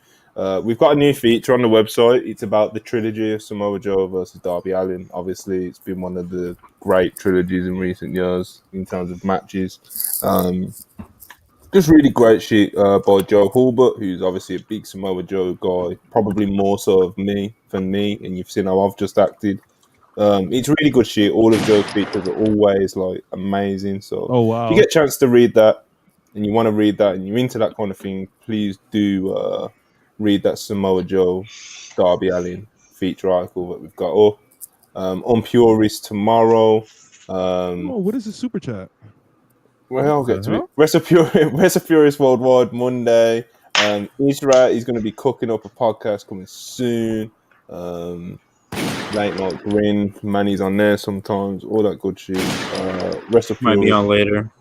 we've got a new feature on the website. It's about the trilogy of Samoa Joe versus Darby Allin. Obviously, it's been one of the great trilogies in recent years in terms of matches. Just really great shit by Joe Hulbert, who's obviously a big Samoa Joe guy, probably more so than me, and you've seen how I've just acted. It's really good shit. All of Joe's features are always like amazing. So if you get a chance to read that and you want to read that and you're into that kind of thing, please do read that Samoa Joe Darby Allin feature article that we've got up. On Purist tomorrow. What is the super chat? Well, I'll get to it. WrestlePurists Worldwide Monday. Israel is going to be cooking up a podcast coming soon. Late Night Grin, Manny's on there sometimes, all that good shit. WrestlePurists might be on later.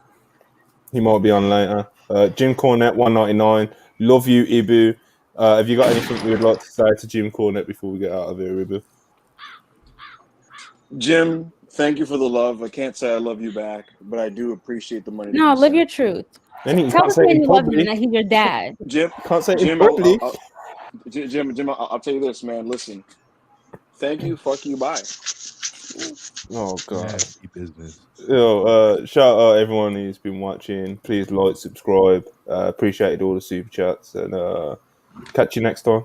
He might be on later. Jim Cornette 199. Love you, Ibu. Have you got anything you would like to say to Jim Cornette before we get out of here, Ibu? Jim, thank you for the love. I can't say I love you back, but I do appreciate the money. No, live your truth. Tell us when you love him and that he's your dad. Jim, can't say Jim, Jim, I'll tell you this, man. Listen, thank you, fuck you, bye. Oh god, nasty business. Shout out everyone who's been watching. Please like, subscribe. Appreciated all the super chats, and catch you next time.